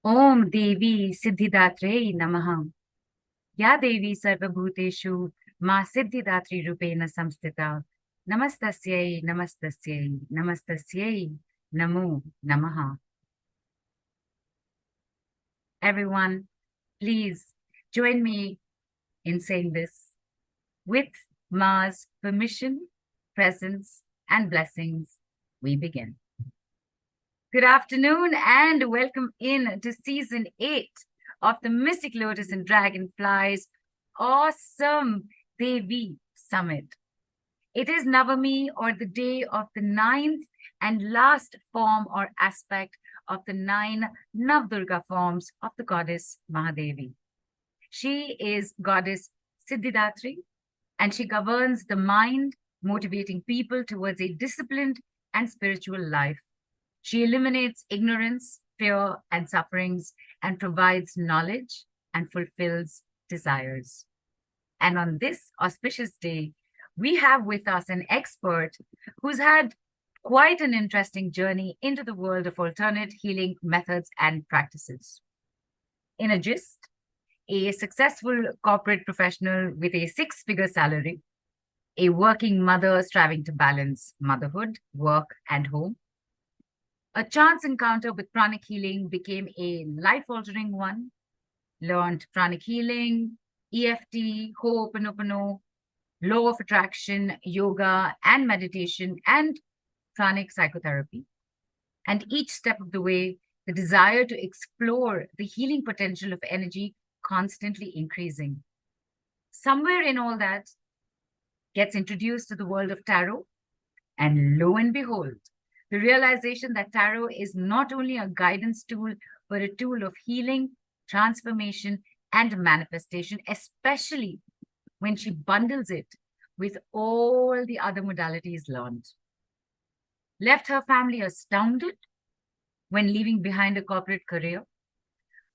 ओम देवी सिद्धिदात्रे नमः। या देवी सर्वभूतेषु मां सिद्धिदात्री रूपेण संस्थिता। नमस्तस्यै नमस्तस्यै नमस्तस्यै नमो नमः। Everyone, please join me in saying this. With Ma's permission, presence, and blessings, we begin. Good afternoon and welcome in to season 8 of the Mystic Lotus and Dragonflies awesome Devi Summit. It is Navami, or the day of the ninth and last form or aspect of the 9 Navdurga forms of the goddess Mahadevi. She is goddess Siddhidatri, and she governs the mind, motivating people towards a disciplined and spiritual life. She eliminates ignorance, fear, and sufferings, and provides knowledge and fulfills desires. And on this auspicious day, we have with us an expert who's had quite an interesting journey into the world of alternate healing methods and practices. In a gist, a successful corporate professional with a six-figure salary, a working mother striving to balance motherhood, work, and home. A chance encounter with pranic healing became a life-altering one. Learned pranic healing, EFT, Ho'oponopono, law of attraction, yoga, and meditation, and pranic psychotherapy. And each step of the way, the desire to explore the healing potential of energy constantly increasing. Somewhere in all that, gets introduced to the world of tarot, and lo and behold, the realization that tarot is not only a guidance tool, but a tool of healing, transformation, and manifestation, especially when she bundles it with all the other modalities learned. Left her family astounded when leaving behind a corporate career.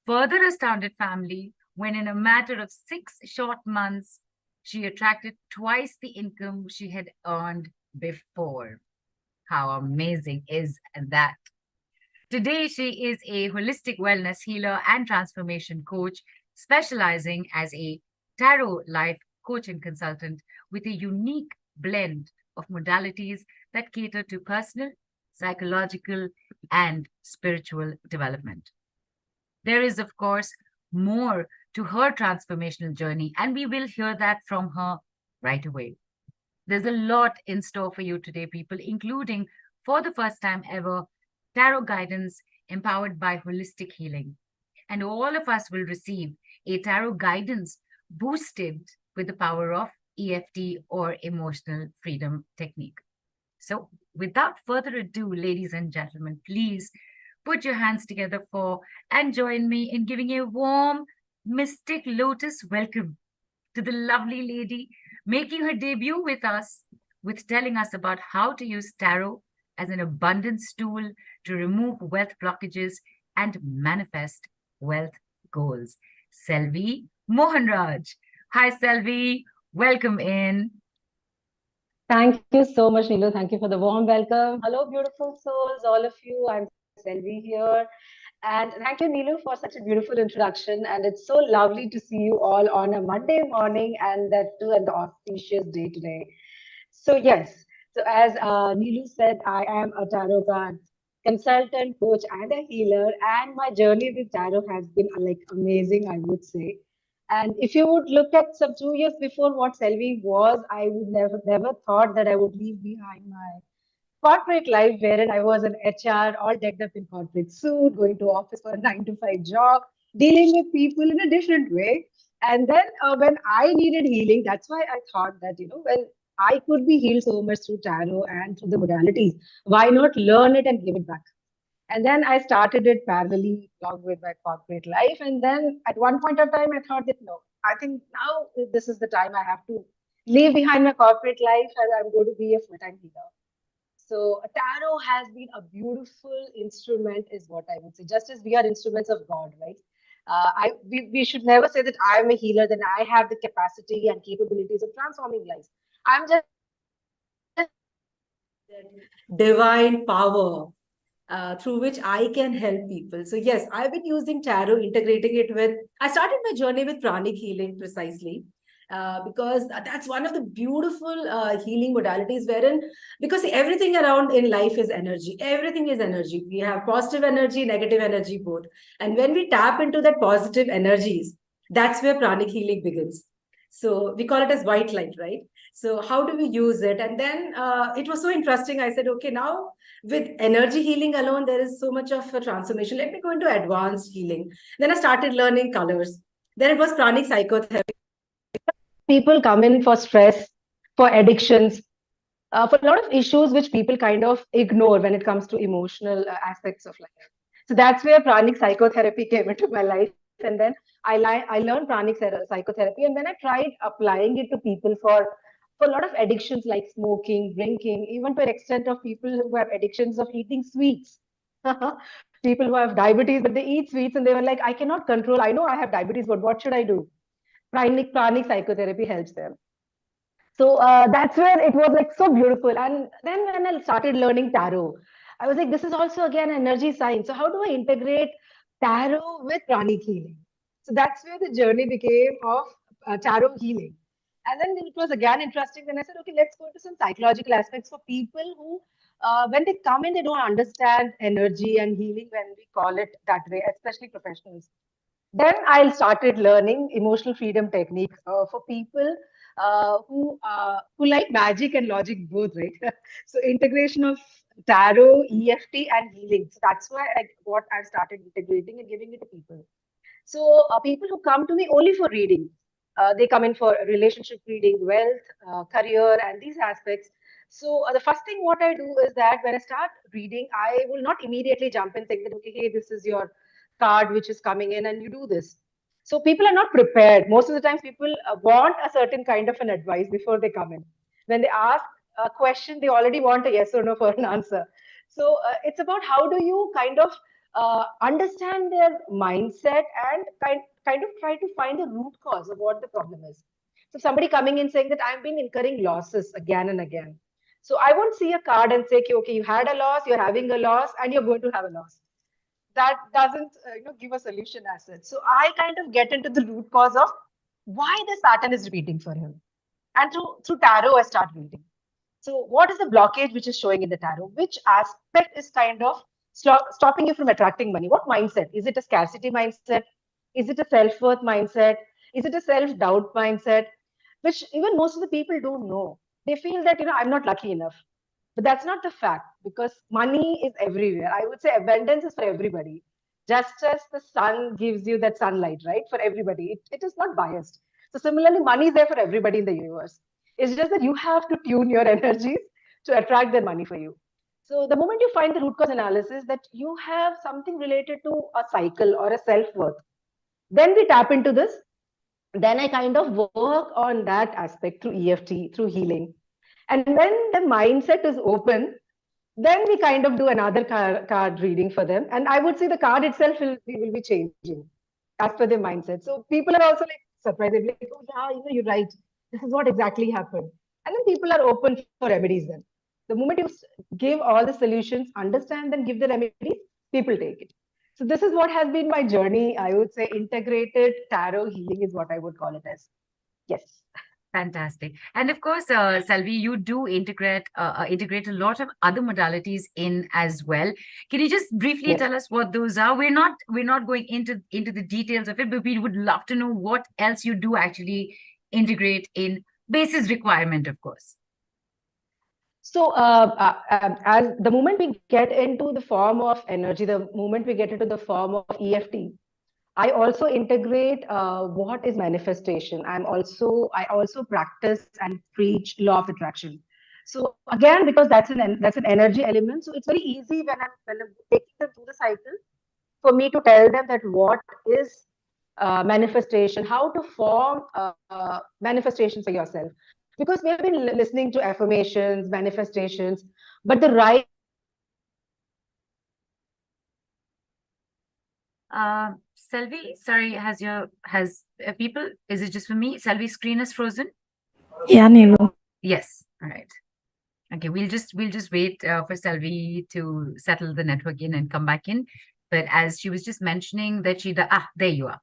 Further astounded family when, in a matter of 6 short months, she attracted twice the income she had earned before. How amazing is that? Today, she is a holistic wellness healer and transformation coach, specializing as a tarot life coach and consultant with a unique blend of modalities that cater to personal, psychological, and spiritual development. There is, of course, more to her transformational journey, and we will hear that from her right away. There's a lot in store for you today, people, including, for the first time ever, tarot guidance empowered by holistic healing. And all of us will receive a tarot guidance boosted with the power of EFT, or emotional freedom technique. So, without further ado, ladies and gentlemen, please put your hands together for and join me in giving a warm Mystic Lotus welcome to the lovely lady making her debut with us, with telling us about how to use tarot as an abundance tool to remove wealth blockages and manifest wealth goals. Selvi Mohanraj. Hi, Selvi. Welcome in. Thank you so much, Neelu. Thank you for the warm welcome. Hello, beautiful souls, all of you. I'm Selvi here. And thank you, Neelu, for such a beautiful introduction. And it's so lovely to see you all on a Monday morning, and that too an auspicious day today. So, yes, so as Neelu said, I am a tarot card consultant, coach, and a healer. And my journey with tarot has been like amazing, I would say. And if you would look at some 2 years before what Selvi was, I would never thought that I would leave behind my corporate life wherein I was an HR, all decked up in corporate suit, going to office for a 9 to 5 job, dealing with people in a different way. And then when I needed healing, that's why I thought that, when I could be healed so much through tarot and through the modalities, why not learn it and give it back? And then I started it parallelly along with my corporate life. And then at one point of time, I thought that no, I think now this is the time I have to leave behind my corporate life and I'm going to be a full-time healer. So tarot has been a beautiful instrument, is what I would say. Just as we are instruments of God, right? We should never say that I am a healer, then I have the capacity and capabilities of transforming lives. I'm just divine power through which I can help people. So yes, I've been using tarot, integrating it with. I started my journey with pranic healing precisely. Because that's one of the beautiful healing modalities wherein, because see, everything around in life is energy. Everything is energy. We have positive energy, negative energy, both. And when we tap into that positive energies, that's where pranic healing begins. So we call it as white light, right? So how do we use it? And then it was so interesting. I said, okay, now with energy healing alone, there is so much of a transformation. Let me go into advanced healing. Then I started learning colors. Then it was pranic psychotherapy. People come in for stress, for addictions, for a lot of issues which people kind of ignore when it comes to emotional aspects of life. So that's where pranic psychotherapy came into my life. And then I learned pranic psychotherapy. And when I tried applying it to people for a lot of addictions like smoking, drinking, even to an extent of people who have addictions of eating sweets. People who have diabetes, but they eat sweets and they were like, I cannot control. I know I have diabetes, but what should I do? Pranic psychotherapy helps them. So that's where it was like so beautiful. And then when I started learning tarot, I was like, this is also again energy science. So how do I integrate tarot with pranic healing? So that's where the journey became of tarot healing. And then it was again interesting. Then I said, okay, let's go into some psychological aspects for people who, when they come in, they don't understand energy and healing when we call it that way, especially professionals. Then I started learning emotional freedom techniques for people who like magic and logic both, right? So integration of tarot, EFT, and healing. So that's why what I've started integrating and giving it to people. So people who come to me only for reading, they come in for relationship reading, wealth, career, and these aspects. So the first thing what I do is that when I start reading, I will not immediately jump in saying that, okay, hey, this is your card which is coming in and you do this. So people are not prepared. Most of the times people want a certain kind of an advice before they come in. When they ask a question, they already want a yes or no for an answer. So it's about how do you kind of understand their mindset and kind of try to find the root cause of what the problem is. So somebody coming in saying that I've been incurring losses again and again. So I won't see a card and say, okay, you had a loss, you're having a loss, and you're going to have a loss. That doesn't give a solution as such. So I kind of get into the root cause of why this pattern is repeating for him. And through tarot, I start reading. So, what is the blockage which is showing in the tarot? Which aspect is kind of stopping you from attracting money? What mindset? Is it a scarcity mindset? Is it a self worth mindset? Is it a self doubt mindset? Which even most of the people don't know. They feel that, I'm not lucky enough. But that's not the fact because money is everywhere. I would say abundance is for everybody. Just as the sun gives you that sunlight, right? For everybody, it is not biased. So, similarly, money is there for everybody in the universe. It's just that you have to tune your energies to attract that money for you. So the moment you find the root cause analysis that you have something related to a cycle or a self-worth, then we tap into this. Then I kind of work on that aspect through EFT, through healing. And when the mindset is open, then we kind of do another card reading for them. And I would say the card itself will be changing as per their mindset. So people are also like surprised. They're like, oh, yeah, you're right. This is what exactly happened. And then people are open for remedies then. The moment you give all the solutions, understand them, give the remedies, people take it. So this is what has been my journey. I would say integrated tarot healing is what I would call it as. Yes. Fantastic. And of course, Selvi, you do integrate a lot of other modalities in as well. Can you just briefly Yes. tell us what those are? We're not going into the details of it, but we would love to know what else you do actually integrate in basis requirement, of course. So, as the moment we get into the form of energy, the moment we get into the form of EFT, I also integrate what is manifestation. I also practice and preach law of attraction. So again, because that's an energy element, so it's very easy when I'm taking them through the cycle for me to tell them that what is manifestation, how to form manifestations for yourself. Because we have been listening to affirmations, manifestations, but the right Selvi, sorry, people, is it just for me? Selvi's screen is frozen? Yeah, Nilu. Yes. All right. Okay, we'll just wait for Selvi to settle the network in and come back in. But as she was just mentioning that there you are.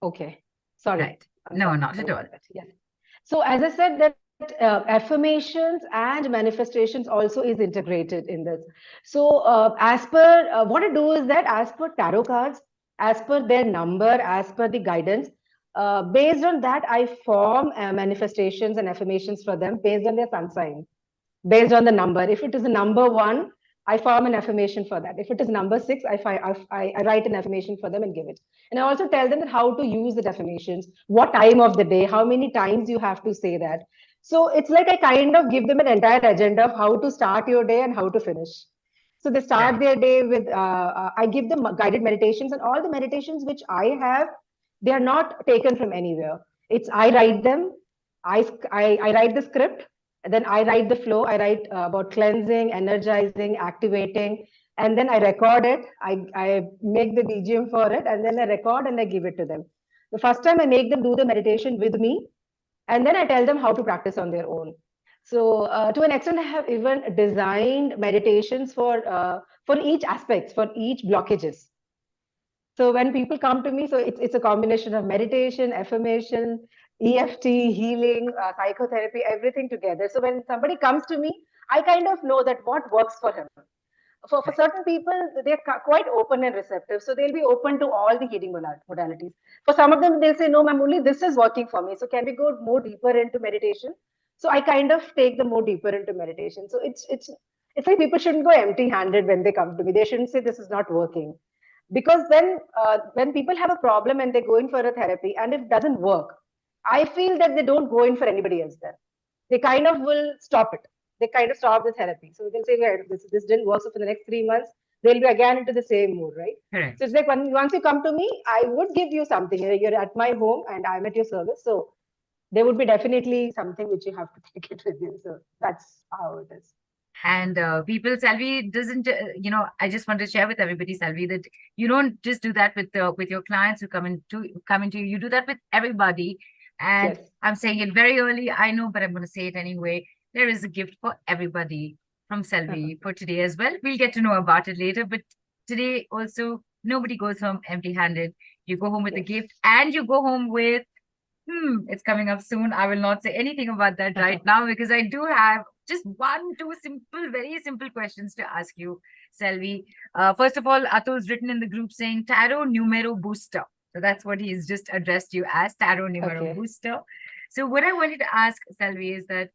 Okay. Sorry. Right. No, not at Sorry all. about that. Yes. So as I said that affirmations and manifestations also is integrated in this. So as per what I do is that as per tarot cards, as per their number, as per the guidance, based on that, I form manifestations and affirmations for them based on their sun sign, based on the number. If it is a number one, I form an affirmation for that. If it is number six, I write an affirmation for them and give it. And I also tell them that how to use the affirmations, what time of the day, how many times you have to say that. So it's like I kind of give them an entire agenda of how to start your day and how to finish. So they start Right. their day with, I give them guided meditations, and all the meditations which I have, they are not taken from anywhere. It's I write them, I write the script, and then I write the flow. I write about cleansing, energizing, activating, and then I record it. I make the BGM for it, and then I record and I give it to them. The first time I make them do the meditation with me, and then I tell them how to practice on their own. So to an extent, I have even designed meditations for each aspects, for each blockages. So when people come to me, so it's a combination of meditation, affirmation, EFT, healing, psychotherapy, everything together. So when somebody comes to me, I kind of know that what works for him. For Right. certain people, they're quite open and receptive. So they'll be open to all the healing modalities. For some of them, they'll say, no, ma'am, only this is working for me. So can we go more deeper into meditation? So I kind of take them more deeper into meditation. So it's like people shouldn't go empty-handed when they come to me. They shouldn't say this is not working, because when people have a problem and they go in for a therapy and it doesn't work, I feel that they don't go in for anybody else then. They kind of will stop it. They kind of stop the therapy. So we can say, well, this didn't work. So for the next 3 months, they'll be again into the same mood, right? So it's Correct. like once you come to me, I would give you something. You're at my home and I'm at your service. So there would be definitely something which you have to take it with you. So that's how it is. And people, Selvi doesn't, I just want to share with everybody, Selvi, that you don't just do that with your clients who come into you. You do that with everybody. And Yes. I'm saying it very early, I know, but I'm going to say it anyway. There is a gift for everybody from Selvi for today as well. We'll get to know about it later, but today also, nobody goes home empty-handed. You go home with a Yes. gift, and you go home with it's coming up soon. I will not say anything about that right now because I do have just two simple, very simple questions to ask you, Selvi. First of all, Atul's written in the group saying Tarot Numero Booster. So that's what he's just addressed you as, Tarot Numero Okay. Booster. So what I wanted to ask, Selvi, is that,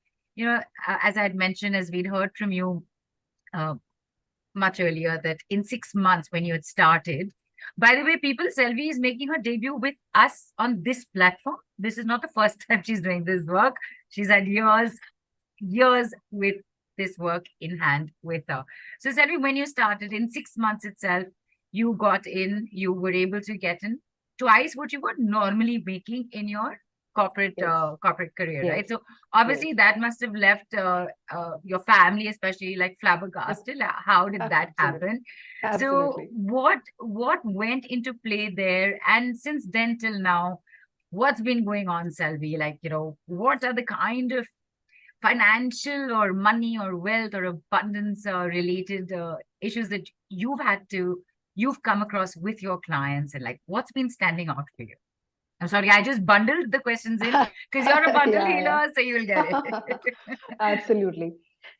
as I had mentioned, as we'd heard from you uh, much earlier, that in 6 months when you had started, by the way, people, Selvi is making her debut with us on this platform. This is not the first time she's doing this work. She's had years with this work in hand with her. So, Selvi, when you started in 6 months itself, you got in, you were able to get in twice what you were normally making in your Yes. corporate career, Yes. right? So Yes. obviously that must have left your family especially like flabbergasted. How did that Absolutely. happen? So Absolutely. what went into play there, and since then till now, what's been going on, Selvi? Like, what are the kind of financial or money or wealth or abundance related issues that you've come across with your clients, and like what's been standing out for you? I'm sorry, I just bundled the questions in because you're a bundle Yeah, healer, so you'll get it. yeah. Absolutely.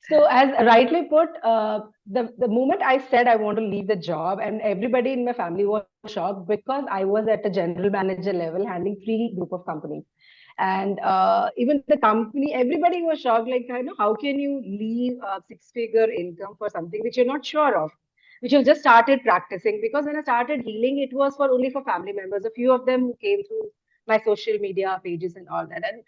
So, as rightly put, the moment I said I want to leave the job, and everybody in my family was shocked because I was at a general manager level handling three group of companies. And even the company, everybody was shocked. Like, how can you leave a six-figure income for something which you're not sure of, which you've just started practicing? Because when I started healing, it was for only for family members. A few of them who came through my social media pages and all that. And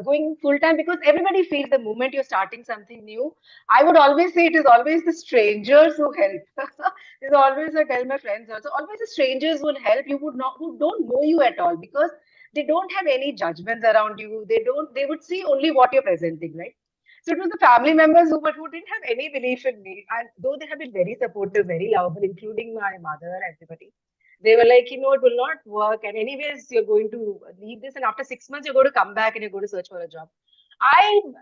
going full time, because everybody feels the moment you're starting something new. I would always say it is always the strangers who help. There's always, I tell my friends also, always the strangers will help you who don't know you at all, because they don't have any judgments around you. They would see only what you're presenting, right? So it was the family members who didn't have any belief in me. And though they have been very supportive, very lovable, including my mother, everybody, they were like, it will not work. And anyways, you're going to leave this. And after 6 months, you're going to come back and you're going to search for a job.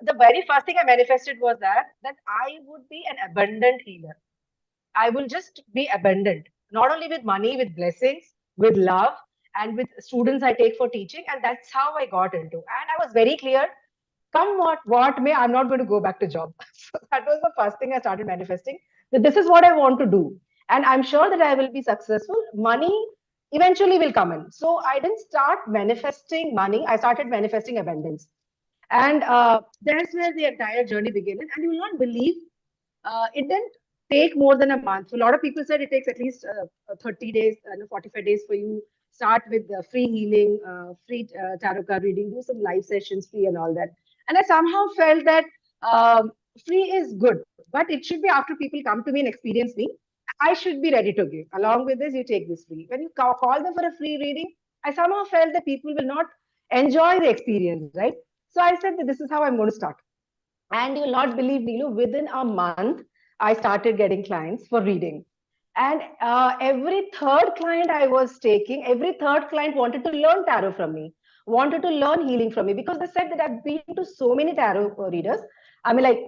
The very first thing I manifested was that I would be an abundant healer. I will just be abundant, not only with money, with blessings, with love, and with students I take for teaching. And that's how I got into. And I was very clear, come what may, I'm not going to go back to job. So that was the first thing I started manifesting. That this is what I want to do. And I'm sure that I will be successful. Money eventually will come in. So I didn't start manifesting money. I started manifesting abundance. And that's where the entire journey began. And you will not believe it didn't take more than a month. So a lot of people said it takes at least 30 days, 45 days for you. Start with free healing, free tarot card reading, do some live sessions, free and all that. And I somehow felt that free is good, but it should be after people come to me and experience me. I should be ready to give. Along with this, you take this free. When you call them for a free reading, I somehow felt that people will not enjoy the experience, right? So I said that this is how I'm going to start. And you'll not believe, Neelu, within a month, I started getting clients for reading. And every third client I was taking, every third client wanted to learn tarot from me, wanted to learn healing from me because they said that I've been to so many tarot readers. I mean, like,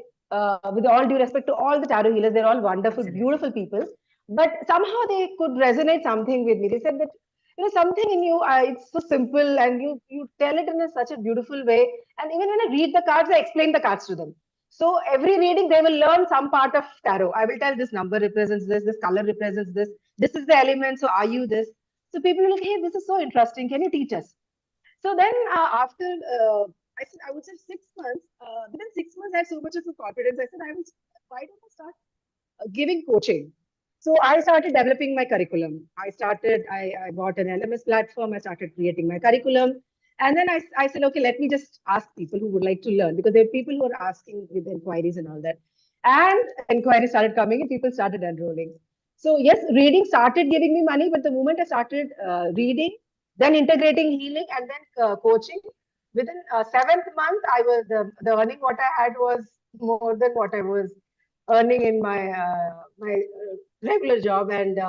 with all due respect to all the tarot healers, they're all wonderful, beautiful people. But somehow they could resonate something with me. They said that, something in you, it's so simple and you tell it in such a beautiful way. And even when I read the cards, I explain the cards to them. So every reading, they will learn some part of tarot. I will tell this number represents this color represents this is the element. So are you this? So people will like, hey, this is so interesting. Can you teach us? So then after, I would say 6 months, within 6 months, I had so much of a confidence. I said, why don't I start giving coaching? So I started developing my curriculum. I bought an LMS platform. I started creating my curriculum. And then I said, okay, let me just ask people who would like to learn because there are people who are asking with inquiries and all that. And inquiries started coming and people started enrolling. So yes, reading started giving me money, but the moment I started reading, then integrating healing and then coaching, within seventh month, the earning what I had was more than what I was earning in my regular job. And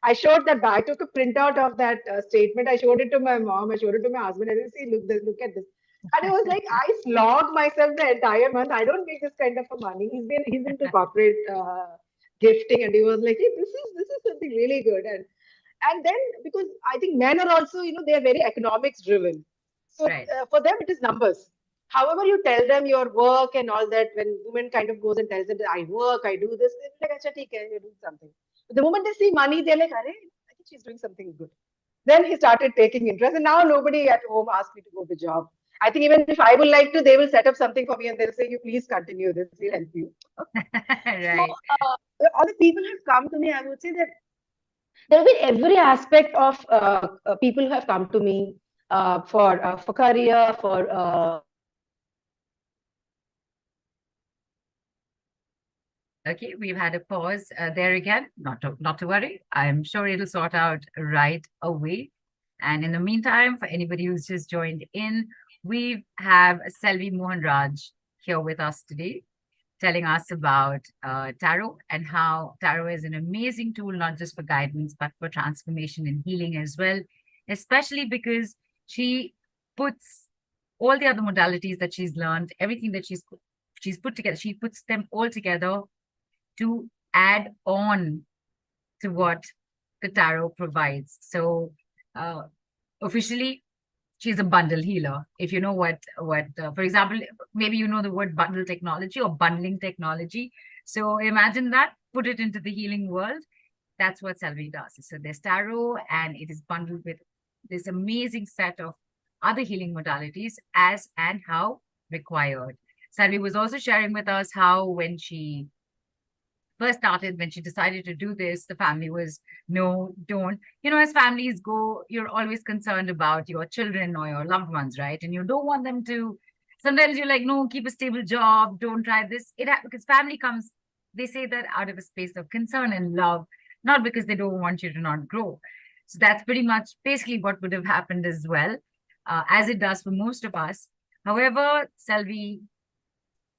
I showed that I took a printout of that statement. I showed it to my mom. I showed it to my husband. I said, see, look at this. And it was like I slogged myself the entire month. I don't make this kind of a money. He's into corporate gifting, and he was like, hey, this is something really good. And then because I think men are also, they are very economics driven. So Right. for them, it is numbers. However, you tell them your work and all that, when women kind of goes and tells them, I work, I do this, they're like, Acha, theek hai, you're doing something. But the moment they see money, they're like, Arey, I think she's doing something good. Then he started taking interest, and now nobody at home asks me to go to job. I think even if I would like to, they will set up something for me and they'll say, you please continue this, we'll help you. So Right. all the people have come to me, I would say that there will be every aspect of people who have come to me for career, for Okay, we've had a pause there again. Not to worry. I'm sure it'll sort out right away. And in the meantime, for anybody who's just joined in, we have Selvi Mohanraj here with us today, telling us about tarot and how tarot is an amazing tool, not just for guidance, but for transformation and healing as well, especially because she puts all the other modalities that she's learned, everything that she's put together, she puts them all together to add on to what the tarot provides. So officially, she's a bundle healer. If you know what for example, maybe you know the word bundle technology or bundling technology. So imagine that, put it into the healing world. That's what Selvi does. So there's tarot and it is bundled with this amazing set of other healing modalities as and how required. Selvi was also sharing with us how when she first started, when she decided to do this, the family was, no, don't. As families go, you're always concerned about your children or your loved ones, right? And you don't want them to, sometimes you're like, no, keep a stable job, don't try this. Because family comes, they say that out of a space of concern and love, not because they don't want you to not grow. So that's pretty much basically what would have happened as well, as it does for most of us. However, Selvi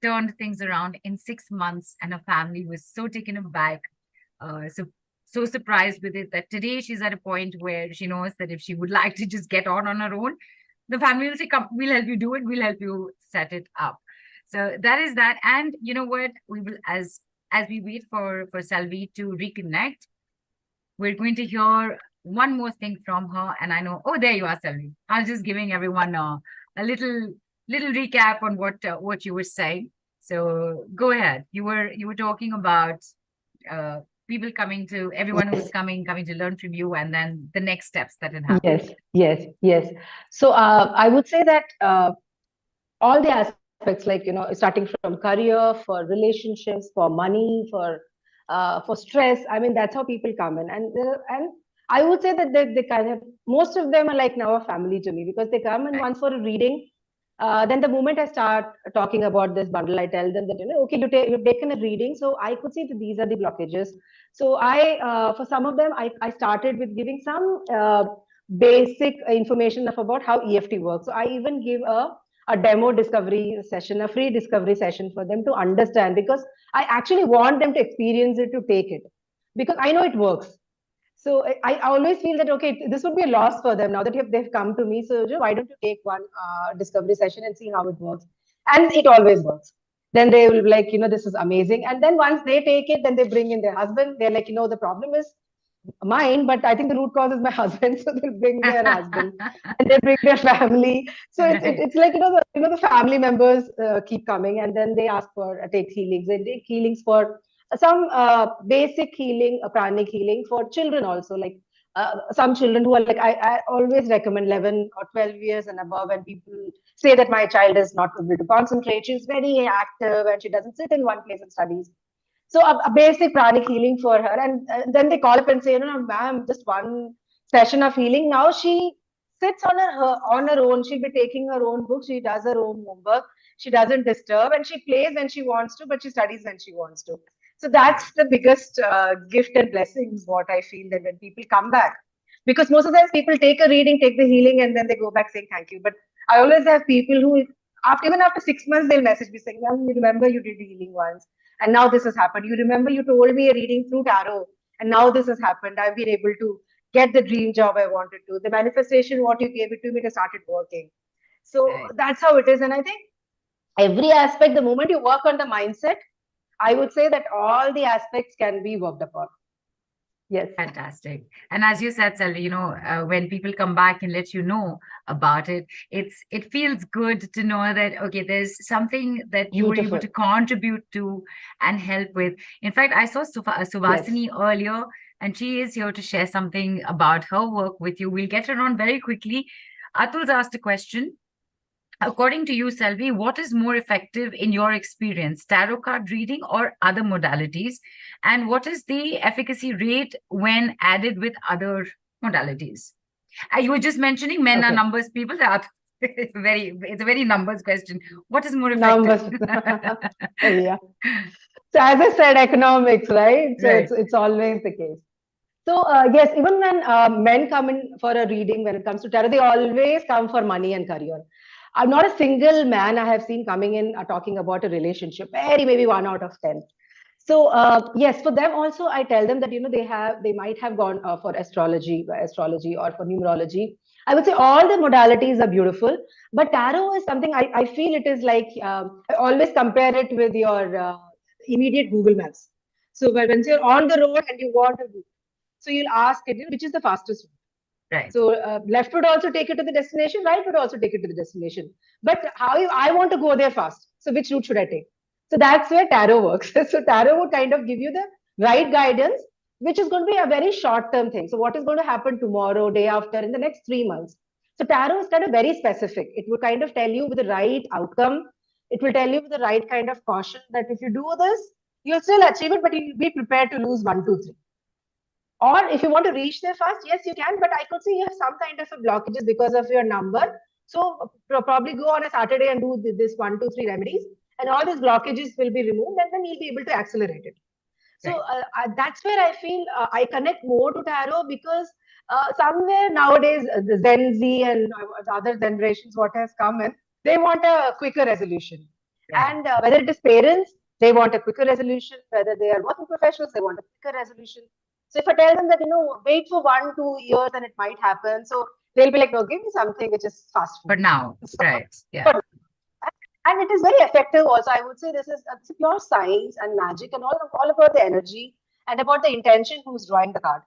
turned things around in 6 months, and her family was so taken aback, so surprised with it, that today she's at a point where she knows that if she would like to just get on her own, the family will say, come, we'll help you do it, we'll help you set it up. So that is that. And you know what? We will, as we wait for Selvi to reconnect, we're going to hear one more thing from her. And I know, oh, there you are, Selvi. I was just giving everyone a little recap on what you were saying. So go ahead. You were talking about uh, people coming to everyone who's coming to learn from you, and then the next steps that had happened. Yes, yes, yes. So I would say that all the aspects, like starting from career, for relationships, for money, for stress. I mean, that's how people come in, and I would say that they kind of, most of them are like now a family to me, because they come and Right. once for a reading. Then the moment I start talking about this bundle, I tell them that, okay, you've taken a reading, so I could see that these are the blockages. So for some of them, I started with giving some basic information of about how EFT works. So I even give a demo discovery session, a free discovery session for them to understand, because I actually want them to experience it, to take it, because I know it works. So I always feel that, okay, this would be a loss for them now that they've come to me. So why don't you take one discovery session and see how it works? And it always works. Then they will be like, this is amazing. And then once they take it, then they bring in their husband. They're like, the problem is mine, but I think the root cause is my husband. So they'll bring their husband and they bring their family. So Right. it's like, the family members keep coming, and then they ask for take healings. They take healings for some basic healing, pranic healing for children also. Like some children who are like, I always recommend 11 or 12 years and above, when people say that my child is not able to concentrate, she's very active and she doesn't sit in one place and studies. So a basic pranic healing for her, and then they call up and say, no, ma'am, just one session of healing. Now she sits on her own. She'll be taking her own books. She does her own homework. She doesn't disturb, and she plays when she wants to, but she studies when she wants to. So that's the biggest gift and blessings, what I feel, that when people come back, because most of the times people take a reading, take the healing, and then they go back saying thank you. But I always have people who, even after 6 months, they'll message me saying, "Ma'am, you remember you did healing once, and now this has happened. You remember you told me a reading through tarot, and now this has happened. I've been able to get the dream job I wanted to. The manifestation, what you gave it to me, it has started working." So Right. that's how it is. And I think every aspect, the moment you work on the mindset, I would say that all the aspects can be worked upon. Yes. Fantastic. And as you said, Selvi, when people come back and let you know about it, it feels good to know that, okay, there's something that you were able Beautiful. to contribute to and help with. In fact, I saw Yes. Suvasini earlier, and she is here to share something about her work with you. We'll get her on very quickly. Atul's asked a question. According to you, Selvi, what is more effective in your experience, tarot card reading or other modalities? And what is the efficacy rate when added with other modalities? You were just mentioning men are Okay. numbers people. It's a very numbers question. What is more effective? Numbers. Yeah. So as I said, economics, right? So Right. it's always the case. So yes, even when men come in for a reading, when it comes to tarot, they always come for money and career. I'm not a single man I have seen coming in talking about a relationship. Very maybe 1 out of 10. So yes, for them also, I tell them that they might have gone for astrology or for numerology. I would say all the modalities are beautiful, but tarot is something I feel it is like I always compare it with your immediate Google Maps. So when you're on the road and you want to, so you'll ask it, which is the fastest route. Right. So left would also take it to the destination, right would also take it to the destination. But I want to go there fast. So which route should I take? So that's where tarot works. So tarot would kind of give you the right guidance, which is going to be a very short-term thing. So what is going to happen tomorrow, day after, in the next 3 months? So tarot is kind of very specific. It will kind of tell you with the right outcome. It will tell you with the right kind of caution that if you do this, you'll still achieve it, but you'll be prepared to lose 1, 2, 3. Or if you want to reach there fast, yes, you can. But I could see you have some kind of a blockages because of your number. So probably go on a Saturday and do this 1, 2, 3 remedies, and all these blockages will be removed, and then you'll be able to accelerate it. So Right. that's where I feel I connect more to tarot, because somewhere nowadays the Gen Z and the other generations what has come in, they want a quicker resolution. Right. And whether it is parents, they want a quicker resolution. Whether they are working professionals, they want a quicker resolution. So if I tell them that, wait for 1, 2 years and it might happen, so they'll be like, no, give me something which is fast For food. now. So, Right. Yeah. but And it is very effective also. I would say this is it's pure science and magic and all about the energy and about the intention who's drawing the card.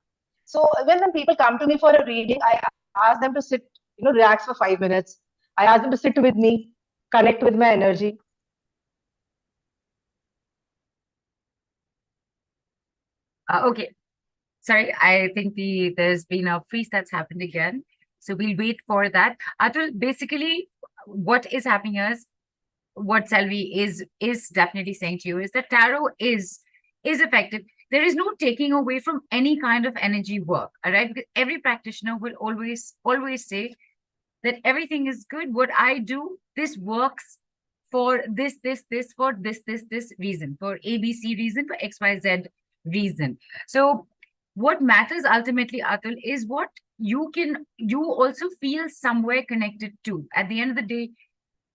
So when people come to me for a reading, I ask them to sit, relax for 5 minutes. I ask them to sit with me, connect with my energy. Okay. Sorry, I think there's been a freeze that's happened again. So we'll wait for that. Atul, basically, what is happening is what Selvi is definitely saying to you is that tarot is effective. There is no taking away from any kind of energy work. All right. Because every practitioner will always say that everything is good. What I do, this works for this, for this reason, for ABC reason, for XYZ reason. So what matters ultimately, Atul, is what you also feel somewhere connected to. At the end of the day,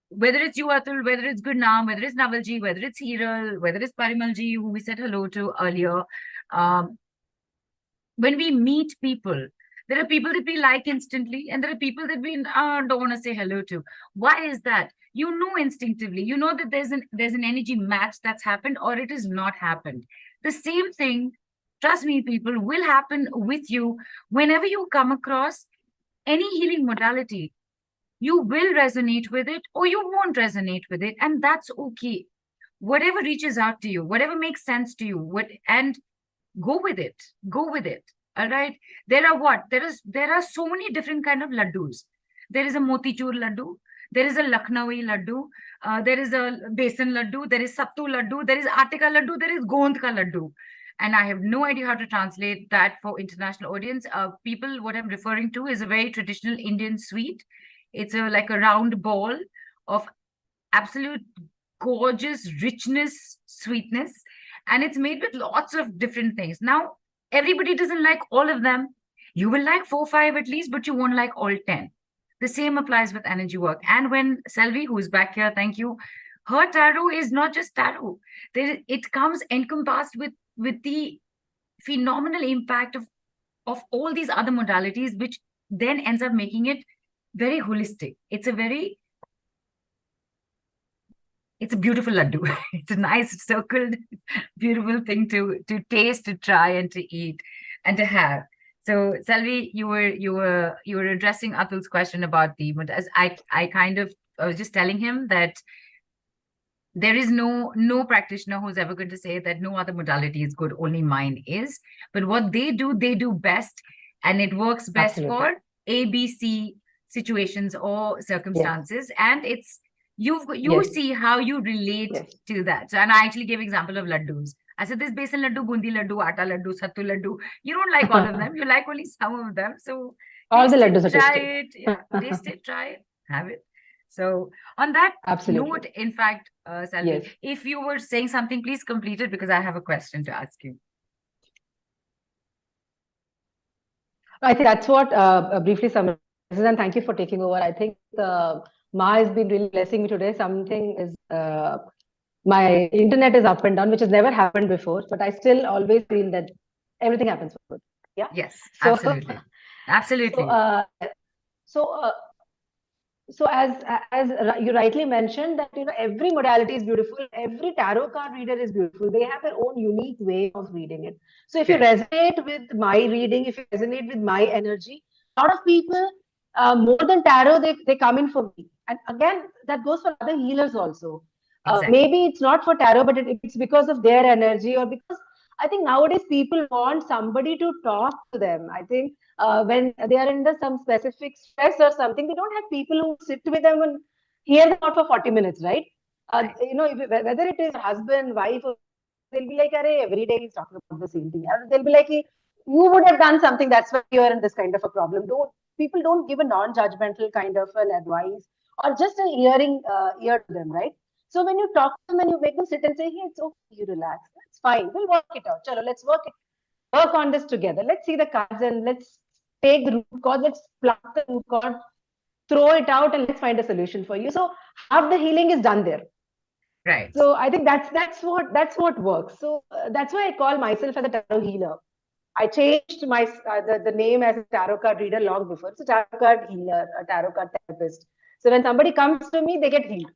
whether it's you, Atul, whether it's Gurnam, whether it's Navalji, whether it's Hiral, whether it's Parimalji, who we said hello to earlier, when we meet people, there are people that we like instantly, and there are people that we don't want to say hello to. Why is that? You know instinctively. You know that there's an energy match that's happened, or it has not happened. The same thing, trust me, people, will happen with you whenever you come across any healing modality. You will resonate with it, or you won't resonate with it, and that's okay. Whatever reaches out to you, whatever makes sense to you, and go with it. Go with it. All right. There are so many different kind of laddus. There is a motichur laddu. There is a Lucknowi laddu. There is a besan laddu. There is sattu laddu. There is atika laddu. There is gond ka laddu. And I have no idea how to translate that for international audience. People, what I'm referring to is a very traditional Indian sweet. It's like a round ball of absolute gorgeous richness, sweetness, and it's made with lots of different things. Now, everybody doesn't like all of them. You will like 4, 5 at least, but you won't like all 10. The same applies with energy work. And when Selvi, who's back here, thank you, her tarot is not just tarot. It comes encompassed with the phenomenal impact of all these other modalities, which then ends up making it very holistic. It's a beautiful laddu. It's a nice circled, beautiful thing to taste, to try, and to eat, and to have. So, Selvi, you were addressing Atul's question about the, as I was just telling him that there is no practitioner who's ever going to say that no other modality is good, only mine is. But what they do best, and it works best Absolutely. for ABC situations or circumstances, and it's you Yes. see how you relate Yes. to that. So, and I actually gave example of laddus. I said this besan laddu, bundi laddu, atta laddu, sattu laddu. You don't like all of them. You like only some of them. So All the taste laddus it, are try tasty. it, yeah, taste it, try it, have it. So on that Absolutely. note, in fact, Selvi, Yes. if you were saying something, please complete it, because I have a question to ask you. I think that's what briefly summarizes, and thank you for taking over. I think Ma has been really blessing me today. Something is, my internet is up and down, which has never happened before, but I still always feel that everything happens for good. Yeah. Yes, So, absolutely. Absolutely. So, so as you rightly mentioned that every modality is beautiful, every tarot card reader is beautiful. They have their own unique way of reading it. So if you resonate with my reading, if you resonate with my energy, a lot of people, more than tarot, they come in for me. And again, that goes for other healers also. Exactly. Maybe it's not for tarot, but it's because of their energy, or because I think nowadays people want somebody to talk to them. I think when they are under some specific stress or something, they don't have people who sit with them and hear them out for 40 minutes, right? Whether it is husband, wife, or they'll be like, Arey, every day he's talking about the same thing. And they'll be like, you would have done something, that's why you're in this kind of a problem. People don't give a non-judgmental kind of an advice, or just an ear to them, right? So when you talk to them and you make them sit and say, hey, it's okay, you relax. That's fine. We'll work it out. Chalo, let's work on this together. Let's see the cards and let's take the root cause. Let's pluck the root cause, throw it out, and let's find a solution for you. So half the healing is done there. Right. So I think that's what works. So that's why I call myself as a tarot healer. I changed my the name as a tarot card reader long before. It's a tarot card healer, a tarot card therapist. So when somebody comes to me, they get healed.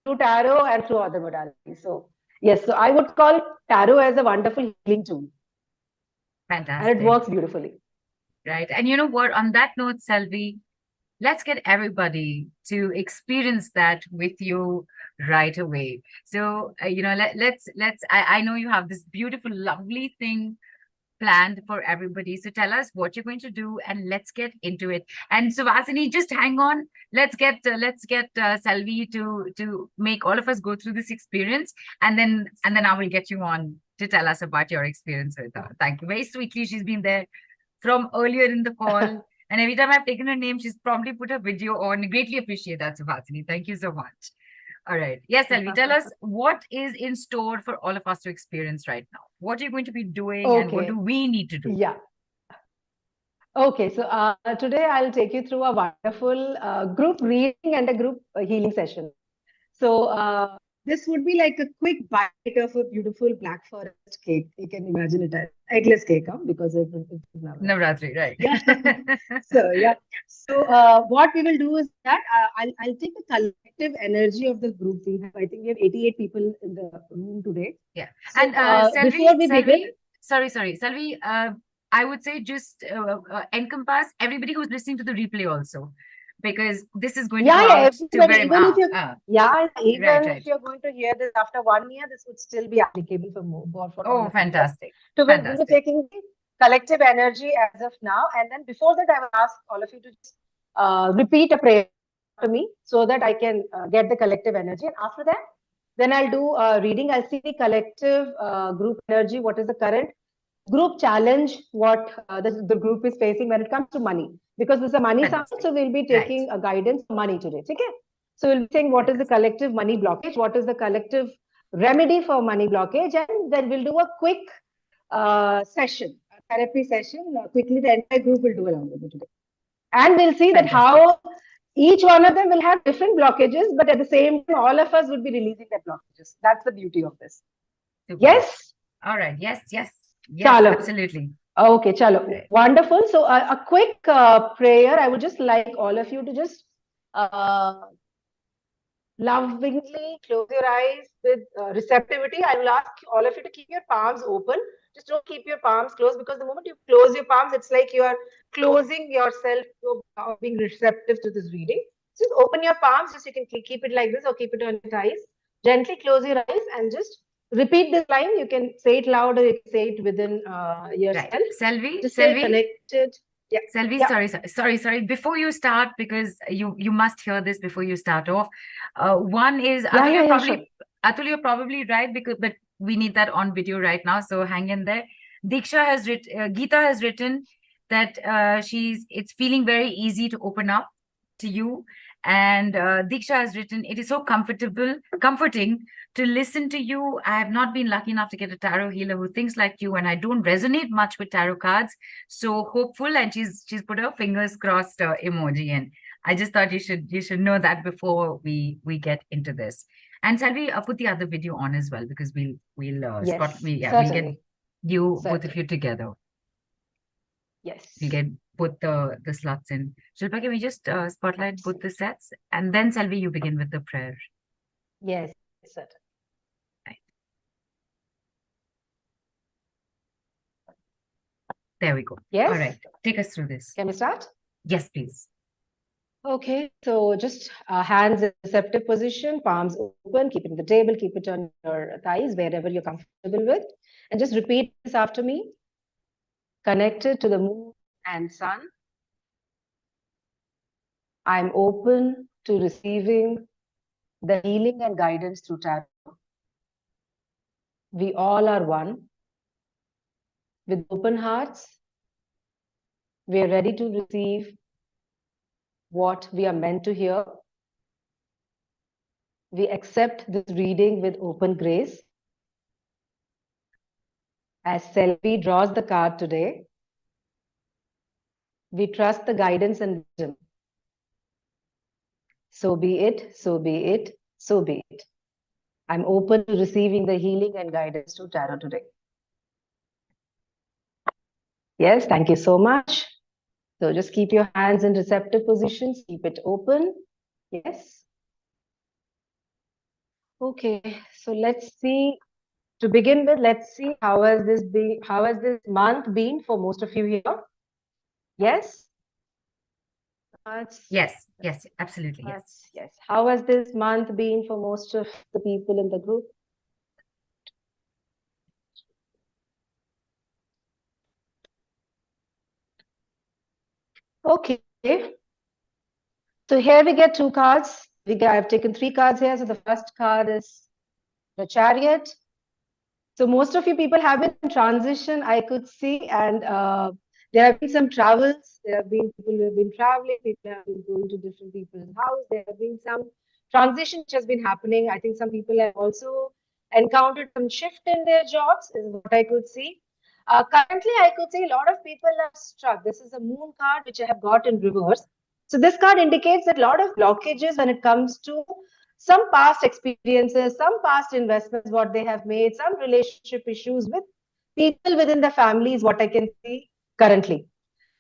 through tarot and through other modalities. So yes, so I would call tarot as a wonderful healing tool, and it Fantastic. works beautifully. Right. And you know what? On that note, Selvi, let's get everybody to experience that with you right away. So, I know you have this beautiful, lovely thing planned for everybody. So tell us what you're going to do and let's get into it. And Vasini, just hang on. Let's get Selvi to make all of us go through this experience, and then I will get you on to tell us about your experience with her. Thank you. Very sweetly, she's been there from earlier in the call. And every time I've taken her name, she's promptly put her video on. Greatly appreciate that, Subhasini. Thank you so much. All right. Yes, Selvi, tell us what is in store for all of us to experience right now. What are you going to be doing and what Okay. do we need to do? Yeah. Okay, so today I'll take you through a wonderful group reading and a group healing session. So this would be like a quick bite of a beautiful black forest cake. You can imagine it as eggless cake, huh? Because it's Navratri, right? Yeah. So yeah. So what we will do is that I'll take a collective energy of the group. I think we have 88 people in the room today. Yeah. So, And before we begin, sorry, Selvi, I would say just encompass everybody who's listening to the replay also, because this is going to go out to everybody, even if you right. if you're going to hear this after 1 year, this would still be applicable for more for all Oh, of you. fantastic. So we'll be taking the collective energy as of now, and then before that, I will ask all of you to just repeat a prayer to me so that I can get the collective energy. And after that, then I'll do a reading. I'll see the collective group energy. What is the current group challenge? What the group is facing when it comes to money? Because this is a money summit, so we'll be taking a guidance on money today. Okay? So we'll be saying what is the collective money blockage, what is the collective remedy for money blockage, and then we'll do a quick session, a therapy session. Quickly, the entire group will do along with it today. And we'll see that how each one of them will have different blockages, but at the same time, all of us would be releasing their blockages. That's the beauty of this. Super. Yes? All right. Yes, Chalo. Absolutely. Okay, chalo. Right. Wonderful. So a quick prayer. I would just like all of you to just lovingly close your eyes with receptivity. I will ask all of you to keep your palms open. Just don't keep your palms closed, because the moment you close your palms, it's like you are closing yourself to being receptive to this reading. Just open your palms. Just you can keep it like this or keep it on your eyes. Gently close your eyes and just repeat this line. You can say it loud or you can say it within yourself. Right. Selvi, just stay connected. Yeah. Selvi, sorry. Before you start, because you must hear this before you start off. One is Atul, you're probably right, but we need that on video right now, so hang in there. Diksha has written, Geeta has written that it's feeling very easy to open up to you. And Diksha has written, it is so comforting to listen to you. I have not been lucky enough to get a tarot healer who thinks like you, and I don't resonate much with tarot cards. So hopeful, and she's put her fingers crossed emoji in. I just thought you should know that before we get into this. And Selvi, put the other video on as well, because we'll get you both of you together. Yes. We get put the slots in. Shilpa, can we just spotlight both the sets? And then, Selvi, you begin with the prayer. Yes, certainly. Right. There we go. Yes. All right. Take us through this. Can we start? Yes, please. Okay. So just hands in receptive position, palms open, keep it on the table, keep it on your thighs, wherever you're comfortable with. And just repeat this after me. Connected to the moon and sun, I'm open to receiving the healing and guidance through tarot. We all are one. With open hearts, we are ready to receive what we are meant to hear. We accept this reading with open grace. As Selvi draws the card today, we trust the guidance and wisdom. So be it, so be it, so be it. I'm open to receiving the healing and guidance through tarot today. Yes, thank you so much. So just keep your hands in receptive positions, keep it open. Yes. Okay, so let's see. To begin with, let's see how has this month been for most of you here? Yes? That's, Yes, absolutely, yes. yes. How has this month been for most of the people in the group? Okay. So here we get two cards. I've taken three cards here. So the first card is the Chariot. So most of you people have been in transition, I could see, and there have been some travels. There have been people who have been traveling. People have been going to different people's house. There have been some transition which has been happening. I think some people have also encountered some shift in their jobs, is what I could see. Currently, I could see a lot of people are struck. This is a moon card which I have got in reverse. So this card indicates that a lot of blockages when it comes to some past experiences, some past investments, what they have made, some relationship issues with people within the family is what I can see currently.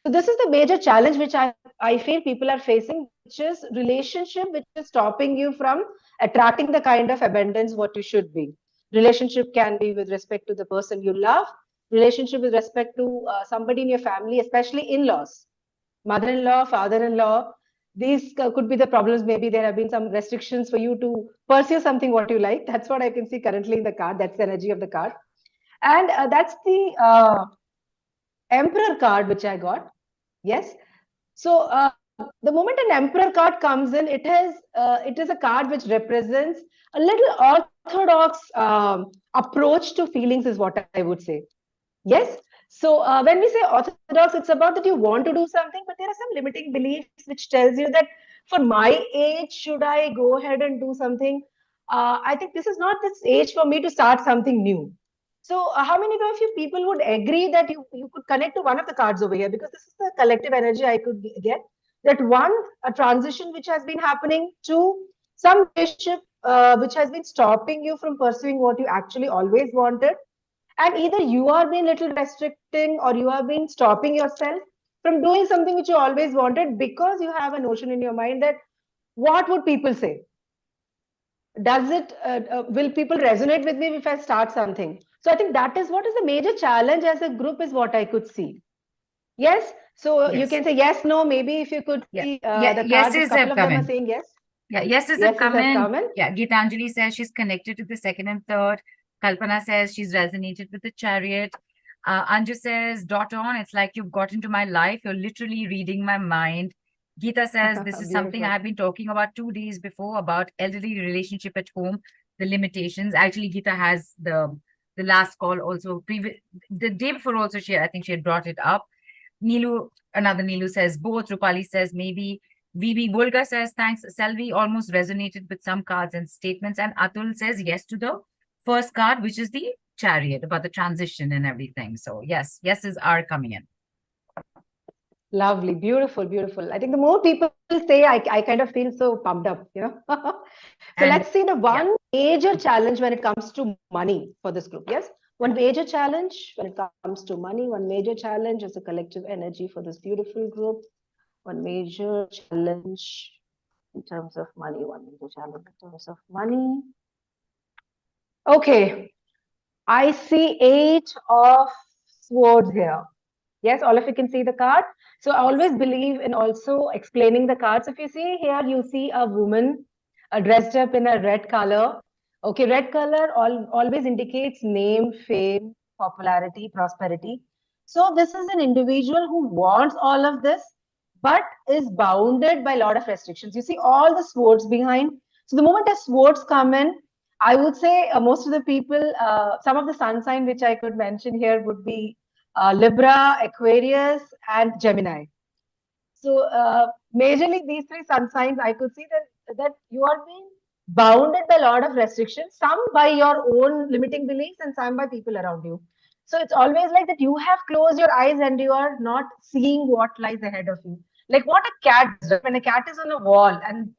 So this is the major challenge which I feel people are facing, which is relationship, which is stopping you from attracting the kind of abundance what you should be. Relationship can be with respect to the person you love, relationship with respect to somebody in your family, especially in-laws, mother-in-law, father-in-law. These could be the problems. Maybe there have been some restrictions for you to pursue something what you like. That's what I can see currently in the card. That's the energy of the card. And that's the Emperor card which I got. Yes. So the moment an Emperor card comes in, it is a card which represents a little orthodox approach to feelings, is what I would say. Yes. So when we say orthodox, it's about that you want to do something, but there are some limiting beliefs which tells you that for my age, should I go ahead and do something? I think this is not this age for me to start something new. So how many of you people would agree that you could connect to one of the cards over here? Because this is the collective energy I could get. That one, a transition which has been happening, to some relationship which has been stopping you from pursuing what you actually always wanted, and either you are being little restricting or you are being stopping yourself from doing something which you always wanted because you have a notion in your mind that what would people say? Does it will people resonate with me if I start something? So I think that is what is the major challenge as a group, is what I could see. Yes. So you Yes. can say yes, no, maybe if you could Yeah. see Yeah. the cards, a Yeses couple have of come them are in. saying yes. Yeah, yeses have Yeses come have in. come in. Yeah, Geetanjali says she's connected to the second and third. Kalpana says she's resonated with the Chariot. Anju says, dot on, it's like you've got into my life. You're literally reading my mind. Geeta says, this is something Beautiful. I've been talking about 2 days before, about elderly relationship at home, the limitations. Actually, Geeta has the last call also. The day before also, I think she had brought it up. Another Nilu says both. Rupali says maybe. VB Volga says thanks. Selvi almost resonated with some cards and statements. And Atul says yes to the first card, which is the Chariot, about the transition and everything. So yes, yeses are coming in. Lovely, beautiful, beautiful. I think the more people say, I kind of feel so pumped up. So And let's see the yeah, one major challenge when it comes to money for this group. Yes, one major challenge when it comes to money, one major challenge as a collective energy for this beautiful group, one major challenge in terms of money, one major challenge in terms of money. Okay, I see 8 of swords here. Yes, all of you can see the card. So I yes. always believe in also explaining the cards. If you see here, you see a woman dressed up in a red color. Okay, red color always indicates name, fame, popularity, prosperity. So this is an individual who wants all of this, but is bounded by a lot of restrictions. You see all the swords behind. So the moment the swords come in, I would say most of the people, some of the sun sign which I could mention here would be Libra, Aquarius, and Gemini. So majorly these three sun signs, I could see that you are being bounded by a lot of restrictions, some by your own limiting beliefs and some by people around you. So it's always like that you have closed your eyes and you are not seeing what lies ahead of you. Like what a cat does, right? When a cat is on a wall and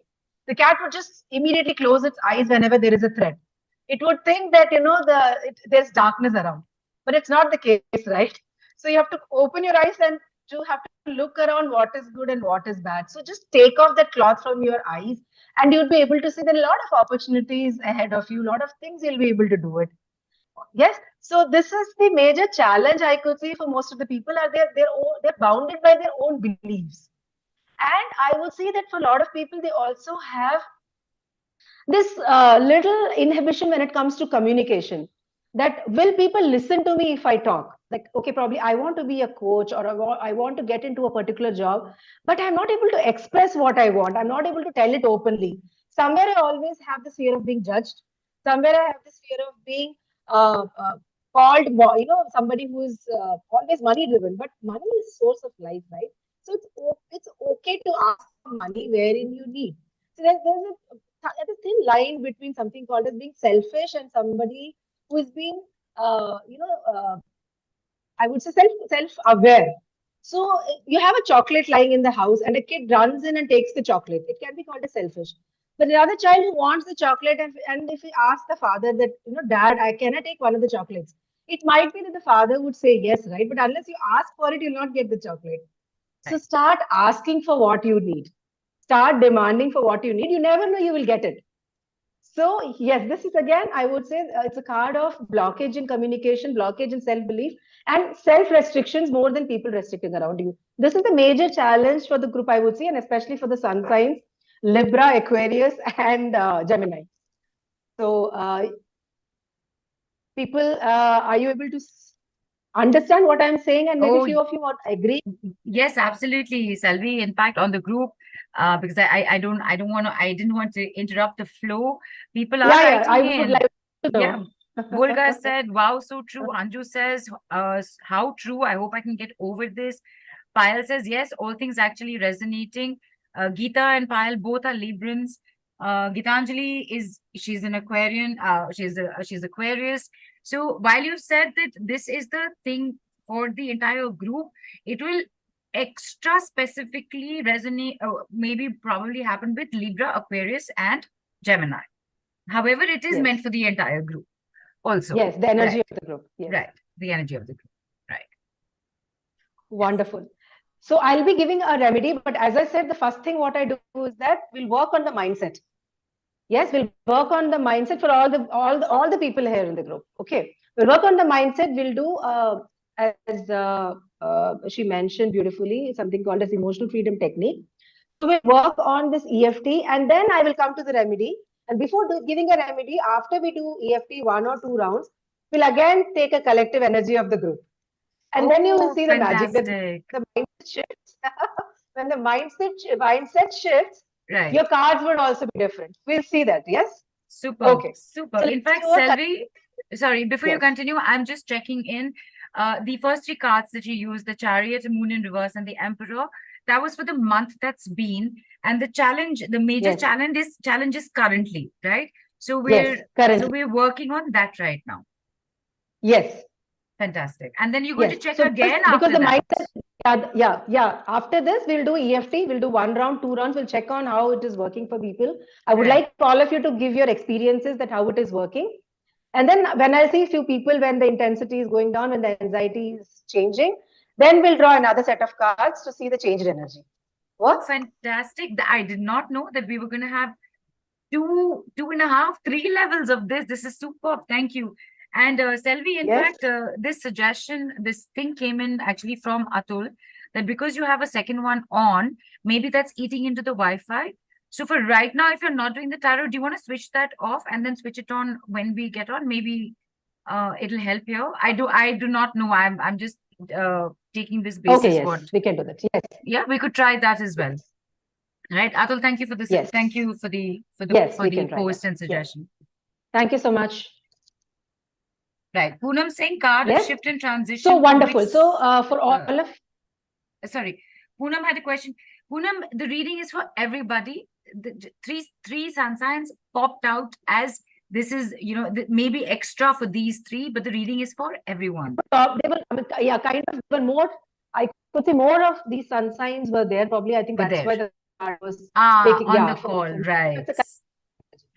the cat would just immediately close its eyes whenever there is a threat. It would think that there's darkness around, but it's not the case, right? So you have to open your eyes and to have to look around what is good and what is bad. So just take off that cloth from your eyes, and you'll be able to see there are a lot of opportunities ahead of you, a lot of things you'll be able to do it. Yes. So this is the major challenge I could see for most of the people are they're bounded by their own beliefs. And I would say that for a lot of people, they also have this little inhibition when it comes to communication. That will people listen to me if I talk? Like, okay, probably I want to be a coach or I want to get into a particular job, but I'm not able to express what I want. I'm not able to tell it openly. Somewhere I always have this fear of being judged. Somewhere I have this fear of being called, somebody who is always money driven. But money is source of life, right? So it's okay to ask for money wherein you need. So there's a thin line between something called as being selfish and somebody who is being, I would say self-aware. So you have a chocolate lying in the house and a kid runs in and takes the chocolate. It can be called as selfish. But the other child who wants the chocolate, and if he asks the father that, Dad, can I take one of the chocolates? It might be that the father would say yes, right? But unless you ask for it, you'll not get the chocolate. So Right. start asking for what you need. Start demanding for what you need. You never know you will get it. So, yes, this is again, I would say it's a card of blockage in communication, blockage in self belief, and self restrictions more than people restricting around you. This is the major challenge for the group, I would say, and especially for the sun signs, Libra, Aquarius, and Gemini. So, people, are you able to understand what I'm saying? And maybe Oh, few of you would agree. yes, absolutely, Selvi. In fact, on the group, because I didn't want to interrupt the flow. People are Yeah, I writing would in. like to Yeah, know. Volga said, "Wow, so true." Anju says, "How true? I hope I can get over this." Payal says, "Yes, all things actually resonating." Geeta and Payal both are Librans. Gitanjali she's an Aquarian. She's Aquarius. So while you said that this is the thing for the entire group, it will extra specifically resonate, maybe probably happen with Libra, Aquarius, and Gemini. However, it is meant Yes, for the entire group also. yes, the energy Right, of the group. Yes. right. The energy of the group. Right. Yes. Wonderful. So I'll be giving a remedy, but as I said, the first thing what I do is that we'll work on the mindset. Yes, we'll work on the mindset for all the people here in the group. Okay, we'll work on the mindset. We'll do as she mentioned beautifully something called as emotional freedom technique. So we'll work on this EFT, and then I will come to the remedy. And before giving a remedy, after we do EFT 1 or 2 rounds, we'll again take a collective energy of the group. And then you will Oh, see the magic that fantastic. the mindset shifts. When the mindset shifts, Right. your cards would also be different. We'll see that. Yes. Super, Okay. super. So In let's fact, do a Selvi, sorry, before you yes. continue, I'm just checking in. The first three cards that you used, the Chariot, Moon in Reverse, and the Emperor, that was for the month that's been. And the challenge, the major Yes. challenge is currently, right? So Yes. Currently. we're working on that right now. Yes. Fantastic. And then you're going Yes. to check So again because after the that. mindset, yeah. After this, we'll do EFT. We'll do 1 round, 2 rounds. We'll check on how it is working for people. I would Right. like all of you to give your experiences that how it is working. And then when I see few people, when the intensity is going down, when the anxiety is changing, then we'll draw another set of cards to see the changed energy. Oh, Works? fantastic. I did not know that we were going to have two and a half, 3 levels of this. This is superb. Thank you. And Selvi, in Yes. fact, this suggestion, this thing came in actually from Atul, that because you have a second one on, maybe that's eating into the Wi-Fi. So for right now, if you're not doing the tarot, do you want to switch that off and then switch it on when we get on? Maybe it'll help you. I do not know. I'm just taking this Okay, basis what. yes, we can do that. Yes. Yeah, we could try that as well. Yes. Right, Atul, thank you for this. Yes. Thank you for Yes, we the can try post that. and suggestion. Yes. Thank you so much. Right, Poonam saying card of Yes. shift and transition. So wonderful. So for all of sorry, Poonam had a question. Poonam, the reading is for everybody. The three sun signs popped out as this is, maybe extra for these three, but the reading is for everyone. they were, kind of, but more, I could say more of these sun signs were there. Probably, I think But that's there. why the card was On taking, the call, right.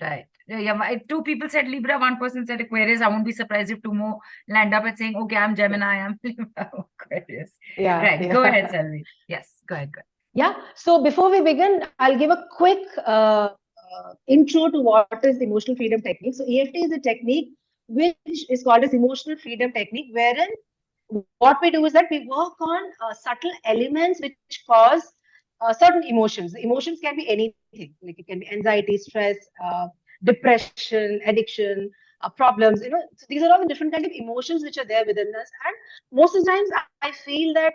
Right. Yeah, two people said Libra, one person said Aquarius. I won't be surprised if two more land up at saying, okay, I'm Gemini, I'm Libra, Aquarius. Yeah, Right. Go ahead, yeah. Selvi. Yes, go ahead. Yeah. So before we begin, I'll give a quick intro to what is emotional freedom technique. So EFT is a technique which is called as emotional freedom technique, wherein what we do is that we work on subtle elements which cause certain emotions. The emotions can be anything, like it can be anxiety, stress, depression, addiction, problems. So these are all the different kind of emotions which are there within us. And most of the times, I feel that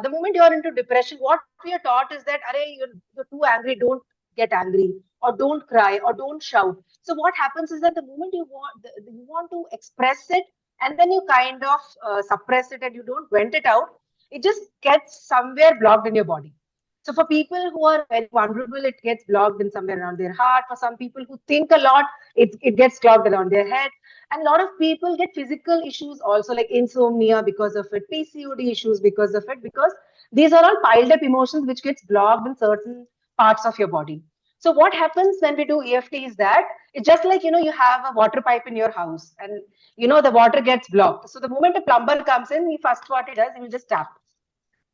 the moment you're into depression, what we are taught is that, Arey, you're too angry, don't get angry, or don't cry, or don't shout. So what happens is that the moment you want to express it, and then you kind of suppress it and you don't vent it out, it just gets somewhere blocked in your body. So for people who are very vulnerable, it gets blocked in somewhere around their heart. For some people who think a lot, it gets clogged around their head. And a lot of people get physical issues also, like insomnia because of it, PCOD issues because of it, because these are all piled up emotions which gets blocked in certain parts of your body. So what happens when we do EFT is that it's just like, you have a water pipe in your house, and the water gets blocked. So the moment a plumber comes in, he first what he does, he will just tap.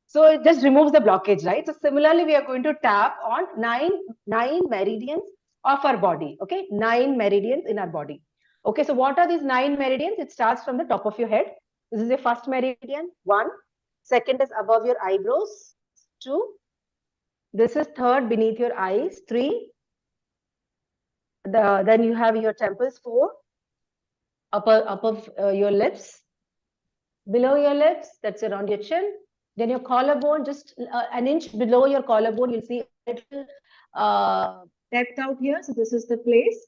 So it just removes the blockage, right? So similarly, we are going to tap on nine meridians of our body. Okay, 9 meridians in our body. Okay, so what are these 9 meridians? It starts from the top of your head. This is your first meridian, 1. Second is above your eyebrows, 2. This is third beneath your eyes, 3. Then you have your temples, 4. Above your lips, below your lips, that's around your chin. Then your collarbone, just an inch below your collarbone, you'll see a little depth out here. So this is the place.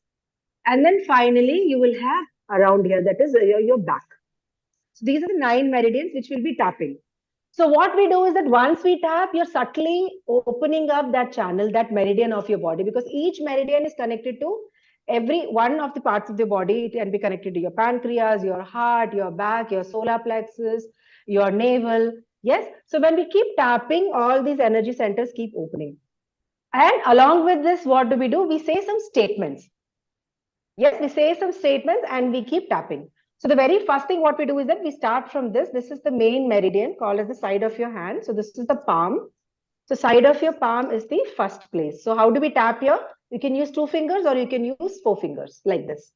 And then finally, you will have around here, that is your back. So these are the 9 meridians which we'll be tapping. So what we do is that once we tap, you're subtly opening up that channel, that meridian of your body, because each meridian is connected to every one of the parts of the body. It can be connected to your pancreas, your heart, your back, your solar plexus, your navel. Yes. So when we keep tapping, all these energy centers keep opening. And along with this, what do? We say some statements. Yes, we say some statements and we keep tapping. So the very first thing what we do is that we start from this. This is the main meridian called as the side of your hand. So this is the palm. So side of your palm is the first place. So how do we tap here? You can use 2 fingers or you can use 4 fingers like this.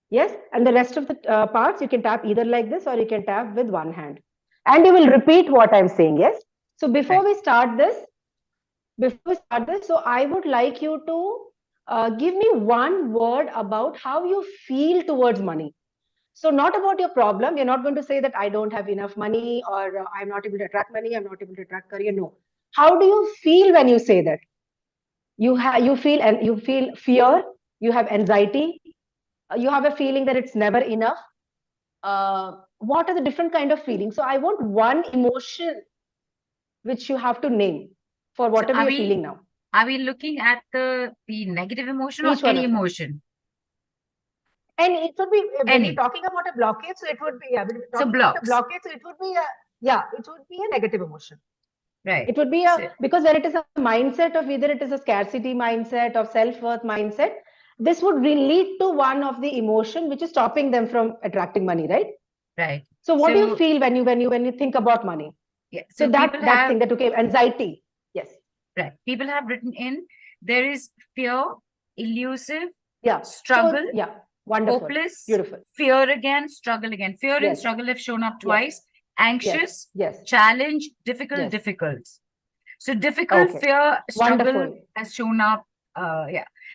Yes, and the rest of the parts you can tap either like this or you can tap with one hand. And you will repeat what I'm saying. Yes. So before we start this, so I would like you to give me one word about how you feel towards money. So not about your problem. You're not going to say that I don't have enough money, or I'm not able to attract money, I'm not able to attract career. No. How do you feel when you say that? You feel fear, you have anxiety, you have a feeling that it's never enough. What are the different kind of feelings? So I want one emotion which you have to name for whatever you're feeling now. Are we looking at the negative emotion or Each one any of them. emotion? And it would be when Any. you're talking about a blockage, so it would be when you're So talking about a blocks. blockage, so it would be a negative emotion. Right. It would be because when it is a mindset of either it is a scarcity mindset or self-worth mindset, this would lead to one of the emotion which is stopping them from attracting money, right? Right. So what do you feel when you think about money? Yeah. So that thing that okay, anxiety. Yes. Right. People have written in, there is fear, elusive, yeah, struggle, so, yeah, wonderful, hopeless, beautiful, fear again, struggle again. Fear and struggle have shown up twice. Anxious, challenge, difficult, difficult. So difficult, fear, struggle has shown up.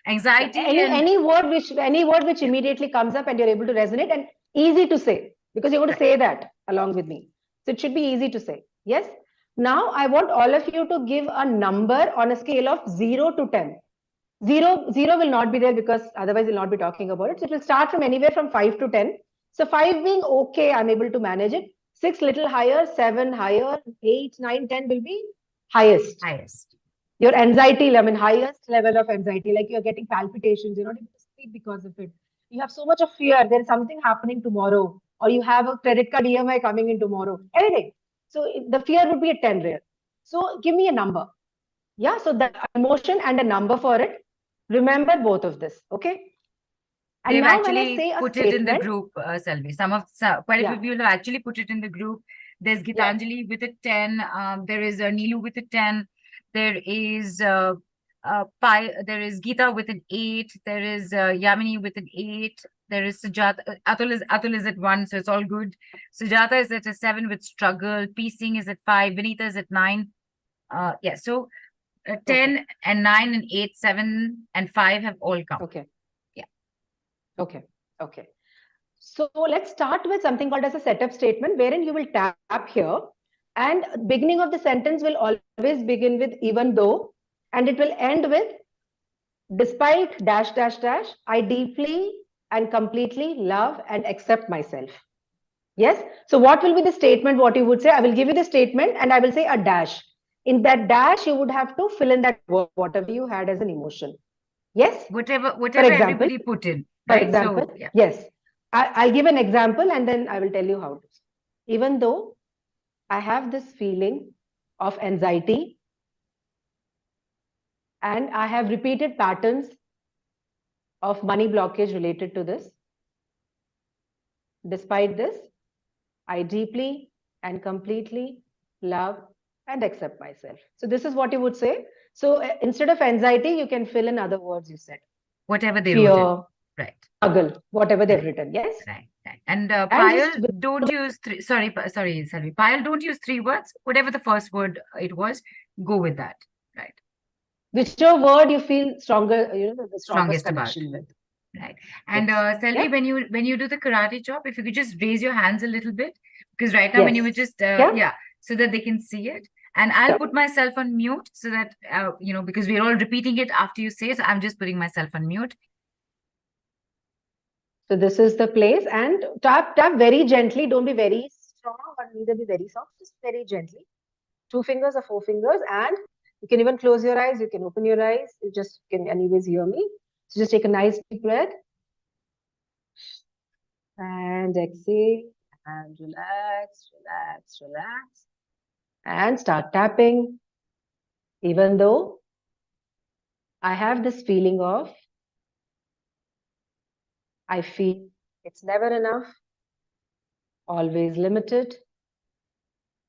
Anxiety. Any word which immediately comes up and you're able to resonate and easy to say, because you're going to say that along with me. So it should be easy to say. Yes. Now I want all of you to give a number on a scale of 0 to 10. Zero will not be there because otherwise we'll not be talking about it. So it will start from anywhere from 5 to 10. So 5 being okay, I'm able to manage it. 6 little higher, 7 higher, 8, 9, 10 will be highest. Your anxiety, highest level of anxiety, like you're getting palpitations, you're not able to sleep because of it. You have so much of fear, there's something happening tomorrow, or you have a credit card EMI coming in tomorrow, anything. So the fear would be a 10 rare. So give me a number. Yeah, so the emotion and a number for it. Remember both of this, okay? And They've now when I actually say a put it in the statement, group, Selvi. Quite a few yeah, people have actually put it in the group. There's yeah, Gitanjali with a 10. There is Neelu with a 10. There is there is Geeta with an 8. There is Yamini with an 8. There is Sujata. Atul is at 1, so it's all good. Sujata is at a 7 with struggle. P Singh is at 5. Vinita is at 9. Yeah, so 10 okay, and 9 and 8, 7 and 5 have all come. okay. Yeah. Okay, okay. So let's start with something called as a setup statement, wherein you will tap here, and beginning of the sentence will always begin with even though, and it will end with despite dash dash dash, I deeply and completely love and accept myself. Yes. So what will be the statement? What you would say? I will give you the statement and I will say a dash. In that dash, you would have to fill in that word, whatever you had as an emotion. Yes. Whatever For example, everybody put in, for right? example, So yeah. yes. I'll give an example and then I will tell you how to. Even though I have this feeling of anxiety and I have repeated patterns of money blockage related to this, despite this, I deeply and completely love and accept myself. So this is what you would say. So instead of anxiety, you can fill in other words you said. Whatever they Fear, wrote in. Right. struggle, whatever they've Right. written. Yes. Right. Right. And And Payal, just don't use three. Sorry, Selvi. Payal, don't use 3 words. Whatever the first word it was, go with that. Right. whichever word you feel stronger, the strongest Strongest about. connection with. Right. And Yes. Selvi, Yeah. when you do the karate chop, if you could just raise your hands a little bit, because right now when you were Yes. just Yeah. yeah, so that they can see it. And I'll Sure. put myself on mute so that because we're all repeating it after you say, so I'm just putting myself on mute. So this is the place, and tap very gently. Don't be very strong, but neither be very soft. Just very gently. 2 fingers or 4 fingers, and you can even close your eyes. You can open your eyes. You just can anyways hear me. So just take a nice deep breath and exhale and relax, relax, relax, and start tapping. Even though I have this feeling of I feel it's never enough, always limited,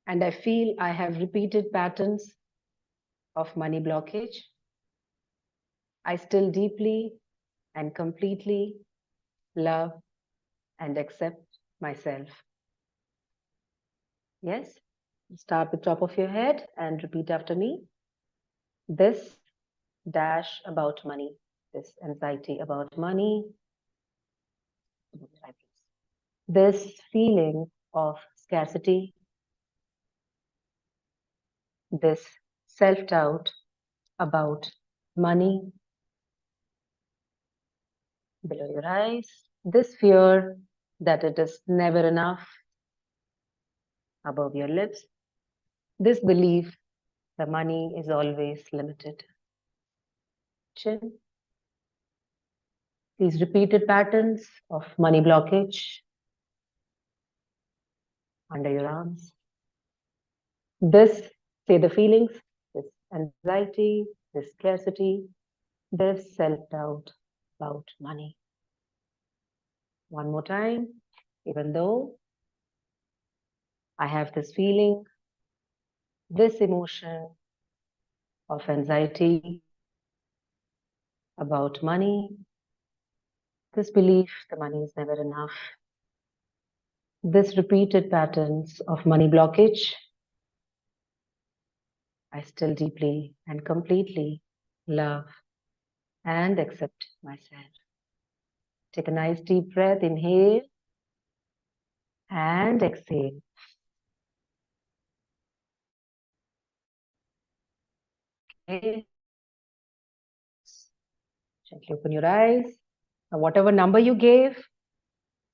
and I feel I have repeated patterns of money blockage. I still deeply and completely love and accept myself. Yes? Start with top of your head and repeat after me. This dash about money, this anxiety about money, this feeling of scarcity, this self-doubt about money, below your eyes, this fear that it is never enough, above your lips, this belief the money is always limited, chin, these repeated patterns of money blockage under your arms, this, say the feelings, this anxiety, this scarcity, this self-doubt about money. One more time, even though I have this feeling, this emotion of anxiety about money, this belief the money is never enough, this repeated patterns of money blockage, I still deeply and completely love and accept myself. Take a nice deep breath, inhale and exhale. Okay. Gently open your eyes. Now, whatever number you gave,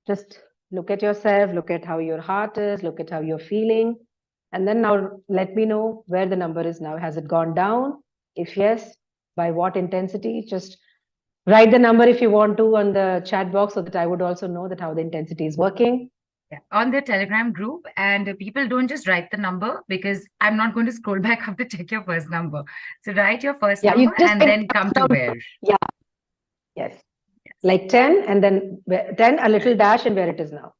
just look at yourself, look at how your heart is, look at how you're feeling. And then now let me know where the number is now. Has it gone down? If yes, by what intensity? Just write the number if you want to on the chat box so that I would also know that how the intensity is working. Yeah, on the Telegram group, and people don't just write the number because I'm not going to scroll back up to check your first number. So write your first number you just and then come to where. Yeah. Yes. Yes. Like 10 and then 10, a little dash and where it is now.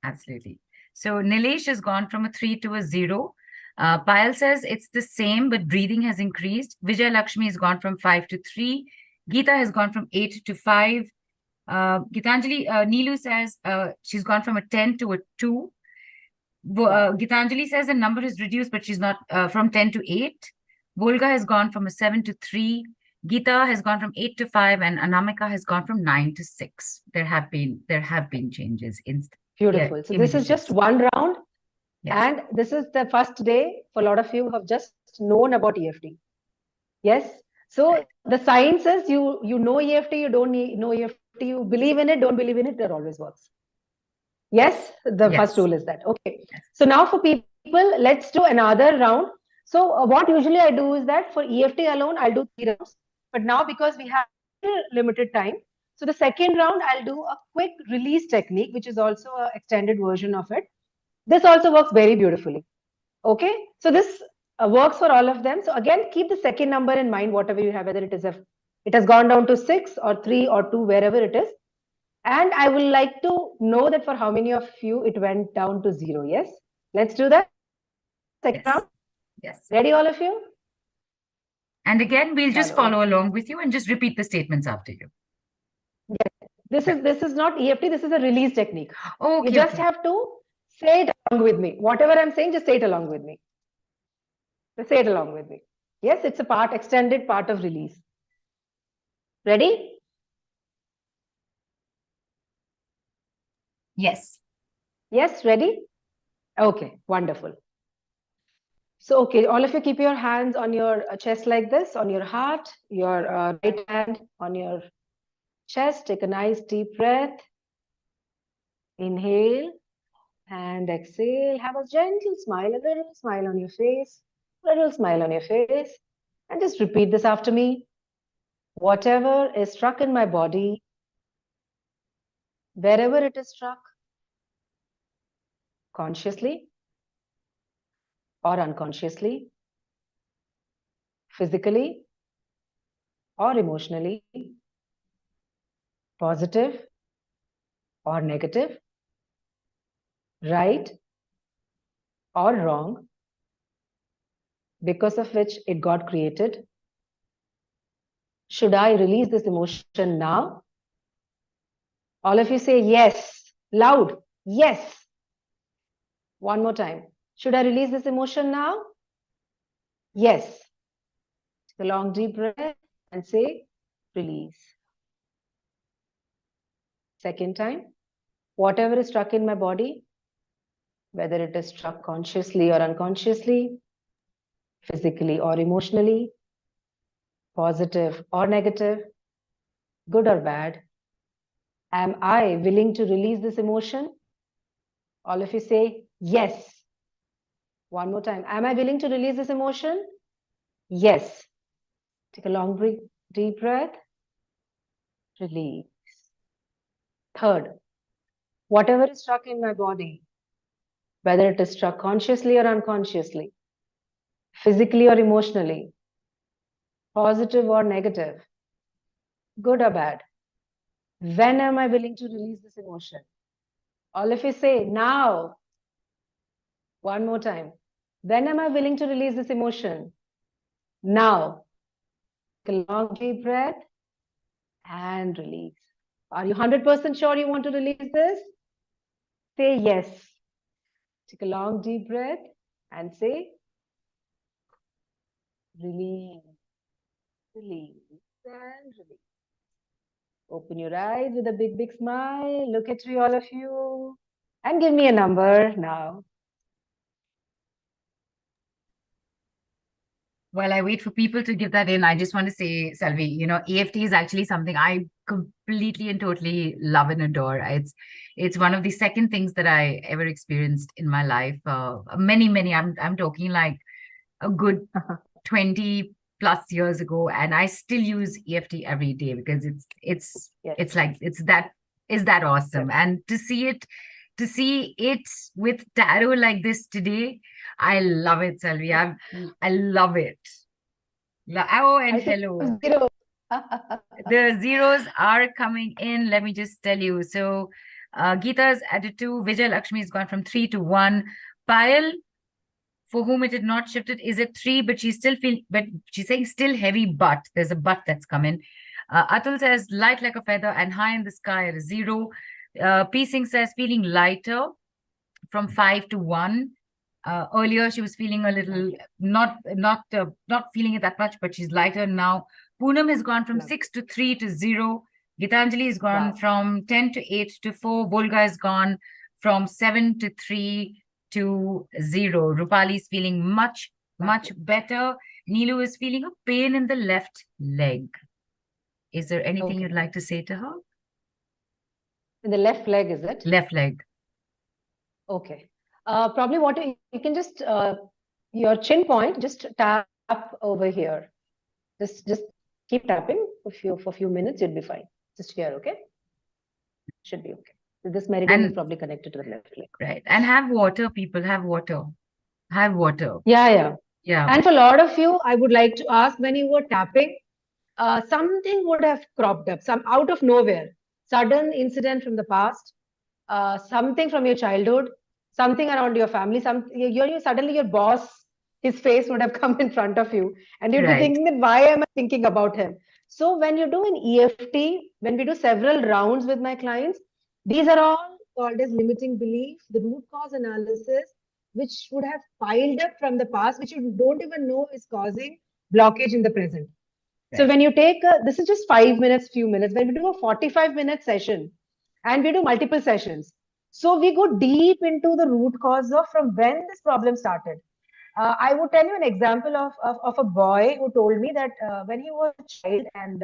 Absolutely. So Nilesh has gone from a 3 to a 0. Payal says it's the same, but breathing has increased. Vijay Lakshmi has gone from 5 to 3. Geeta has gone from 8 to 5. Gitanjali, Neelu says she's gone from a 10 to a 2. Gitanjali says the number is reduced, but she's not from 10 to 8. Volga has gone from a 7 to 3. Geeta has gone from 8 to 5, and Anamika has gone from 9 to 6. There have been changes in Beautiful. So this is just one round. Yes. And this is the first day for a lot of you who have just known about EFT. Yes. So the science is you know EFT, you don't know EFT, you believe in it, don't believe in it, that always works. Yes, the first rule is that. Okay. Yes. So now for people, let's do another round. So what usually I do is that for EFT alone, I'll do 3 rounds. But now because we have limited time, so the second round, I'll do a quick release technique, which is also an extended version of it. This also works very beautifully. Okay. So this works for all of them. So again, keep the second number in mind, whatever you have, whether it has gone down to 6 or 3 or 2, wherever it is. And I would like to know that for how many of you it went down to 0. Yes. Let's do that. Second round. Yes. Ready, all of you? And again, we'll just follow along with you and just repeat the statements after you. Yes. This is not EFT. This is a release technique. Okay, you just have to say it along with me. Whatever I'm saying, just say it along with me. Just say it along with me. Yes, it's a extended part of release. Ready? Yes. Yes, ready? Okay, wonderful. So, okay, all of you keep your hands on your chest like this, on your heart, your right hand on your chest. Take a nice deep breath. Inhale and exhale. Have a gentle smile, a little smile on your face, little smile on your face. And just repeat this after me. Whatever is struck in my body, wherever it is struck, consciously or unconsciously, physically or emotionally, positive or negative, right or wrong, because of which it got created. Should I release this emotion now? All of you say yes, loud, yes. One more time. Should I release this emotion now? Yes. Take a long deep breath and say release. Second time. Whatever is struck in my body, whether it is struck consciously or unconsciously, physically or emotionally, positive or negative, good or bad, am I willing to release this emotion? All of you say yes. One more time. Am I willing to release this emotion? Yes. Take a long deep breath. Release. Third, whatever is struck in my body, whether it is struck consciously or unconsciously, physically or emotionally, positive or negative, good or bad, when am I willing to release this emotion? All of you say now. One more time. When am I willing to release this emotion? Now. Take a long deep breath and release. Are you 100% sure you want to release this? Say yes. Take a long deep breath and say release, release, and release. Open your eyes with a big, big smile. Look at me, all of you, and give me a number now. While I wait for people to give that in, I just want to say, Selvi, EFT is actually something I completely and totally love and adore. It's one of the second things that I ever experienced in my life. Many, I'm talking like a good 20 plus years ago, and I still use EFT every day because it's that awesome. And to see it with tarot like this today, I love it, Selvi. I love it. And hello. The zeros are coming in. Let me just tell you. So Geeta's added 2. Vijay Lakshmi has gone from 3 to 1. Payal, for whom it had not shifted, is at 3, but she's saying still heavy, but there's a but that's come in. Atul says light like a feather and high in the sky at a 0. P Singh says feeling lighter from 5 to 1. Earlier she was feeling a little not feeling it that much, but she's lighter now. Poonam has gone from 6 to 3 to 0. Gitanjali has gone from 10 to 8 to 4. Volga has gone from 7 to 3 to 0. Rupali is feeling much better. Neelu is feeling a pain in the left leg. Is there anything you'd like to say to her? In the left leg, is it? Left leg. Okay. Probably what you can just your chin point, just tap over here. Just keep tapping for a few minutes. You'll be fine. Just here, okay? Should be okay. This meridian is probably connected to the left leg. Right. And have water, people. Have water. Have water. Yeah. Yeah. And for a lot of you, I would like to ask, when you were tapping, something would have cropped up, some out of nowhere, sudden incident from the past, something from your childhood, something around your family, suddenly your boss, his face would have come in front of you, and you'd be thinking that why am I thinking about him? So when you do an EFT, when we do several rounds with my clients, these are all called as limiting belief, the root cause analysis, which would have piled up from the past, which you don't even know is causing blockage in the present. So when you take this is just 5 minutes, few minutes. When we do a 45-minute session, and we do multiple sessions, so we go deep into the root cause of from when this problem started. I would tell you an example of a boy who told me that when he was a child and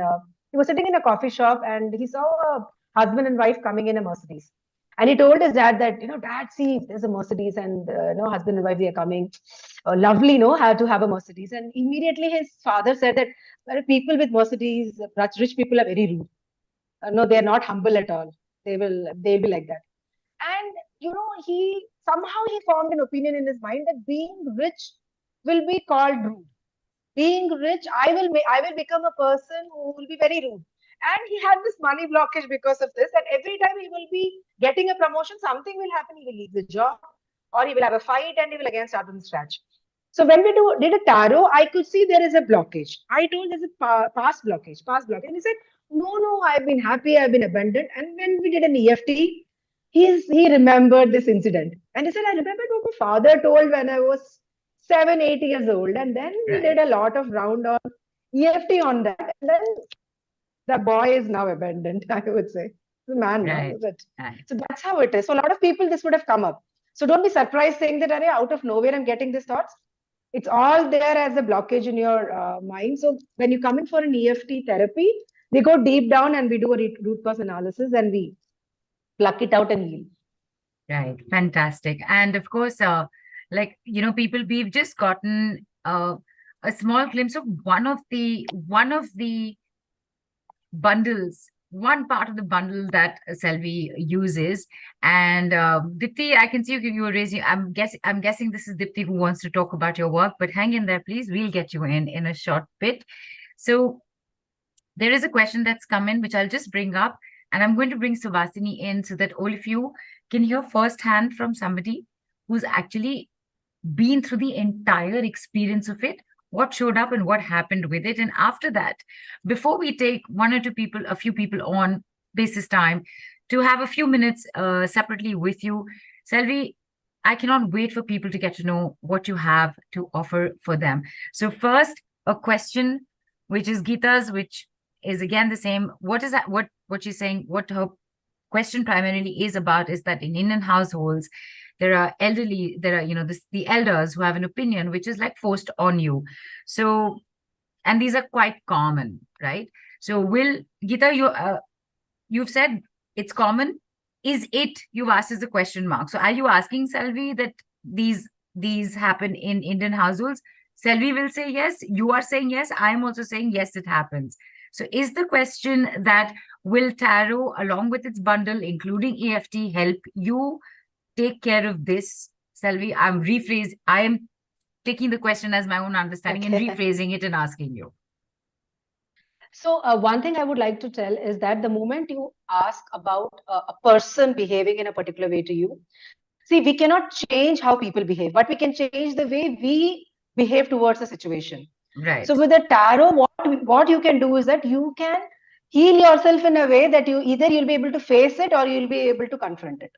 he was sitting in a coffee shop and he saw a husband and wife coming in a Mercedes. And he told his dad that, Dad, see, there's a Mercedes and, husband and wife, they are coming. Lovely, how to have a Mercedes. And immediately his father said that well, people with Mercedes, rich people are very rude. No, they're not humble at all. They'll be like that. And, he formed an opinion in his mind that being rich will be called rude. Being rich, I will become a person who will be very rude. And he had this money blockage because of this. And every time he will be getting a promotion, something will happen. He will leave the job, or he will have a fight, and he will again start from scratch. So when we did a tarot, I could see there is a blockage. I told there's a past blockage. And he said, no, I've been happy, I've been abundant. And when we did an EFT, he remembered this incident. And he said, I remembered what my father told when I was 7, 8 years old. And then we did a lot of round on EFT on that. And then the boy is now abandoned, I would say. The man now. So that's how it is. So a lot of people, this would have come up. So don't be surprised saying that out of nowhere I'm getting these thoughts. It's all there as a blockage in your mind. So when you come in for an EFT therapy, we go deep down and we do a root cause analysis and we pluck it out and heal. Right. Fantastic. And of course, people, we've just gotten a small glimpse of one of the bundles, one part of the bundle that Selvi uses. And Dipti, I can see you were raising. I'm guessing this is Dipti who wants to talk about your work, but hang in there, please. We'll get you in a short bit. So there is a question that's come in, which I'll just bring up. And I'm going to bring Suvasini in so that all of you can hear firsthand from somebody who's actually been through the entire experience of it, what showed up and what happened with it. And after that, before we take a few people on basis time to have a few minutes separately with you, Selvi, I cannot wait for people to get to know what you have to offer for them. So first, a question, which is Geeta's, which is again the same. What is that? What she's saying, what her question primarily is about is that in Indian households, there are the elders who have an opinion which is like forced on you. So, and these are quite common, right? So Geeta, you've said it's common. Is it, you've asked as a question mark. So are you asking Selvi that these happen in Indian households? Selvi will say yes. You are saying yes. I'm also saying yes, it happens. So is the question that will tarot along with its bundle, including EFT, help you take care of this? Selvi, I am taking the question as my own understanding and rephrasing it and asking you. So one thing I would like to tell is that the moment you ask about a person behaving in a particular way to you, see, we cannot change how people behave, but we can change the way we behave towards a situation. So Right. with the tarot, what you can do is that you can heal yourself in a way that you'll be able to face it or you'll be able to confront it.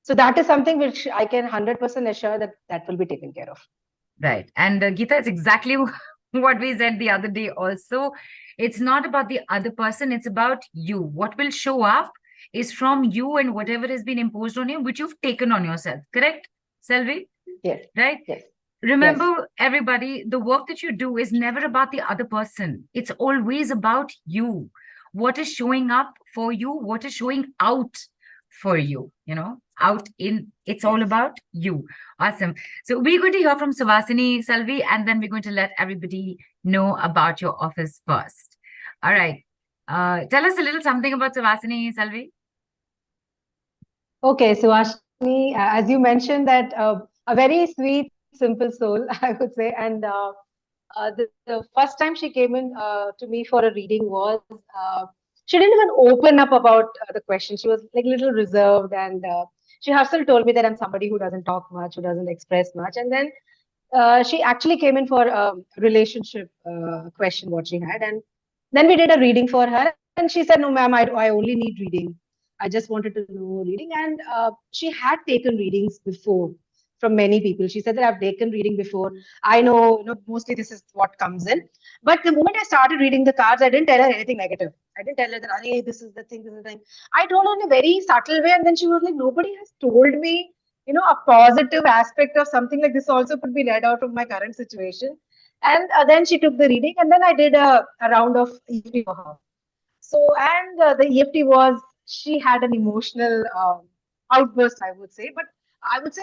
So that is something which I can 100% assure that that will be taken care of. Right. And Geeta, it's exactly what we said the other day also. It's not about the other person, it's about you. What will show up is from you and whatever has been imposed on you, which you've taken on yourself. Correct, Selvi? Yes, Right? yes, yes. Remember, everybody, the work that you do is never about the other person. It's always about you. What is showing up for you? What is showing out for you? Out in, it's all Yes. about you. Awesome. So we're going to hear from Suvasini, Selvi, and then we're going to let everybody know about your office first. All right. Tell us a little something about Suvasini, Selvi. Okay, so Ashni, as you mentioned that a very sweet, simple soul, I would say, and the first time she came in to me for a reading was she didn't even open up about the question. She was like a little reserved, and she herself told me that I'm somebody who doesn't talk much, who doesn't express much, and then she actually came in for a relationship question what she had, and then we did a reading for her, and she said, "No, ma'am, I only need reading. I just wanted to know reading." And she had taken readings before from many people. She said that I've taken reading before. I know, mostly this is what comes in. But the moment I started reading the cards, I didn't tell her anything negative. I didn't tell her that, hey, this is the thing, this is the thing. I told her in a very subtle way, and then she was like, nobody has told me, a positive aspect of something like this also could be read out of my current situation. And then she took the reading, and then I did a round of EFT for her. So, and the EFT was, she had an emotional outburst, I would say, but I would say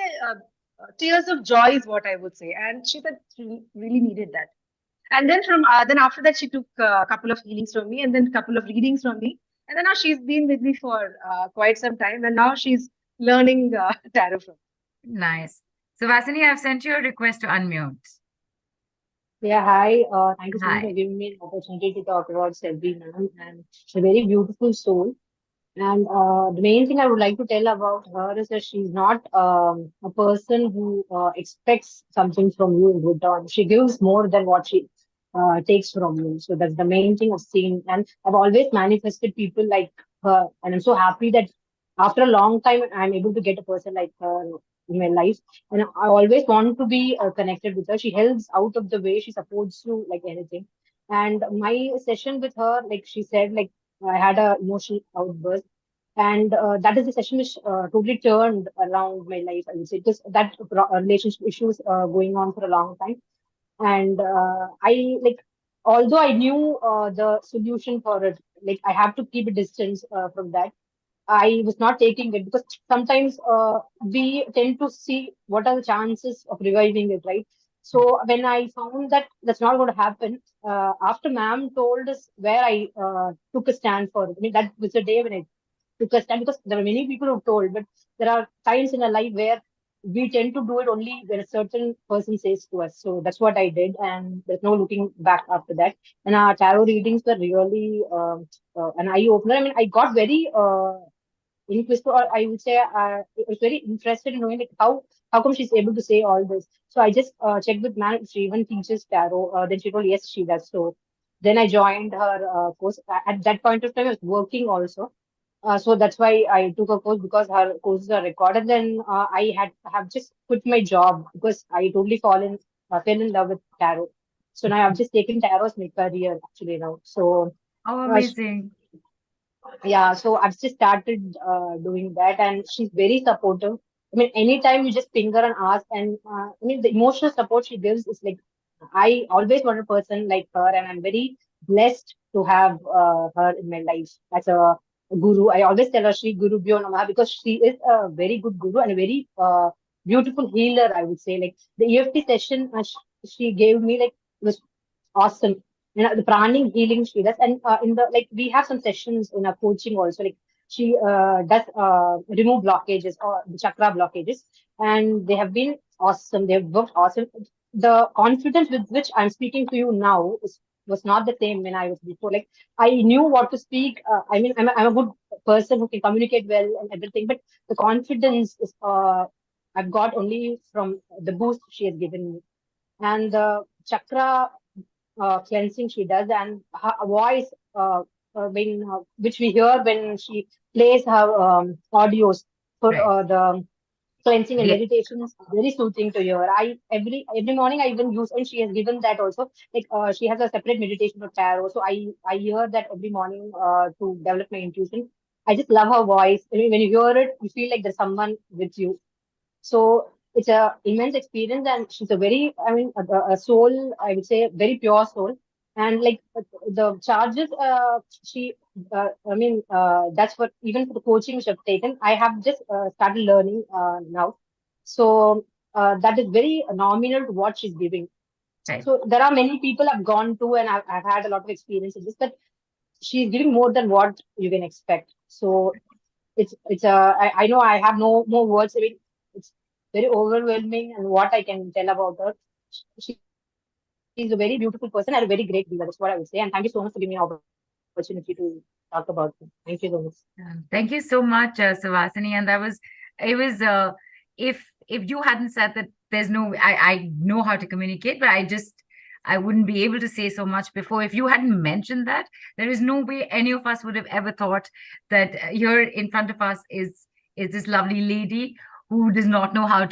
tears of joy is what I would say. And she said she really needed that. And then then after that, she took a couple of healings from me, and then a couple of readings from me. And then now she's been with me for quite some time, and now she's learning tarot from. Nice. Suvasini, I've sent you a request to unmute. Yeah, hi. Thank you so much for Hi. giving me an opportunity to talk about Selvi, ma'am. And she's a very beautiful soul. And the main thing I would like to tell about her is that she's not a person who expects something from you in return. She gives more than what she takes from you. So that's the main thing I've seen. And I've always manifested people like her. And I'm so happy that after a long time, I'm able to get a person like her in my life. And I always want to be connected with her. She helps out of the way. She supports you like anything. And my session with her, like she said, like I had a emotional outburst, and that is the session which totally turned around my life. I would say because that relationship issues going on for a long time, and I like although I knew the solution for it, like I have to keep a distance from that. I was not taking it because sometimes we tend to see what are the chances of reviving it, right? So when I found that that's not going to happen, after ma'am told us where I took a stand for it. I mean, that was the day when I took a stand because there are many people who told, but there are times in our life where we tend to do it only when a certain person says to us. So that's what I did, and there's no looking back after that. And our tarot readings were really an eye opener. I mean, I got very inquisitive, or I would say I was very interested in knowing like how come she's able to say all this. So I just checked with man if she even teaches tarot. Then she told yes, she does. So then I joined her course. At that point of time, I was working also. So that's why I took a course because her courses are recorded. Then I have just quit my job because I totally fell in love with tarot. So now I've just taken tarot as my career actually now. So Oh, uh, amazing. yeah, so I've just started doing that, and she's very supportive. I mean, anytime you just ping her and ask, and I mean, the emotional support she gives is like, I always want a person like her, and I'm very blessed to have her in my life as a guru. I always tell her Shri Guru Bhyo Namaha because she is a very good guru and a very beautiful healer, I would say. Like the EFT session she gave me, like, was awesome. The pranic healing she does, and in the like we have some sessions in our coaching also. Like she does remove blockages or the chakra blockages, and they have been awesome. They have worked awesome. The confidence with which I'm speaking to you now is was not the same when I was before. Like I knew what to speak. I mean, I'm a good person who can communicate well and everything, but the confidence is I've got only from the boost she has given me, and the chakra cleansing she does, and her voice when which we hear when she plays her audios for Right. the cleansing and The, meditation is very soothing to hear. I every morning I even use, and she has given that also. Like she has a separate meditation for tarot, so I hear that every morning to develop my intuition. I just love her voice. I mean, when you hear it, you feel like there's someone with you. So it's a immense experience, and she's a very, I mean, a soul, I would say, very pure soul. And like the charges, I mean, that's what even for the coaching which I've taken, I have just started learning now. So that is very nominal to what she's giving. right. So there are many people I've gone to, and I've had a lot of experience in this, but she's giving more than what you can expect. So I know I have no more words. I mean, it's very overwhelming, and what I can tell about her. She's a very beautiful person and a very great leader. That's what I would say. And thank you so much for giving me an opportunity to talk about her. Thank you so much. Thank you so much, Savasini. And it was, if you hadn't said that, there's no, I know how to communicate, but I wouldn't be able to say so much before. If you hadn't mentioned that, there is no way any of us would have ever thought that here in front of us is this lovely lady who does not know how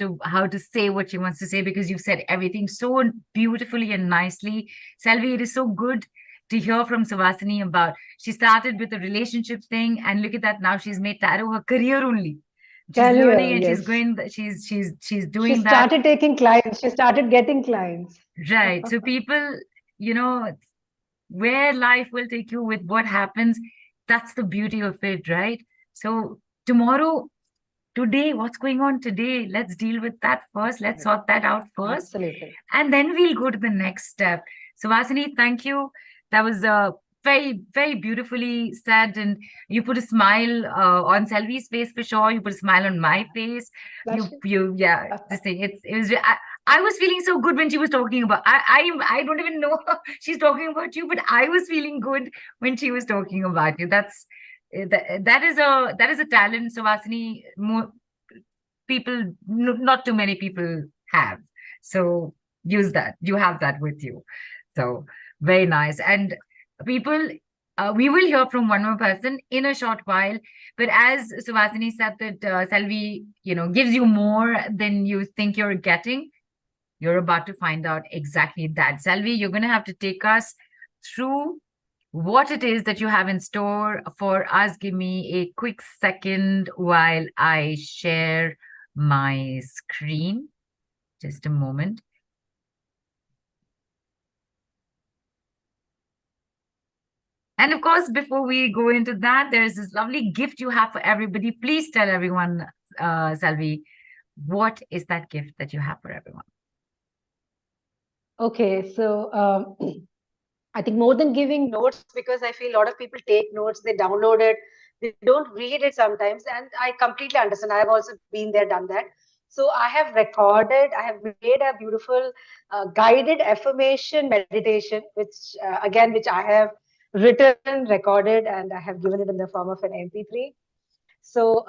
to say what she wants to say, because you've said everything so beautifully and nicely. Selvi, it is so good to hear from Savasini about, she started with the relationship thing, and look at that, now she's made tarot her career only. She's learning, and she's Yes. going, she's She doing that. started taking clients. She started getting clients. Right. So people, where life will take you with what happens, that's the beauty of it, right? So tomorrow, today, what's going on today? Let's deal with that first. Let's sort that out first. Absolutely. And then we'll go to the next step. So Vasini, thank you. That was very, very beautifully said. And you put a smile on Selvi's face for sure. You put a smile on my face. Yeah, this thing. It was. I was feeling so good when she was talking about. I don't even know she's talking about you, but I was feeling good when she was talking about you. That is a talent. So Vasini, more people, not too many people have. So use that. You have that with you. So very nice. And people, we will hear from one more person in a short while. But as Suvasini said that Selvi, gives you more than you think you're getting, you're about to find out exactly that. Selvi, you're going to have to take us through what it is that you have in store for us. Give me a quick second while I share my screen. Just a moment. And of course, before we go into that, there's this lovely gift you have for everybody. Please tell everyone, Selvi, what is that gift that you have for everyone? Okay, so I think more than giving notes, because I feel a lot of people take notes, they download it, they don't read it sometimes, and I completely understand. I have also been there, done that. So I have made a beautiful guided affirmation meditation, which I have written, recorded, and I have given it in the form of an MP3. So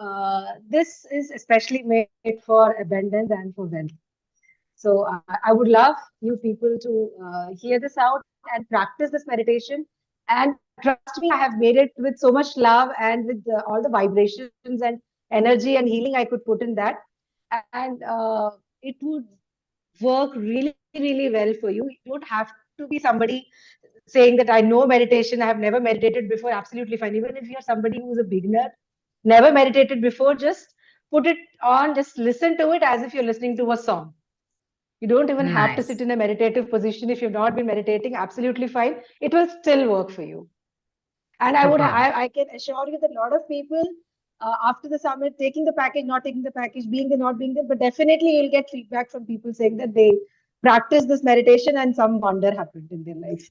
this is especially made for abundance and for wealth. So I would love you people to hear this out and practice this meditation. And trust me, I have made it with so much love and with all the vibrations and energy and healing I could put in that. And it would work really, really well for you. You don't have to be somebody saying that I know meditation, I have never meditated before. Absolutely fine. Even if you're somebody who's a beginner, never meditated before, just put it on, just listen to it as if you're listening to a song. You don't even have to sit in a meditative position if you've not been meditating. Absolutely fine. It will still work for you. And I can assure you that a lot of people after the summit, taking the package, not taking the package, being there, not being there, but definitely you'll get feedback from people saying that they practice this meditation and some wonder happened in their life.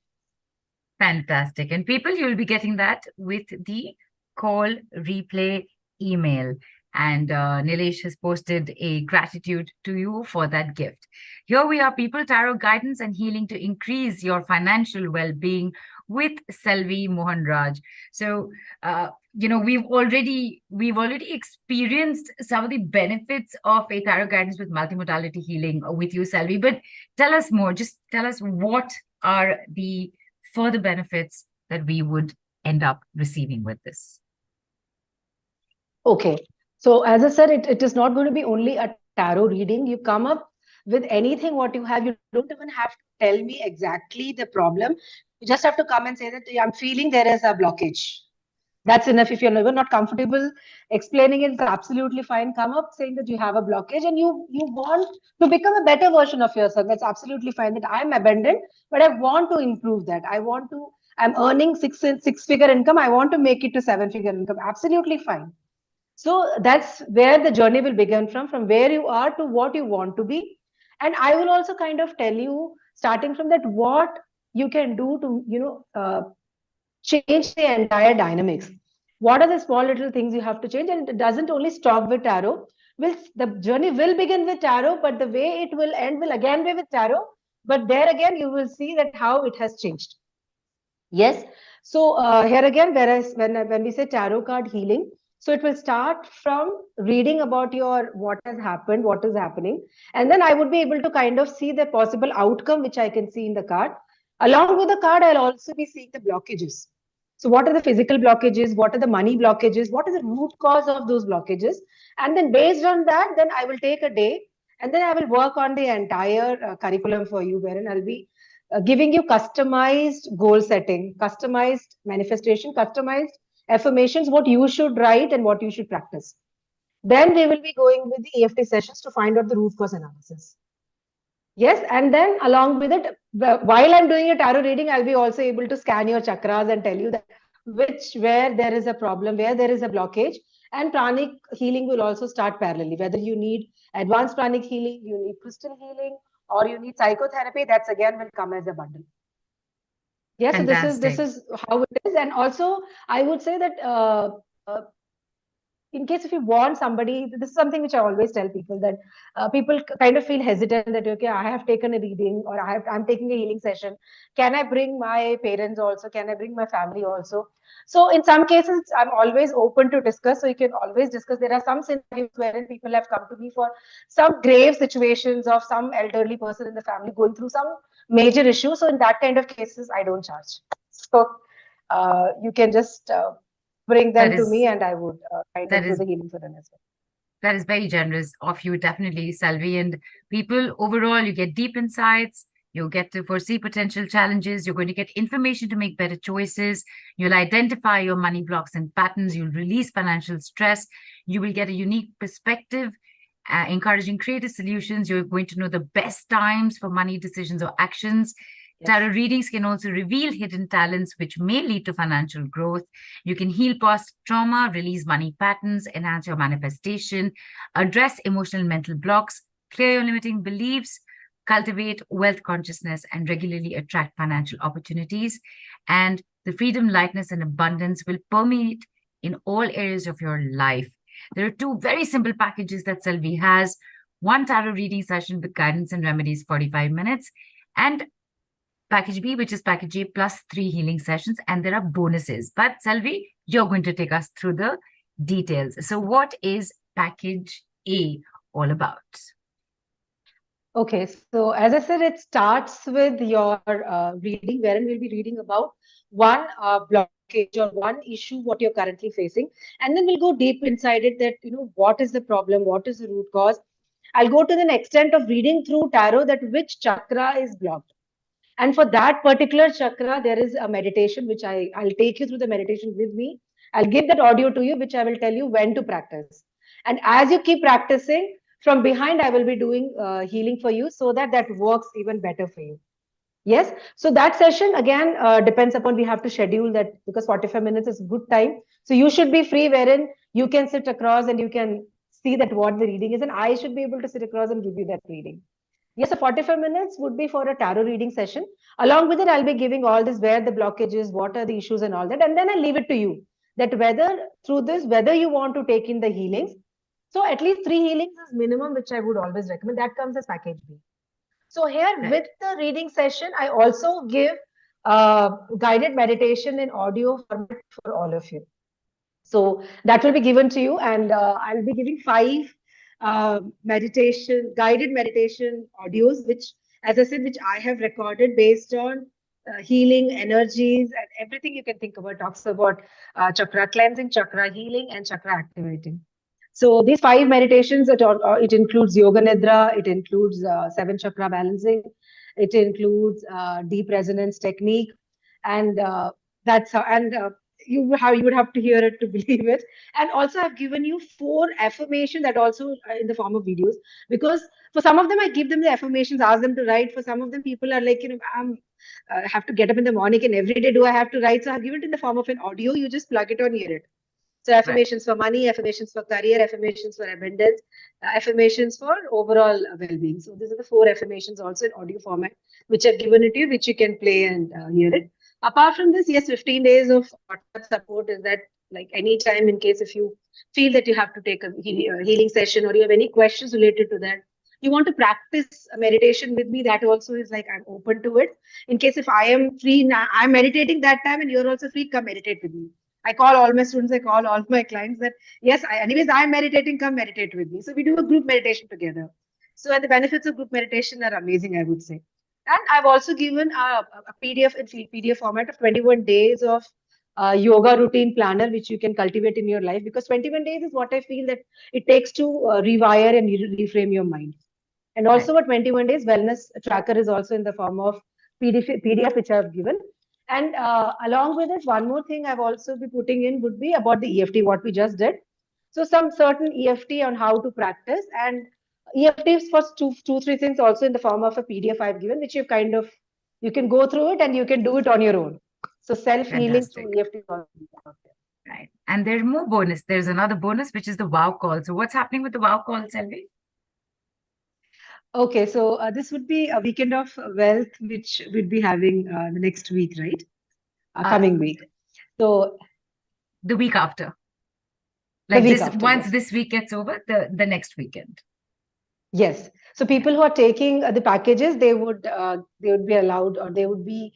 Fantastic. And people, you'll be getting that with the call replay email. And Nilesh has posted a gratitude to you for that gift. Here we are, people, tarot guidance and healing to increase your financial well-being with Selvi Mohanraj. So, we've already experienced some of the benefits of a tarot guidance with multimodality healing with you, Selvi. But tell us more. Just tell us what are the further benefits that we would end up receiving with this. Okay. So as I said, it is not going to be only a tarot reading. You come up with anything what you have. You don't even have to tell me exactly the problem. You just have to come and say that, "Yeah, I'm feeling there is a blockage." That's enough. If you're even not comfortable explaining it, it's absolutely fine. Come up saying that you have a blockage and you want to become a better version of yourself. That's absolutely fine. That I'm abandoned, but I want to improve that. I'm earning six-figure income. I want to make it to seven-figure income. Absolutely fine. So that's where the journey will begin from where you are to what you want to be. And I will also kind of tell you, starting from that, what you can do to, change the entire dynamics. What are the small little things you have to change? And it doesn't only stop with tarot. The journey will begin with tarot, but the way it will end will again be with tarot. But there again, you will see that how it has changed. Yes. So here again, whereas when we say tarot card healing, so it will start from reading about your what has happened, what is happening, and then I would be able to kind of see the possible outcome which I can see in the card. Along with the card, I'll also be seeing the blockages. So what are the physical blockages? What are the money blockages? What is the root cause of those blockages? And then based on that, then I will take a day and then I will work on the entire curriculum for you, wherein I'll be giving you customized goal setting, customized manifestation, customized affirmations, what you should write and what you should practice. Then we will be going with the EFT sessions to find out the root cause analysis. Yes, and then along with it, while I'm doing a tarot reading, I'll be also able to scan your chakras and tell you that where there is a problem, where there is a blockage, and pranic healing will also start parallelly. Whether you need advanced pranic healing, you need crystal healing, or you need psychotherapy, that's again will come as a bundle. Yes, so this is how it is, and also I would say that uh, in case if you want somebody, this is something which I always tell people that people kind of feel hesitant that okay, I have taken a reading or I'm taking a healing session. Can I bring my parents also? Can I bring my family also? So in some cases, I'm always open to discuss. So you can always discuss. There are some scenarios wherein people have come to me for some grave situations of some elderly person in the family going through some major issue. So in that kind of cases, I don't charge. So you can just bring them to me and I would kind of do the healing for them as well. That is very generous of you, definitely, Selvi. And people, overall, you get deep insights. You'll get to foresee potential challenges. You're going to get information to make better choices. You'll identify your money blocks and patterns. You'll release financial stress. You will get a unique perspective, encouraging creative solutions. You're going to know the best times for money decisions or actions. Yes. Tarot readings can also reveal hidden talents, which may lead to financial growth. You can heal past trauma, release money patterns, enhance your manifestation, address emotional and mental blocks, clear your limiting beliefs, cultivate wealth consciousness, and regularly attract financial opportunities. And the freedom, lightness, and abundance will permeate in all areas of your life. There are two very simple packages that Selvi has. One tarot reading session with guidance and remedies, 45 minutes, and Package B, which is Package A plus 3 healing sessions, and there are bonuses. But Selvi, you're going to take us through the details. So what is Package A all about? Okay, so as I said, it starts with your reading, wherein we'll be reading about one blockage or one issue, what you're currently facing. And then we'll go deep inside it that, what is the problem? What is the root cause? I'll go to the extent of reading through tarot that which chakra is blocked. And for that particular chakra, there is a meditation, which I'll take you through the meditation with me. I'll give that audio to you, which I will tell you when to practice. And as you keep practicing, from behind, I will be doing healing for you so that works even better for you. Yes. So that session, again, depends upon, we have to schedule that because 45 minutes is good time. So you should be free wherein you can sit across and you can see that what the reading is. And I should be able to sit across and give you that reading. Yes, so 45 minutes would be for a tarot reading session. Along with it, I'll be giving all this, where the blockage is, what are the issues and all that. And then I'll leave it to you that whether through this, whether you want to take in the healings So at least 3 healings is minimum, which I would always recommend. That comes as package B. So here Right. with the reading session, I also give guided meditation in audio format for all of you. So that will be given to you, and I'll be giving 5 guided meditation audios, which, as I said, which I have recorded based on healing energies and everything you can think about. Talks about chakra cleansing, chakra healing, and chakra activating. So these 5 meditations, it includes yoga nidra, it includes 7 chakra balancing, it includes deep resonance technique, and that's how. And you would have to hear it to believe it. And also, I've given you 4 affirmations that also in the form of videos, because for some of them I give them the affirmations, ask them to write. For some of them, people are like, have to get up in the morning and every day do I have to write? So I've given it in the form of an audio. You just plug it on, hear it. So Right. affirmations for money, affirmations for career, affirmations for abundance, affirmations for overall well-being. So these are the 4 affirmations also in audio format, which I've given it to you, which you can play and hear it. Apart from this, yes, 15 days of WhatsApp support is that, like, any time in case if you feel that you have to take a healing session or you have any questions related to that, you want to practice a meditation with me, that also is like, I'm open to it. In case if I am free now, I'm meditating that time and you're also free, come meditate with me. I call all my students, I call all my clients that, yes, anyways, I'm meditating, come meditate with me. So we do a group meditation together. So, and the benefits of group meditation are amazing, I would say. And I've also given a PDF in PDF format of 21 days of yoga routine planner, which you can cultivate in your life, because 21 days is what I feel that it takes to rewire and reframe your mind. And also, Right. what 21 days wellness tracker is also in the form of PDF which I've given. And along with it, one more thing I've also be putting in would be about the EFT, what we just did. So some certain EFT on how to practice, and EFTs for two, 3 things also in the form of a PDF I've given, which you can go through it and you can do it on your own. So self-healing Fantastic. through EFT also out there. Right. And there's more bonus. There's another bonus, which is the wow call. So what's happening with the wow call, Selvi? Okay, so this would be a weekend of wealth, which we'd be having the next week, right? Coming week. So The week after. the Like week this, after, once yes. this week gets over, the next weekend. Yes. So people who are taking the packages, they would be allowed, or they would be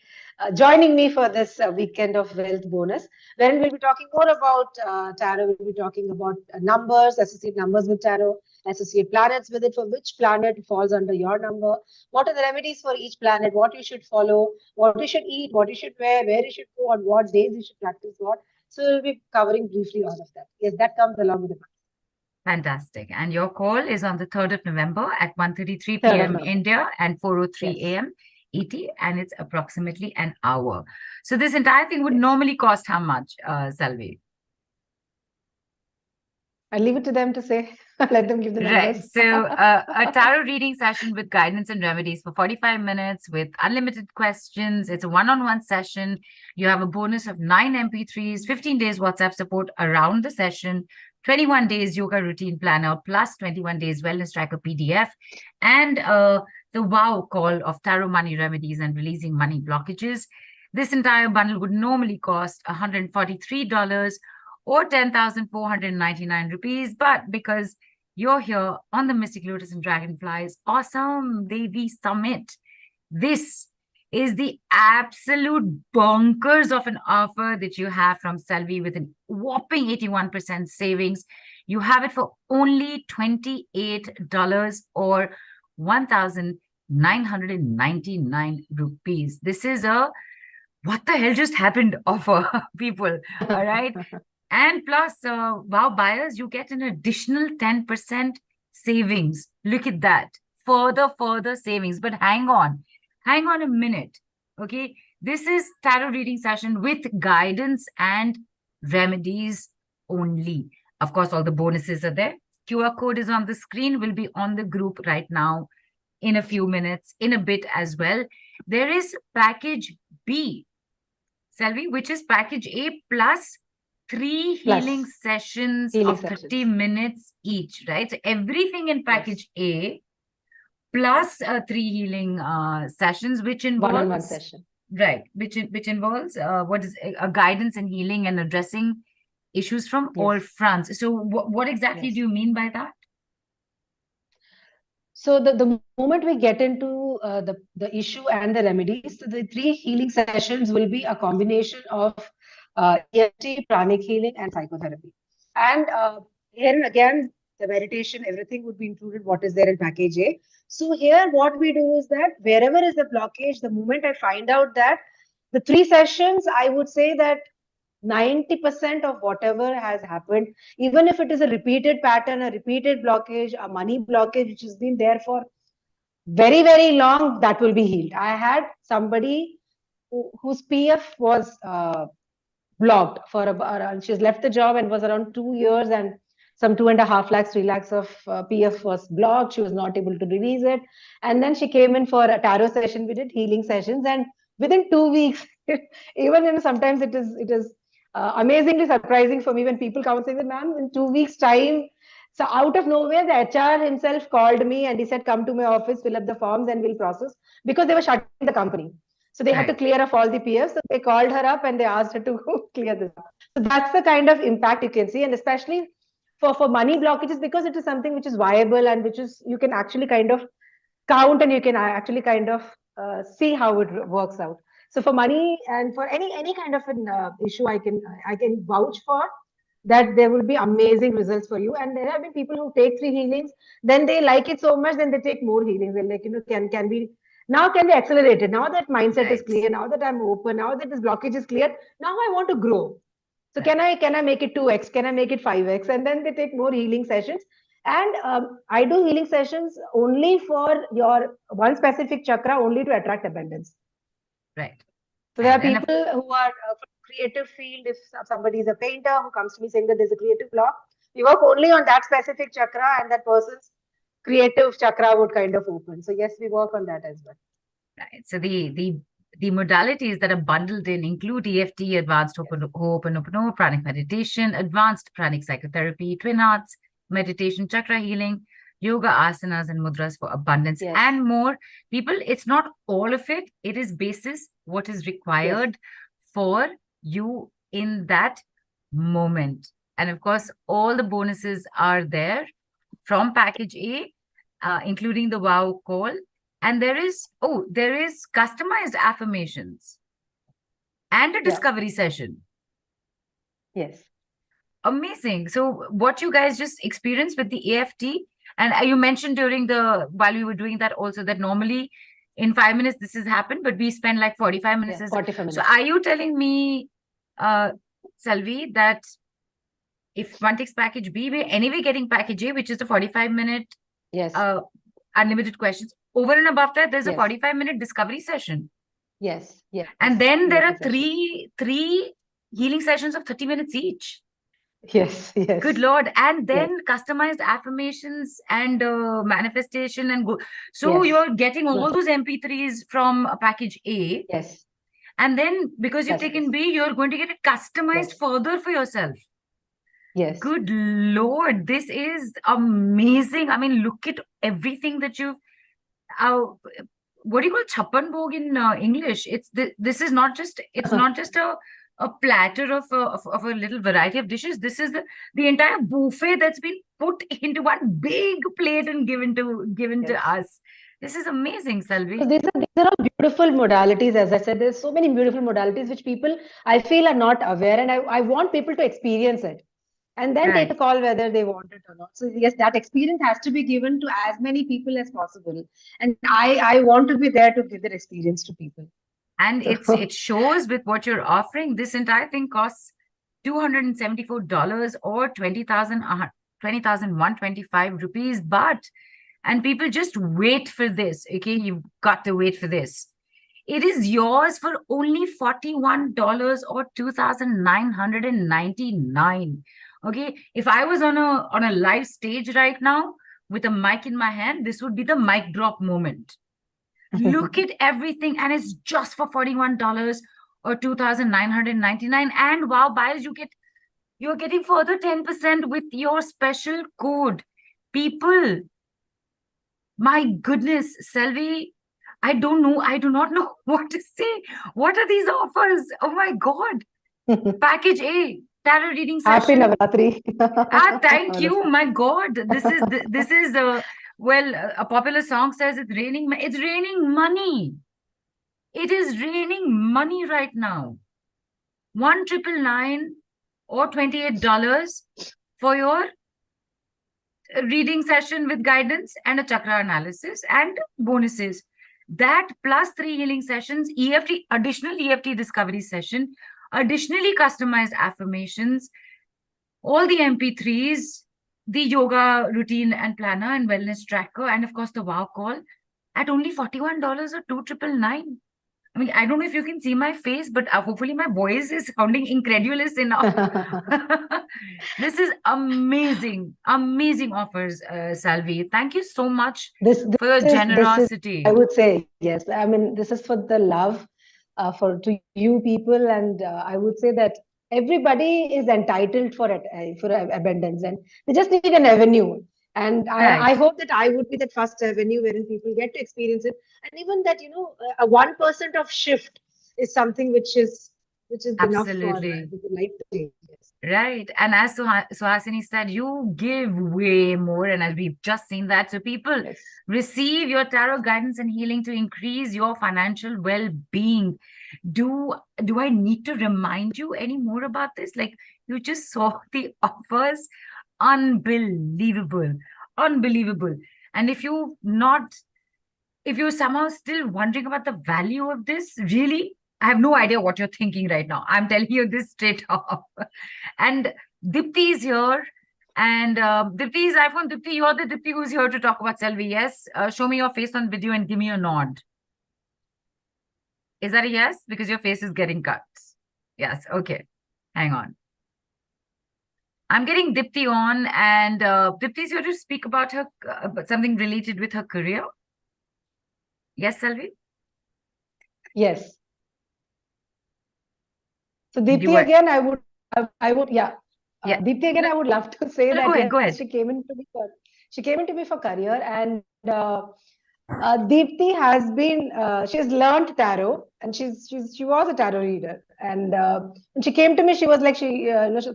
joining me for this weekend of wealth bonus, wherein we'll be talking more about tarot. We'll be talking about numbers, associate numbers with tarot, associate planets with it, for which planet falls under your number, what are the remedies for each planet, what you should follow, what you should eat, what you should wear, where you should go, on what days you should practice what. So we'll be covering briefly all of that. Yes, that comes along with the Fantastic. And your call is on the 3rd of November at 1:33 3rd of p.m. November. India and 4:03 Yes. a.m. ET, and it's approximately an hour. So this entire thing would Yes. normally cost how much, Selvi? I leave it to them to say. Let them give the Right. numbers. So a tarot reading session with guidance and remedies for 45 minutes with unlimited questions. It's a one-on-one session. You have a bonus of 9 MP3s, 15 days WhatsApp support around the session, 21 days yoga routine planner, plus 21 days wellness tracker PDF, and the wow call of tarot money remedies and releasing money blockages. This entire bundle would normally cost $143 or 10,499 rupees, but because you're here on the Mystic Lotus and Dragonflies awesome Devi Summit, this is the absolute bonkers of an offer that you have from Selvi with a whopping 81% savings. You have it for only $28 or 1,999 rupees. This is a what the hell just happened offer, people. All right. And plus, wow, buyers, you get an additional 10% savings. Look at that. Further savings. But hang on a minute. Okay. This is tarot reading session with guidance and remedies only. Of course, all the bonuses are there. QR code is on the screen, will be on the group right now in a few minutes, in a bit as well. There is package B, Selvi, which is package A plus 3 healing sessions of 30 minutes each, right? So everything in package A plus 3 healing sessions, which involves one-on-one session. Right, which involves what is a guidance and healing and addressing issues from all Yes. fronts. So what exactly Yes. do you mean by that? So the moment we get into the issue and the remedies, so the 3 healing sessions will be a combination of EFT, pranic healing, and psychotherapy. And here and again, the meditation, everything would be included. What is there in package A? So here, what we do is that wherever is the blockage, the moment I find out that the 3 sessions, I would say that 90% of whatever has happened, even if it is a repeated pattern, a repeated blockage, a money blockage which has been there for very, very long, that will be healed. I had somebody whose PF was blocked for around, she's left the job and was around 2 years, and some 2.5 lakhs, 3 lakhs of PF was blocked. She was not able to release it. And then she came in for a tarot session. We did healing sessions, and within 2 weeks, even sometimes it is amazingly surprising for me when people come and say that, ma'am, in 2 weeks' time, so out of nowhere, the HR himself called me and he said, come to my office, fill up the forms and we'll process, because they were shutting the company. So they had to Right. clear off all the PFs. So they called her up and they asked her to clear this up. So that's the kind of impact you can see. And especially for money blockages, because it is something which is viable and which is, you can actually kind of count and you can actually kind of see how it works out. So for money and for any kind of an issue, I can vouch for that there will be amazing results for you. And there have been people who take 3 healings, then they like it so much, then they take more healings. They're like, can we now can be accelerated. Now that mindset is Right. clear, now that I'm open, now that this blockage is clear, now I want to grow. So Right. can I make it 2x? Can I make it 5x? And then they take more healing sessions. And I do healing sessions only for your one specific chakra, only to attract abundance. Right. So there are And people who are from creative field. If somebody is a painter who comes to me saying that there's a creative block, we work only on that specific chakra, and that person's creative chakra would kind of open. So yes, we work on that as well. right. So the modalities that are bundled in include EFT, advanced Ho'oponopono, pranic meditation, advanced pranic psychotherapy, twin hearts, meditation, chakra healing, yoga asanas and mudras for abundance, Yes. and more. People, it's not all of it. It is basis what is required for you in that moment. And of course, all the bonuses are there from package A, including the wow call. And there is customized affirmations and a discovery session. Yes. Amazing. So what you guys just experienced with the AFT, and you mentioned while we were doing that also, that normally in 5 minutes this has happened, but we spend like 45 minutes. Yeah, 45 minutes. So are you telling me, Selvi, that if one takes package B, we're anyway getting package A, which is the 45-minute Yes. unlimited questions. Over and above that, there's a Yes. 45-minute discovery session. Yes. Yes. And then there are Beautiful session. three healing sessions of 30 minutes each. Yes. Yes. Good Lord. And then Yes. customized affirmations and manifestation and go. So Yes. you're getting all Good. those MP3s from package A. Yes. And then because you've Yes. taken B, you're going to get it customized Yes. further for yourself. Yes. Good Lord, this is amazing. I mean, look at everything that you've what do you call chappan bhog in English? This is not just a platter of a little variety of dishes. This is the entire buffet that's been put into one big plate and given to us. This is amazing, Selvi. So these are all beautiful modalities. As I said, there's so many beautiful modalities which people, I feel, are not aware, and I want people to experience it and then take a call whether they want it or not. So yes, that experience has to be given to as many people as possible, and I want to be there to give that experience to people. And it shows with what you're offering. This entire thing costs $274 or 20,125 rupees. And people just wait for this. Okay, you've got to wait for this. It is yours for only $41 or 2,999. Okay, if I was on a live stage right now with a mic in my hand, this would be the mic drop moment. Look at everything, and it's just for $41 or 2,999. And wow, buyers, you're getting further 10% with your special code. People, my goodness, Selvi, I don't know. I do not know what to say. What are these offers? Oh my God. Package A, tarot reading Happy session. Navratri. Thank you. My God, this is well, a popular song says it's raining. It's raining money. It is raining money right now. 1,999 or $28 for your reading session with guidance and a chakra analysis and bonuses. That plus 3 healing sessions, additional EFT discovery session, additionally customized affirmations, all the MP3s, the yoga routine and planner and wellness tracker, and of course the wow call at only $41 or 2,999. I mean, I don't know if you can see my face, but hopefully my voice is sounding incredulous enough. This is amazing, amazing offers, Selvi. Thank you so much for your generosity. I would say, yes. I mean, this is for the love to you people. And I would say that everybody is entitled for abundance, and they just need an avenue. And I hope that I would be that first avenue wherein people get to experience it. And even that, a 1% of shift is something which is enough for the life to change. Yes. Right. And as Suhasini said, you give way more. And as we've just seen that. So people receive your tarot guidance and healing to increase your financial well-being. Do I need to remind you any more about this? Like, you just saw the offers. Unbelievable. Unbelievable. And if you're somehow still wondering about the value of this, really, I have no idea what you're thinking right now. I'm telling you this straight up. And Dipti is here. And Dipti is iPhone. Dipti, you're the Dipti who's here to talk about Selvi. Yes. Show me your face on video and give me a nod. Is that a yes? Because your face is getting cut. Yes. Okay. Hang on. I'm getting Dipti on, and Dipti is here to speak about her something related with her career. Yes, Selvi? Yes. So Deepthi again, I would, yeah. Deepthi again, I would love to say that go ahead. she came into me for career, and Deepthi has been, she's learned tarot, and she was a tarot reader, and when she came to me, she was like,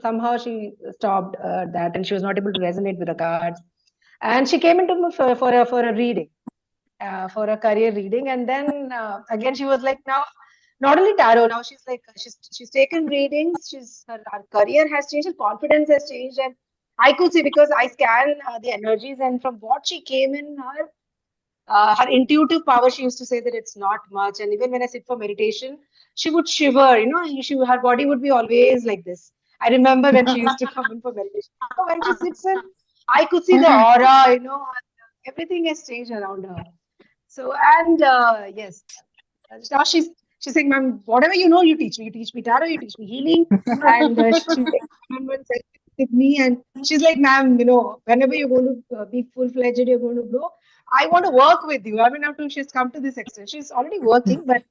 somehow she stopped that, and she was not able to resonate with the cards, and she came into me for a reading, for a career reading, and then again she was like, now not only tarot, now she's like, she's taken readings, her career has changed, her confidence has changed, and I could see, because I scan the energies, and from what she came in, her intuitive power, she used to say that it's not much. And even when I sit for meditation, she would shiver, her body would be always like this. I remember when she used to come in for meditation. So when she sits in, I could see the aura, everything has changed around her. So, and yes, now she's saying, ma'am, whatever you teach me. You teach me tarot, you teach me healing. And she takes with me, and she's like, ma'am, whenever you're going to be full-fledged, you're going to grow, I want to work with you. I mean, she's come to this extent. She's already working, but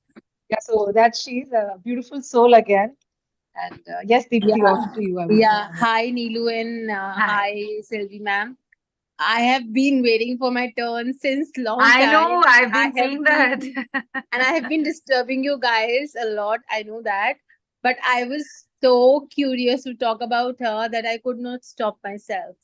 yeah, so that she's a beautiful soul again. And yes, Deepthi, off to you. Hi, Neelu, and hi, Selvi ma'am. I have been waiting for my turn since long time. I know, I've been saying that. And I have been disturbing you guys a lot. I know that. But I was so curious to talk about her that I could not stop myself.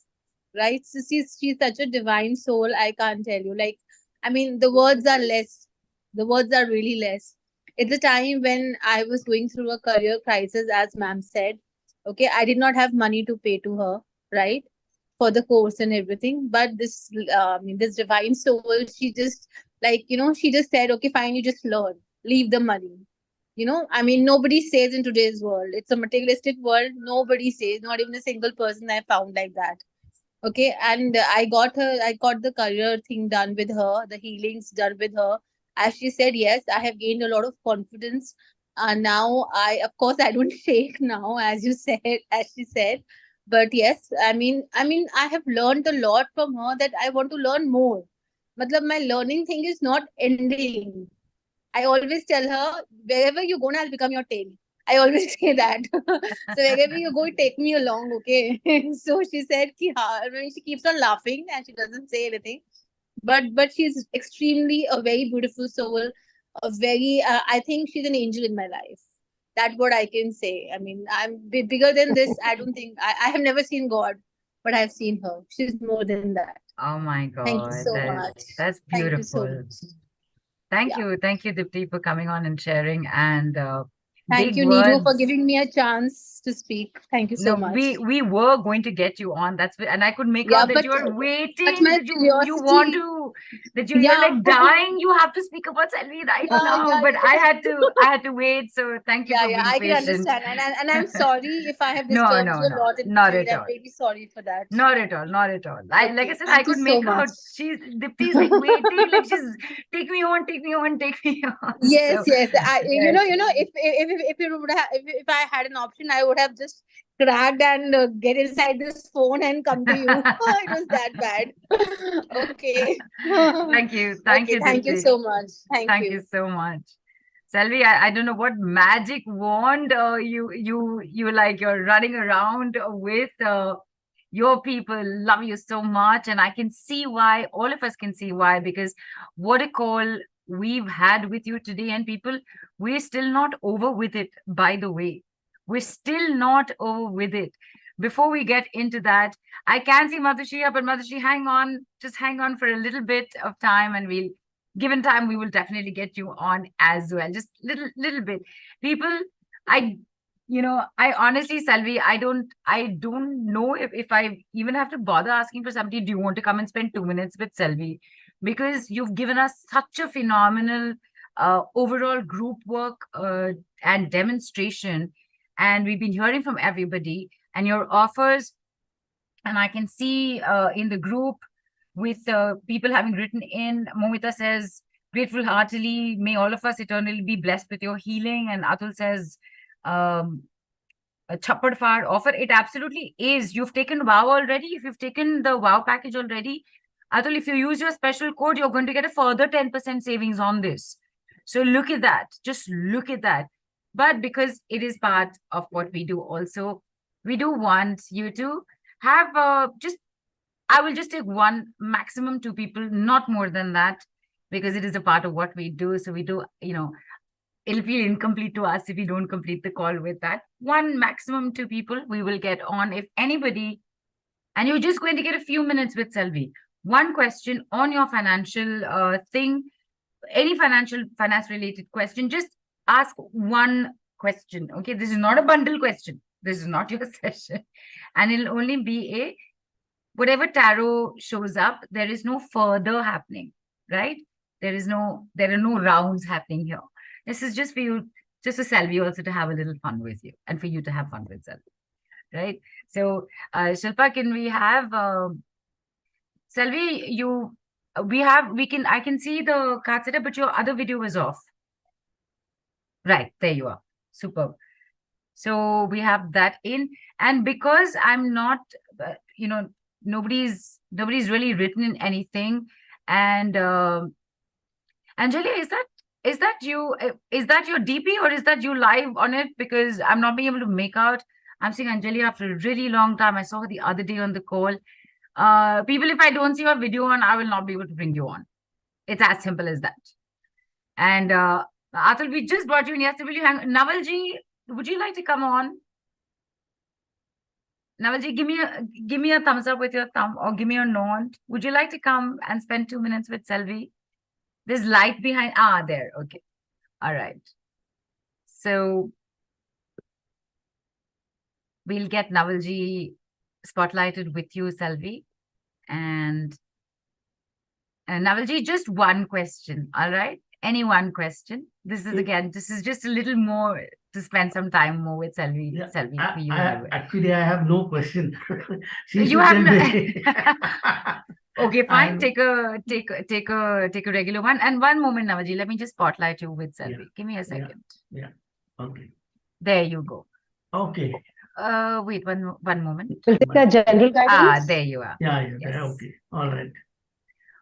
Right? So she's such a divine soul. I can't tell you. Like, I mean, the words are less. The words are really less. It's a time when I was going through a career crisis, as ma'am said. Okay, I did not have money to pay to her, right, for the course and everything. But this divine soul, she just she just said, okay, fine, you just learn, leave the money. I mean, nobody says in today's world, it's a materialistic world. Nobody says, not even a single person I found like that. Okay, and I got the career thing done with her, the healings done with her. As she said, yes, I have gained a lot of confidence. Now of course, I don't shake now, as you said, as she said. But yes, I mean, I have learned a lot from her that I want to learn more. Matlab, my learning thing is not ending. I always tell her, wherever you go, I'll become your tail. I always say that. So wherever you go, take me along, okay? So she said, she keeps on laughing and she doesn't say anything. But she's extremely a very beautiful soul. I think she's an angel in my life. That's what I can say. I mean, I'm bigger than this. I don't think I have never seen God, but I've seen her. She's more than that. Oh my Thank you God, so much. that's Thank you so beautiful. much. Thank Yeah. you, Dipti, for coming on and sharing, and Thank big you, Needu, for words. giving me a chance to speak. Thank you so No, much. we were going to get you on. And I could make Yeah, out that but you're waiting, my that you want curiosity, to, that you're yeah, like dying. You have to speak about Selvi right yeah, now. yeah, But yeah, I had to wait. So thank you yeah, for yeah. being I can patient. understand, and I'm sorry if I have No, disturbed no, you a no, lot in not between. at I'm all. really sorry for that. Not at all, not at all. Like I Okay, said, I thank you could so make much. out Dipti's like waiting, like she's take me on, take me on, take me on. Yes, So yes. right. If it would have, if I had an option, I would have just cracked and get inside this phone and come to you. It was that bad. Okay. Thank you, Okay. Thank you Dipti. so much. Thank Thank you you. so much. Selvi, I don't know what magic wand you like you're running around with. Your people love you so much, and I can see why. All of us can see why, because what a call we've had with you today, and people, we're still not over with it. By the way, we're still not over with it. Before we get into that, I can see Madhushi up, but Madhushi, hang on, just hang on for a little bit of time, and we'll given time we will definitely get you on as well, just little bit. People, I honestly, Selvi, I don't know if I even have to bother asking for somebody, do you want to come and spend 2 minutes with Selvi, because you've given us such a phenomenal overall group work and demonstration, and we've been hearing from everybody and your offers, and I can see in the group with people having written in. Momita says, grateful heartily, may all of us eternally be blessed with your healing. And Atul says, a chappad far offer. It absolutely is. You've taken WOW already. If you've taken the WOW package already, Atul, if you use your special code, you're going to get a further 10% savings on this. So look at that. Just look at that. But because it is part of what we do also, we do want you to have I will just take one, maximum two people, not more than that, because it is a part of what we do. So we do, it'll feel incomplete to us if we don't complete the call with that. One, maximum two people we will get on. If anybody, and you're just going to get a few minutes with Selvi, one question on your financial thing, any finance related question, just ask one question. Okay, this is not a bundle question. This is not your session. And it'll only be a whatever tarot shows up, there is no further happening, right? There are no rounds happening here. This is just for you, just for Selvi also to have a little fun with you, and for you to have fun with Selvi, right? So, Shilpa, can we have Selvi? I can see the card setup, but your other video was off. Right, there you are. Superb. So we have that in, and because I'm not, nobody's really written in anything, and Anjali, is that you? Is that your DP, or is that you live on it? Because I'm not being able to make out. I'm seeing Anjali after a really long time. I saw her the other day on the call. People, if I don't see your video on, I will not be able to bring you on. It's as simple as that. And Atul, we just brought you in yesterday. Will you hang? Navalji, would you like to come on? Navalji, give me a thumbs up with your thumb, or give me a nod. Would you like to come and spend 2 minutes with Selvi? There's light behind. There. Okay. All right. So we'll get Navalji spotlighted with you, Selvi. And Navalji, just one question. All right. Any one question. This is just a little more to spend some time more with Selvi. Yeah, Selvi, for you. actually, I have no question. You have no. Okay, fine. I'm- Take a regular one. And one moment, Navaji. Let me just spotlight you with Selvi. Yeah. Give me a second. Okay. There you go. Okay. Wait one moment. We'll take a general guidance. There you are. Yeah. Yes. Okay. All right.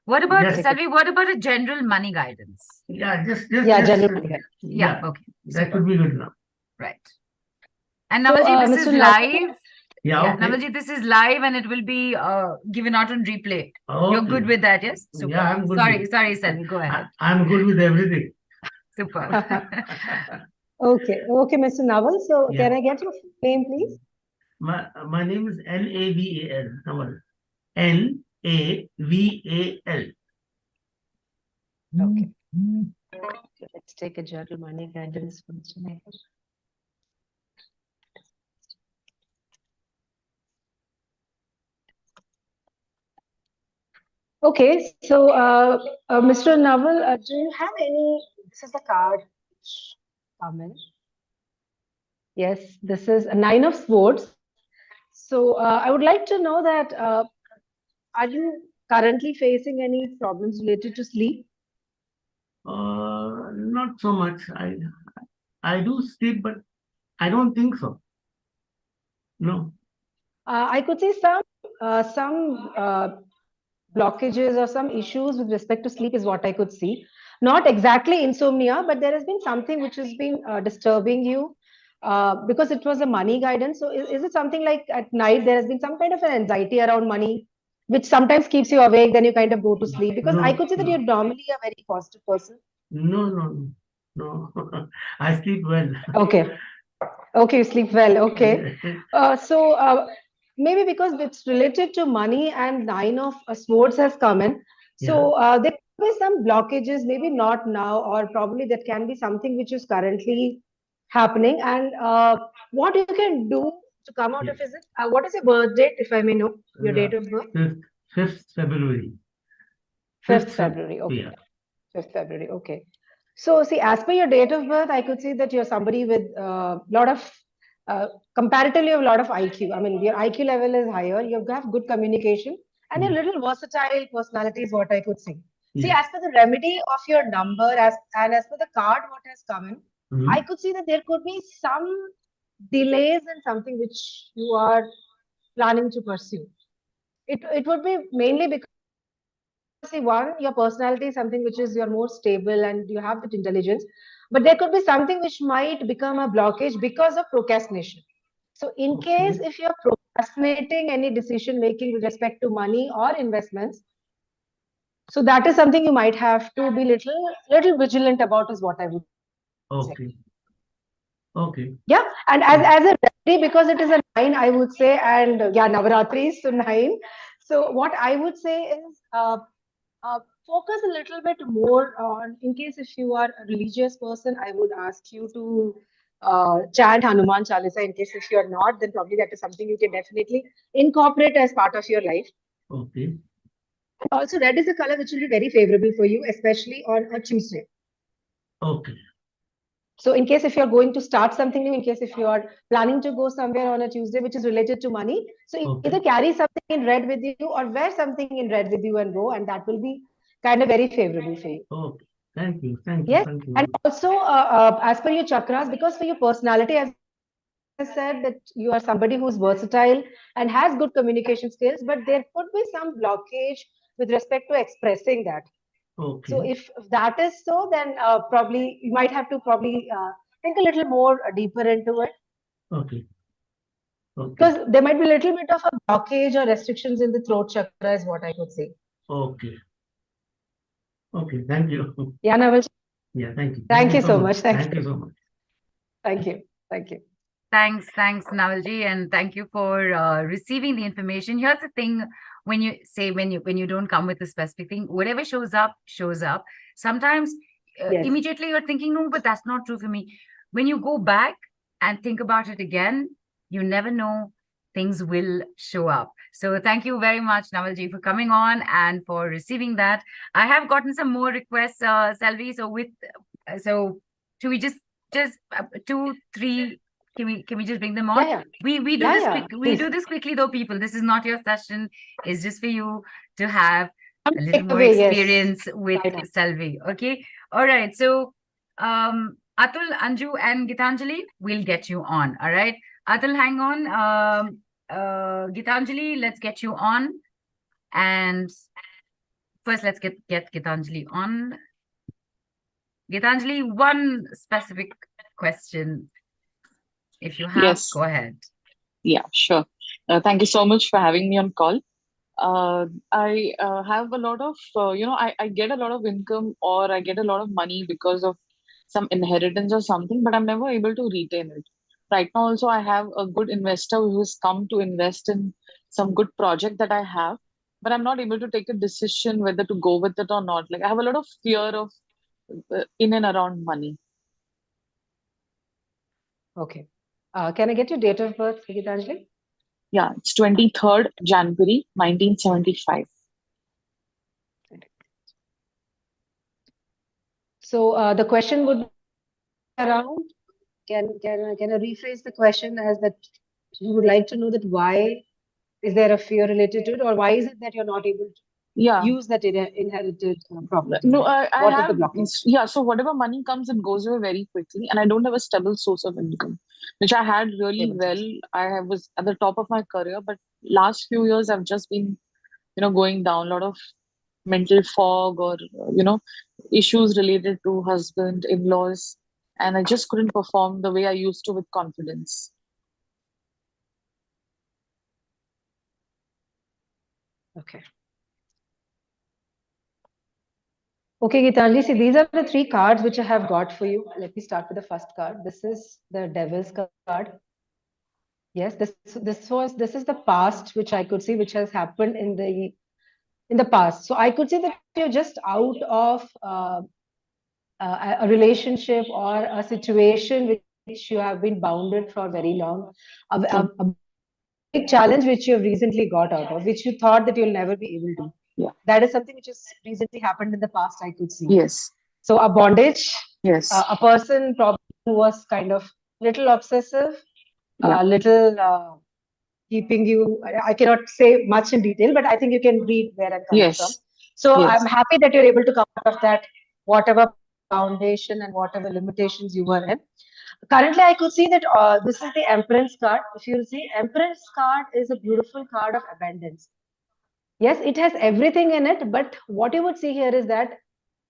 What about Yes. Selvi? What about a general money guidance? Yeah. Just. General guidance. Yeah. Okay. That Super. would be good enough. Right. And So, Navaji, this Mr. is live. Yeah. Okay. Navaji, this is live, and it will be given out on replay. Okay. You're good with that, yes? Super. Yeah, I'm good. Sorry, Selvi. Go ahead. I'm good with everything. Super. Okay, okay, Mr. Naval. So Yeah. can I get your name, please? My name is Naval. Naval. Naval. Okay. Let's take a general money guidance from Mr. Naval. Okay, so Mr. Naval, do you have any? This is the card. Amen. Yes, this is a nine of swords. So I would like to know that are you currently facing any problems related to sleep? Not so much. I do sleep, but I don't think so. No. I could say some blockages or some issues with respect to sleep is what I could see. Not exactly insomnia, but there has been something which has been disturbing you because it was a money guidance. So is it something like at night there has been some kind of an anxiety around money, which sometimes keeps you awake, then you kind of go to sleep? Because I No, could see that no, you're normally a very positive person. no. I sleep well. Okay. Okay, you sleep well. Okay. Yeah. So maybe because it's related to money and nine of swords has come in. Yeah. So there could be some blockages, maybe not now, or probably that can be something which is currently happening. And what you can do to come out Yeah. of it? What is your birth date, if I may know your Yeah. date of birth? 5th February. 5th 5th Feb. February. Okay. Yeah. 5th February. Okay. So, see, as per your date of birth, I could see that you're somebody with a lot of, uh, comparatively, a lot of IQ. I mean, your IQ level is higher, you have good communication, and you're a Yeah. little versatile personality, is what I could see. See, Yes. as per the remedy of your number, as per the card, what has come in, I Mhm. could see that there could be some delays in something which you are planning to pursue. It would be mainly because see one your personality is something which is you're more stable and you have that intelligence, but there could be something which might become a blockage because of procrastination. So in case Okay. if you're procrastinating any decision making with respect to money or investments, so that is something you might have to be little vigilant about, is what I would say. Okay. Okay. Yeah, and Yeah. as a remedy, because it is a nine, I would say, and yeah, Navaratri is so nine. So what I would say is focus a little bit more on, in case if you are a religious person, I would ask you to chant Hanuman Chalisa. In case if you are not, then probably that is something you can definitely incorporate as part of your life. Okay. Also, red is a color which will be very favorable for you, especially on a Tuesday. Okay. So in case if you're going to start something new, in case if you are planning to go somewhere on a Tuesday which is related to money, so Okay. either carry something in red with you or wear something in red with you and go, and that will be kind of very favorable for you. Okay. Thank you. Thank you. Yes, Thank and you. also as per your chakras, because for your personality, as I said, that you are somebody who's versatile and has good communication skills, but there could be some blockage with respect to expressing that. So Okay. if that is so, then probably you might have to probably think a little more deeper into it, Okay. because Okay. there might be a little bit of a blockage or restrictions in the throat chakra, is what I could say. Okay. Okay. Thank you. Yeah, Naval. Yeah. Thank you. Thank Thank you you so so much. much. Thank Thank you. you so much. Thank you. Thank you. Thanks, Navalji, and thank you for receiving the information. Here's the thing: when you say when you don't come with a specific thing, whatever shows up shows up. Sometimes Yes. immediately you're thinking, no, but that's not true for me. When you go back and think about it again, you never know, things will show up. So thank you very much, Navalji, for coming on and for receiving that. I have gotten some more requests, Selvi. So so should we just 2, 3? Can we just bring them on? Yeah. We do Yeah. this Yeah. quick. We Please. do this quickly though, people. This is not your session. It's just for you to have Some a little more takeaway, yes. experience with Right. Selvi. Okay. All right. So Atul, Anju, and Gitanjali, we'll get you on. All right. Atul, hang on. Gitanjali, let's get you on. And first, let's get Gitanjali on. Gitanjali, one specific question. If you have, Yes. go ahead. Yeah, sure. Thank you so much for having me on call. I have a lot of, I get a lot of income or I get a lot of money because of some inheritance or something, but I'm never able to retain it. Right now, also, I have a good investor who has come to invest in some good project that I have, but I'm not able to take a decision whether to go with it or not. Like, I have a lot of fear of in and around money. Okay. Can I get your date of birth, Gitanjali? Yeah, it's 23rd January 1975. So the question would be around. Can I rephrase the question as that you would like to know that why is there a fear related to it, or why is it that you're not able to Yeah. use that inherited property? No, Like, I what is have, the blockage? yeah, so whatever money comes, it goes away very quickly, and I don't have a stable source of income, which I had really Stable well. source. Was at the top of my career, but last few years I've just been, going down, a lot of mental fog or, issues related to husband, in-laws, and I just couldn't perform the way I used to with confidence. Okay. Okay, Gitanjali, see, these are the three cards which I have got for you. Let me start with the first card. This is the Devil's card. Yes, this is the past which I could see, which has happened in the past. So I could see that you're just out of a relationship or a situation which you have been bounded for very long, a big challenge which you have recently got out of, which you thought that you'll never be able to. Yeah. That is something which has recently happened in the past, I could see. Yes. So a bondage, Yes. a person probably who was kind of little obsessive, Yeah. a little keeping you. I cannot say much in detail, but I think you can read where I'm coming from. Yes. So Yes. I'm happy that you're able to come out of that, whatever foundation and whatever limitations you were in. Currently, I could see that this is the Empress card. If you see, Empress card is a beautiful card of abundance. Yes, it has everything in it, but what you would see here is that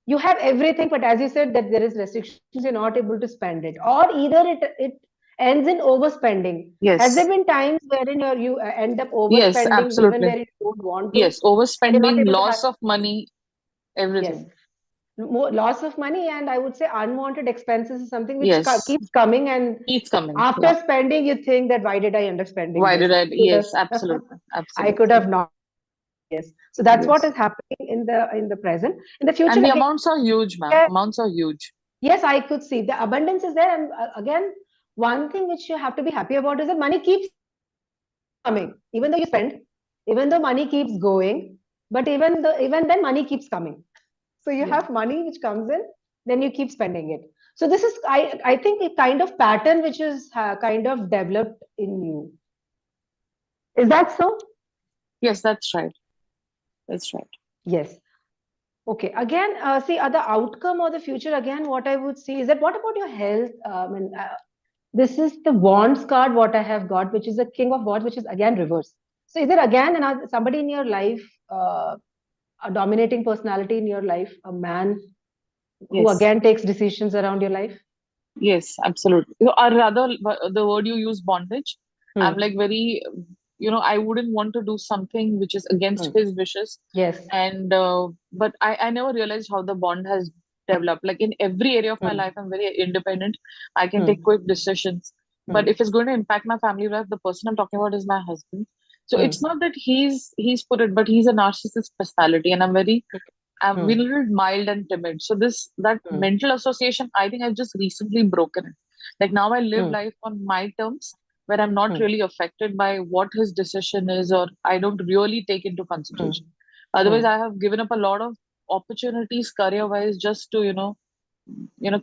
you have everything, but as you said, that there is restrictions, you're not able to spend it, or either it ends in overspending. Yes. Has there been times wherein you end up Yes, overspending even absolutely. where you don't want to? Yes, And you're not overspending, able to loss of money, yes, everything. more loss of money, and I would say unwanted expenses is something which Yes. keeps coming, and Keeps coming. after Yeah. spending, you think that why did I end up spending Why this? did I? Yes, I absolutely. I Absolutely. could have not. Yes, so that's what Yes. is happening in the present. In the future, And the again, amounts are huge, ma'am. Amounts are huge. yes, I could see the abundance is there, and again, one thing which you have to be happy about is that money keeps coming, even though you spend, even though money keeps going, but even then, money keeps coming. So you Yeah. have money which comes in, then you keep spending it. So this is, I think, a kind of pattern which is kind of developed in you. Is that so? Yes, that's right. That's right. Yes. Okay. Again, see, the outcome or the future, again, what I would see is that what about your health? And this is the wands card, what I have got, which is the king of wands, which is again reverse. So is there again another somebody in your life, a dominating personality in your life, a man who Yes. again takes decisions around your life? Yes, absolutely. Or rather, the word you use, bondage, I'm like very, I wouldn't want to do something which is against his wishes. Yes. And, but I never realized how the bond has developed. Like in every area of my life, I'm very independent. I can take quick decisions. But if it's going to impact my family life, the person I'm talking about is my husband. So it's not that he's put it, but he's a narcissist personality, and I'm a little mild and timid. So that mental association, I think I've just recently broken it. Like now I live life on my terms, where I'm not really affected by what his decision is, or I don't really take into consideration. Otherwise, I have given up a lot of opportunities career-wise just to,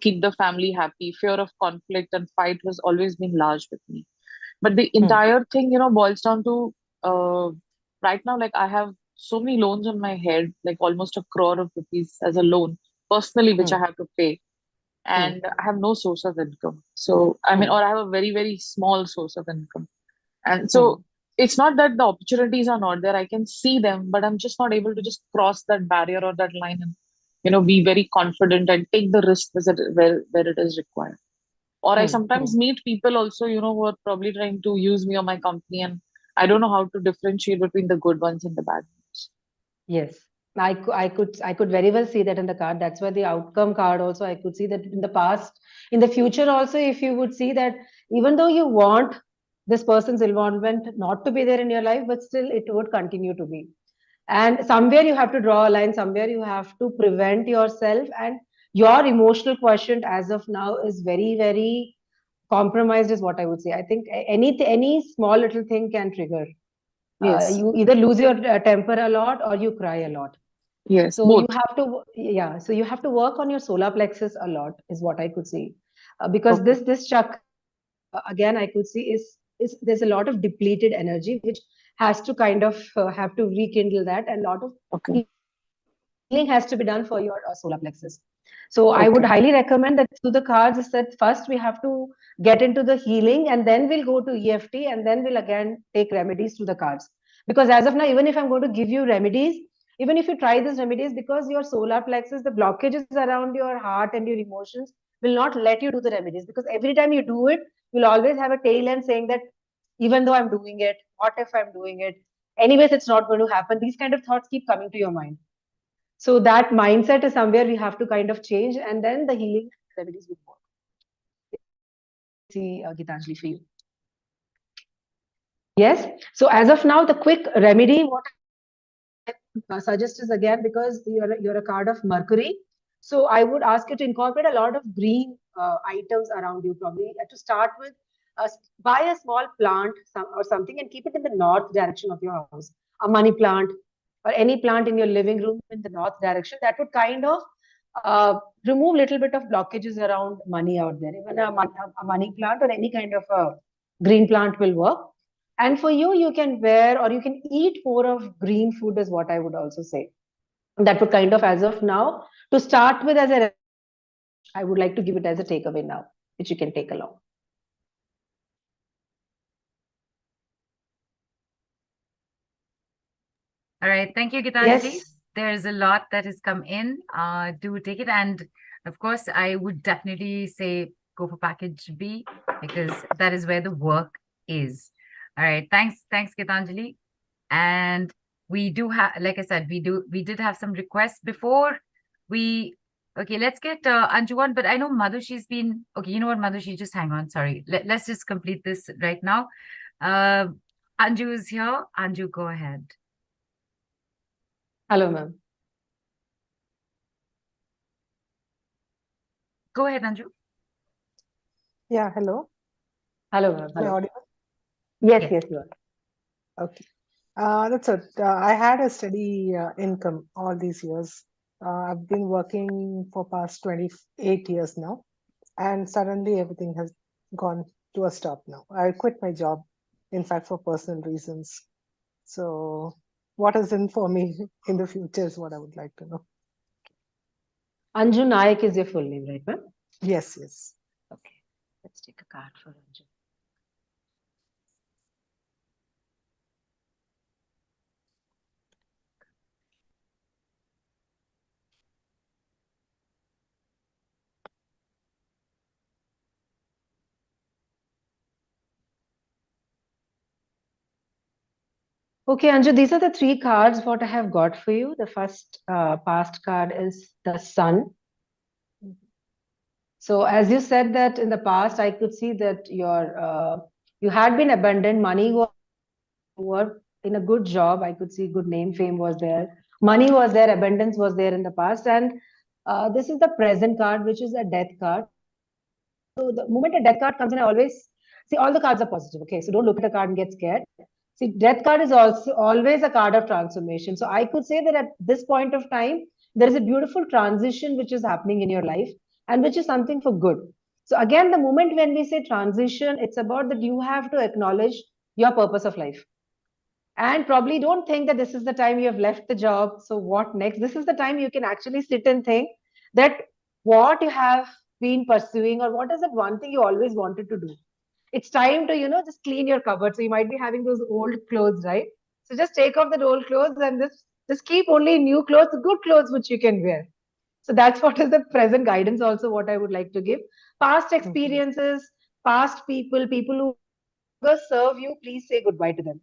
keep the family happy. Fear of conflict and fight has always been large with me. But the entire thing, boils down to right now, like I have so many loans on my head, like almost 1 crore of rupees as a loan personally, which I have to pay. And I have no source of income. So, I mean, or I have a very, very small source of income. And so it's not that the opportunities are not there. I can see them, but I'm just not able to just cross that barrier or that line and, be very confident and take the risk where it is required. Or I sometimes meet people also, who are probably trying to use me or my company, and I don't know how to differentiate between the good ones and the bad ones. Yes. I could very well see that in the card. That's why the outcome card also, I could see that in the past, in the future also, if you would see that even though you want this person's involvement not to be there in your life, but still it would continue to be. And somewhere you have to draw a line, somewhere you have to prevent yourself, and your emotional quotient as of now is very, very compromised, is what I would say. I think any small little thing can trigger. Yes. You either lose your temper a lot or you cry a lot. Yes. So you Both. have to, yeah. So you have to work on your solar plexus a lot, is what I could see, because Okay. this chakra again I could see is there's a lot of depleted energy which has to kind of have to rekindle that, and a lot of Okay. healing has to be done for your solar plexus. So I would Okay. highly recommend that through the cards is that first we have to get into the healing, and then we'll go to EFT, and then we'll again take remedies through the cards. Because as of now, even if I'm going to give you remedies, even if you try these remedies, because your solar plexus, the blockages around your heart and your emotions will not let you do the remedies. Because every time you do it, you'll always have a tail end saying that even though I'm doing it, what if I'm doing it? Anyways, it's not going to happen. These kind of thoughts keep coming to your mind. So that mindset is somewhere we have to kind of change, and then the healing remedies will work. See, Gitanjali, for you. Yes. So as of now, the quick remedy, what I suggest is, again, because you're a card of Mercury, so I would ask you to incorporate a lot of green items around you. Probably to start with, buy a small plant or something and keep it in the north direction of your house. A money plant or any plant in your living room in the north direction. That would kind of remove little bit of blockages around money out there. Even a money plant or any kind of a green plant will work. And for you, you can wear or you can eat more of green food, is what I would also say. That would kind of, as of now, to start with, as a I would like to give it as a takeaway now, which you can take along. All right. Thank you, Gitanjali. Yes. There's a lot that has come in. Do take it. And of course, I would definitely say go for package B, because that is where the work is. All right. Thanks, Gitanjali. And we do have, like I said, we did have some requests before we. Okay, let's get Anju on. But I know Madhu, she's been okay. You know what, Madhu, just hang on. Sorry. Let's just complete this right now. Anju is here. Anju, go ahead. Hello, ma'am. Go ahead, Anju. Yeah, hello. Hello, ma'am. Am I Hello. audible? Yes, Yes. yes, you are. Okay. That's it. I had a steady income all these years. I've been working for past 28 years now, and suddenly everything has gone to a stop now. I quit my job, in fact, for personal reasons. So, what is in for me in the future is what I would like to know. Anju Naik is your full name, right, ma'am? Yes, yes. Okay. Let's take a card for Anju. Okay, Anju, these are the three cards what I have got for you. The first past card is the Sun. So as you said that in the past, I could see that you had been abundant, money was, you were in a good job. I could see good name, fame was there, money was there, abundance was there in the past. And this is the present card, which is a death card. So the moment a death card comes in, I always see all the cards are positive. Okay, so don't look at the card and get scared. See, death card is also always a card of transformation. So I could say that at this point of time, there is a beautiful transition which is happening in your life, and which is something for good. So again, the moment when we say transition, it's about that you have to acknowledge your purpose of life. And probably don't think that this is the time you have left the job. So what next? This is the time you can actually sit and think that what you have been pursuing, or what is that one thing you always wanted to do. It's time to, just clean your cupboard. So you might be having those old clothes, right? So just take off the old clothes and just keep only new clothes, good clothes which you can wear. So that's what is the present guidance also what I would like to give. Past experiences, past people who serve you, please say goodbye to them.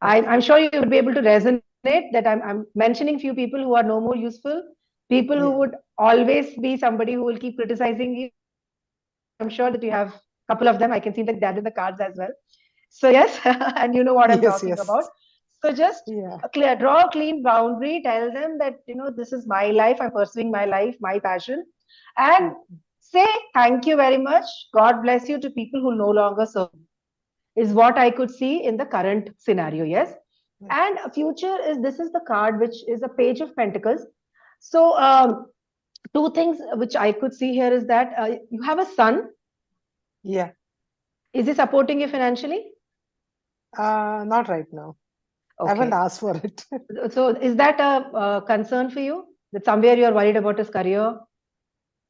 I'm sure you will be able to resonate it that I'm mentioning few people who are no more useful, people who Yeah. would always be somebody who will keep criticizing you. I'm sure that you have a couple of them. I can see that in the cards as well. So yes, and you know what I'm Yes, talking yes. about. So just Yeah. draw a clean boundary, tell them that, this is my life, I'm pursuing my life, my passion, and say thank you very much. God bless you to people who no longer serve, is what I could see in the current scenario. Yes. And a future is, this is the card, which is a page of pentacles. So two things which I could see here is that you have a son. Yeah. Is he supporting you financially? Not right now. I haven't Okay. asked for it. So is that a concern for you? That somewhere you're worried about his career,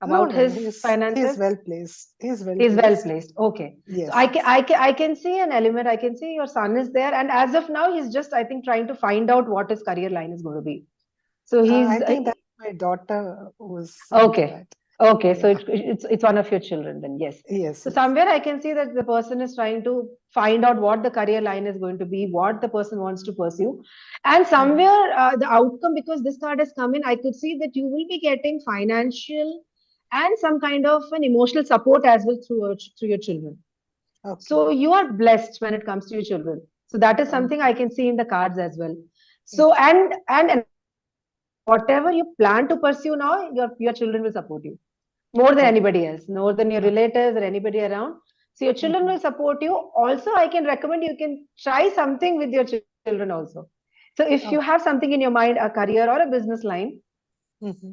No, about no, his he's finances? well placed. He's well Is well placed. placed. Okay. So Yes, I can, yes. I can see an element. I can see your son is there, and as of now, he's just, I think, trying to find out what his career line is going to be. So I he's think that's my daughter who's into okay. that. Okay, so Yeah. it's one of your children then, yes. Yes, So yes. somewhere I can see that the person is trying to find out what the career line is going to be, what the person wants to pursue, and somewhere the outcome, because this card has come in, I could see that you will be getting financial and some kind of an emotional support as well through your children. Okay. So you are blessed when it comes to your children. So that is something I can see in the cards as well. So and whatever you plan to pursue now, your children will support you more than anybody else, more than your relatives or anybody around. So your children will support you. Also, I can recommend you can try something with your children also. So if you have something in your mind, a career or a business line,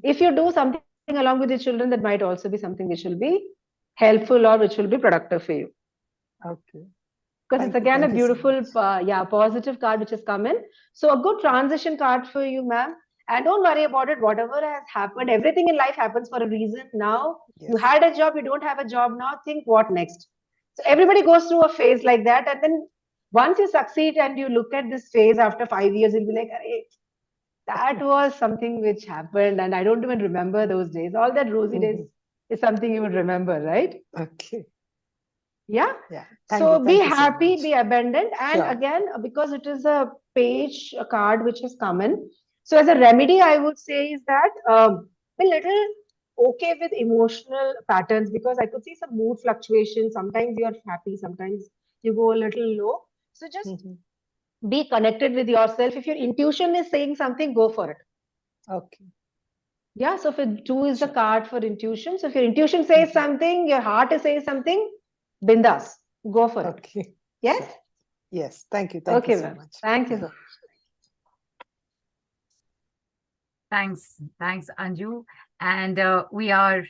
if you do something along with your children, that might also be something which will be helpful or which will be productive for you. Okay. Because it's again a Thank you so beautiful, much. positive card which has come in. So a good transition card for you, ma'am. And don't worry about it. Whatever has happened, everything in life happens for a reason. Now you Yes. had a job, you don't have a job now. Think what next. So everybody goes through a phase like that, and then once you succeed and you look at this phase after 5 years, you'll be like, "Arey, that was something which happened, and I don't even remember those days. All that rosy days is something you would remember, right?" Okay. Yeah. Yeah. So be Thank you so happy, much. be abundant. And Sure. again, because it is a page, a card which has come in. So as a remedy, I would say is that be little okay with emotional patterns, because I could see some mood fluctuations. Sometimes you're happy, sometimes you go a little low. So just be connected with yourself. If your intuition is saying something, go for it. Okay. Yeah. So for two is the card for intuition. So if your intuition says something, your heart is saying something, bindas, go for it. Okay. Yes. Sure. Yes. Thank you. Okay, So ma'am. much. Thank you so much. Thanks, Anju. And we are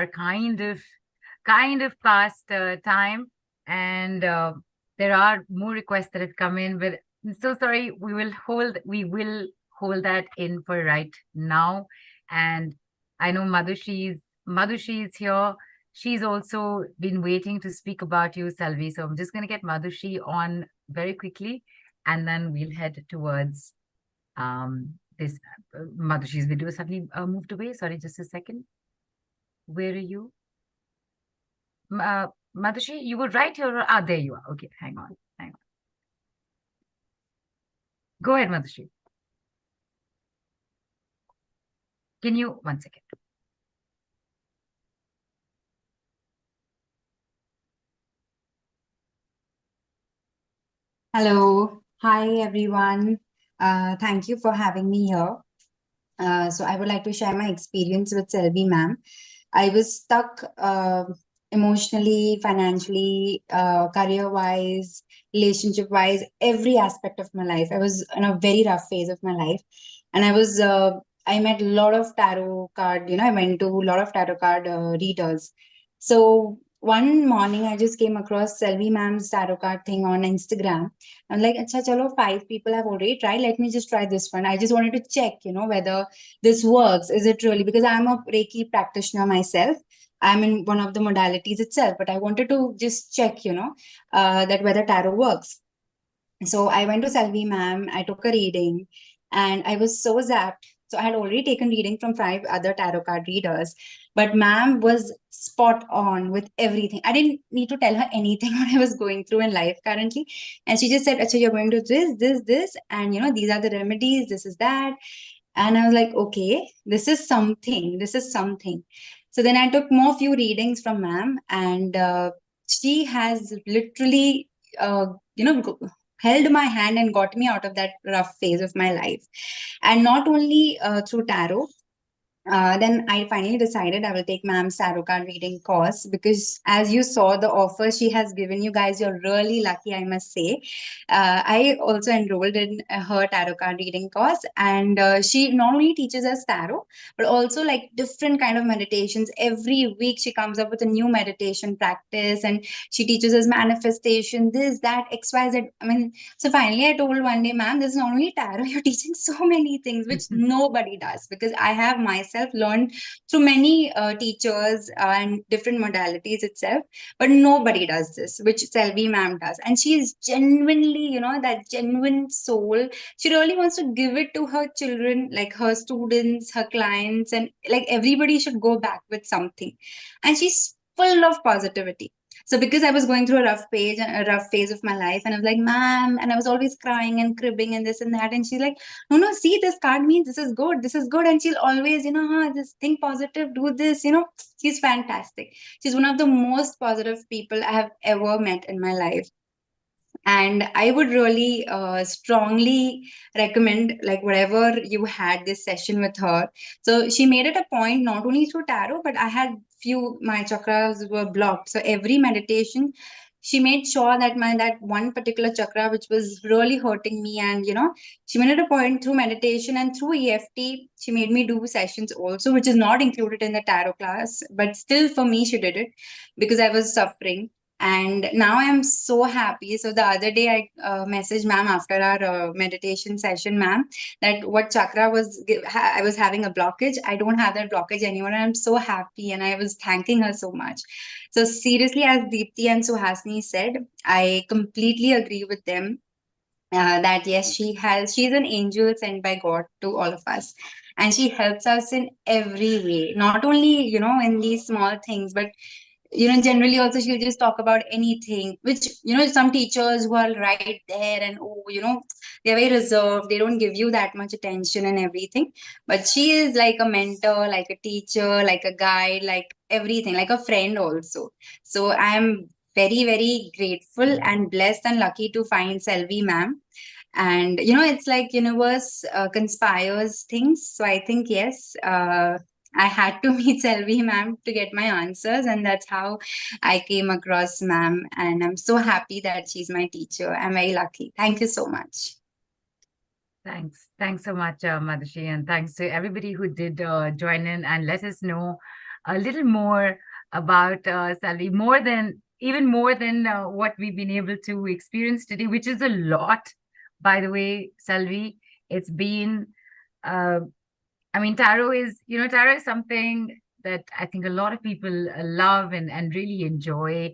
kind of past time, and there are more requests that have come in. But I'm so sorry. We will hold that in for right now. And I know Madhushi is here. She's also been waiting to speak about you, Selvi. So I'm just going to get Madhushi on very quickly, and then we'll head towards this. Madhushi's video suddenly moved away. Sorry, just a second. Where are you? Madhushi, you were right here. There you are. Okay, hang on. Go ahead, Madhushi. Can you, one second. Hello. Hi, everyone. Thank you for having me here. So I would like to share my experience with Selvi ma'am. I was stuck emotionally, financially, career-wise, relationship-wise, every aspect of my life. I was in a very rough phase of my life. And I met a lot of tarot card, I went to a lot of tarot card readers. So one morning I just came across Selvi ma'am's tarot card thing on Instagram. I'm like, acha, chalo, 5 people have already tried. Let me just try this one. I just wanted to check, whether this works. Is it really? Because I'm a Reiki practitioner myself. I'm in one of the modalities itself, but I wanted to just check, that whether tarot works. So I went to Selvi ma'am. I took a reading, and I was so zapped. So I had already taken reading from 5 other tarot card readers. But ma'am was spot on with everything. I didn't need to tell her anything what I was going through in life currently. And she just said, Acha, you're going to this, and these are the remedies, this is that. And I was like, okay, this is something. This is something. So then I took more few readings from ma'am, and she has literally, held my hand and got me out of that rough phase of my life. And not only through tarot, then I finally decided I will take ma'am's tarot card reading course, because as you saw the offer she has given you guys, you're really lucky, I must say. I also enrolled in her tarot card reading course, and she not only teaches us tarot, but also like different kind of meditations. Every week she comes up with a new meditation practice, and she teaches us manifestation, this, that, XYZ. I mean, so finally I told one day, ma'am, this is not only tarot, you're teaching so many things which nobody does, because I have myself learned through many teachers and different modalities itself, but nobody does this, which Selvi ma'am does. And she is genuinely, that genuine soul. She really wants to give it to her children, like her students, her clients, and like everybody should go back with something. And she's full of positivity. So because I was going through a rough phase of my life, and I was like, ma'am, and I was always crying and cribbing and this and that. And she's like, no, see, this card means this is good. This is good. And she'll always, just think positive, do this, she's fantastic. She's one of the most positive people I have ever met in my life. And I would really strongly recommend, like, whatever you had this session with her. So she made it a point, not only through tarot, but I had my chakras were blocked. So every meditation, she made sure that that one particular chakra which was really hurting me, and she made it a point through meditation and through EFT. She made me do sessions also, which is not included in the tarot class, but still for me she did it because I was suffering. And now I'm so happy. So the other day I messaged ma'am after our meditation session, ma'am, that what chakra I was having a blockage. I don't have that blockage anymore. And I'm so happy. And I was thanking her so much. So seriously, as Deepti and Suhasini said, I completely agree with them. That yes, she's an angel sent by God to all of us, and she helps us in every way, not only in these small things, but generally also she'll just talk about anything, which some teachers who are right there and they're very reserved, they don't give you that much attention and everything. But she is like a mentor, like a teacher, like a guide, like everything, like a friend also. So I am very, very grateful and blessed and lucky to find Selvi ma'am. And it's like universe conspires things. So I think yes, I had to meet Selvi ma'am to get my answers, and that's how I came across ma'am. And I'm so happy that she's my teacher. I'm very lucky. Thank you so much. Thanks so much, Madhushi, and thanks to everybody who did join in and let us know a little more about Selvi, even more than what we've been able to experience today, which is a lot, by the way, Selvi. It's been, tarot is something that I think a lot of people love and really enjoy.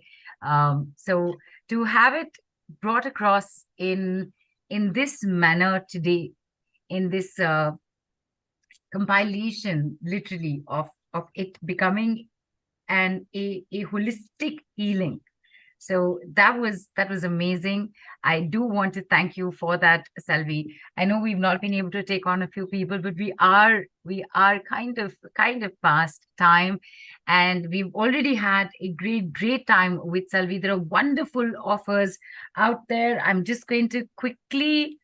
So to have it brought across in this manner today, in this compilation, literally, of it becoming a holistic healing. So that was amazing. I do want to thank you for that, Selvi. I know we've not been able to take on a few people, but we are kind of past time, and we've already had a great time with Selvi. There are wonderful offers out there. I'm just going to quickly,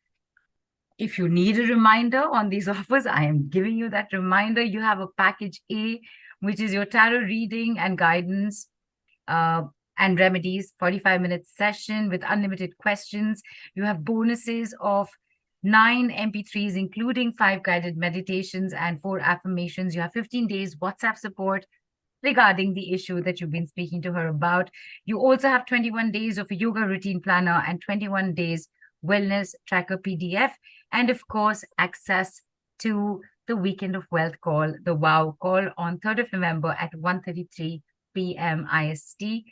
if you need a reminder on these offers, I am giving you that reminder. You have a package A, which is your tarot reading and guidance and remedies, 45-minute session with unlimited questions. You have bonuses of 9 MP3s, including 5 guided meditations and 4 affirmations. You have 15 days WhatsApp support regarding the issue that you've been speaking to her about. You also have 21 days of a yoga routine planner and 21 days wellness tracker PDF. And of course, access to the Weekend of Wealth call, the WOW call, on 3rd of November at 1:33 p.m. IST.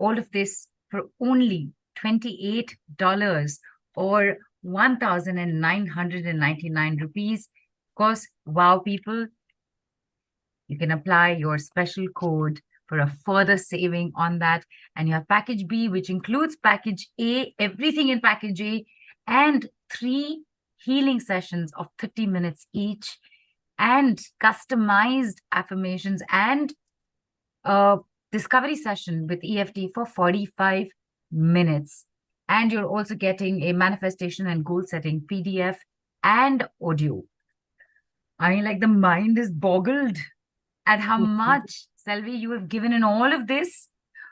All of this for only $28 or 1,999 rupees. Of course, wow, people, You can apply your special code for a further saving on that. And you have package B, which includes package A, everything in package A, and 3 healing sessions of 30 minutes each, and customized affirmations, and a discovery session with EFT for 45 minutes. And you're also getting a manifestation and goal setting PDF and audio. I mean, like, the mind is boggled at how much, Selvi, you have given in all of this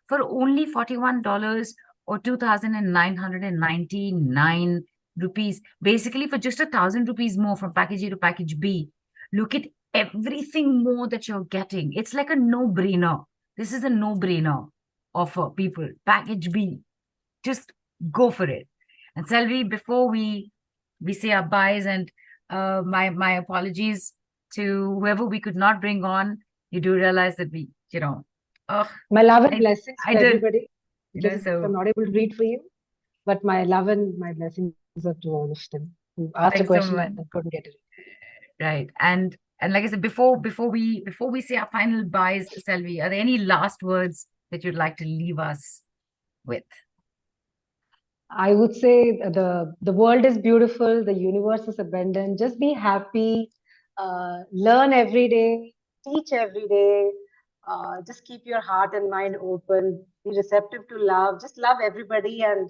for only $41 or 2,999 rupees. Basically, for just 1,000 rupees more from package A to package B. Look at everything more that you're getting. It's like a no-brainer. This is a no-brainer offer, people. Package B. Just go for it. And Selvi, before we say our byes, and my apologies to whoever we could not bring on, you do realize that we, my love and blessings to I did. everybody. So I'm not able to read for you, but my love and my blessings are to all of them who asked a question and couldn't get it. Right. And like I said, before we say our final byes, Selvi, are there any last words that you'd like to leave us with? I would say the world is beautiful, the universe is abundant. Just be happy, learn every day, teach every day. Just keep your heart and mind open. Be receptive to love. Just love everybody, and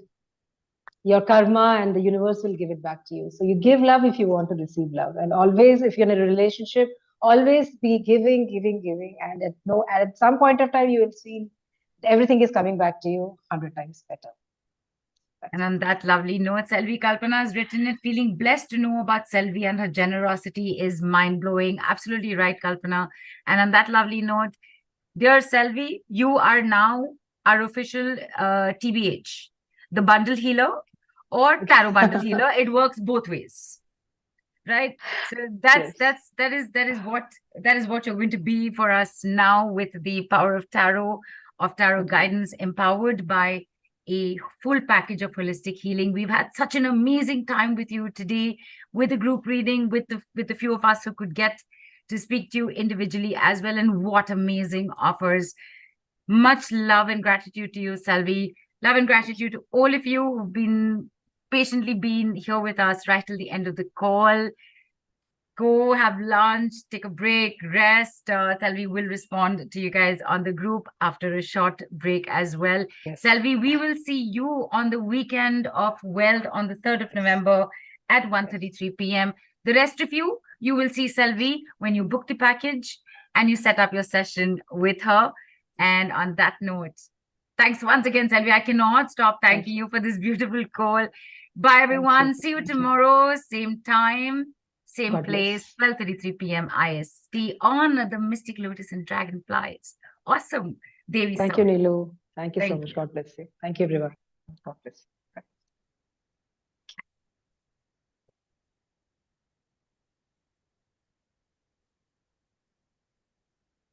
your karma and the universe will give it back to you. So you give love if you want to receive love, and always, if you're in a relationship, always be giving, and at some point of time, you will see everything is coming back to you 100 times better. And on that lovely note, Selvi, Kalpana has written it, feeling blessed to know about Selvi and her generosity is mind-blowing. Absolutely right, Kalpana. And on that lovely note, dear Selvi, you are now our official TBH, the bundle healer or tarot bundle healer. It works both ways, right? So that is what you're going to be for us now, with the power of tarot guidance, empowered by a full package of holistic healing. We've had such an amazing time with you today, with the group reading, with the few of us who could get to speak to you individually as well. And what amazing offers. Much love and gratitude to you, Selvi. Love and gratitude to all of you who've been patiently here with us right till the end of the call. Go have lunch, take a break, rest. Selvi will respond to you guys on the group after a short break as well. Yes. Selvi, we will see you on the weekend of Wealth on the 3rd of November at 1:33 p.m. The rest of you will see Selvi when you book the package and you set up your session with her. And on that note, thanks once again, Selvi. I cannot stop thanking you for this beautiful call. Bye, everyone. See you tomorrow, same time, same place, 12:33 p.m. IST on the Mystic Lotus and Dragonflies. Awesome. Devi. Thank you, Nilu. Thank you so much. God bless you. Thank you, everyone. God bless you.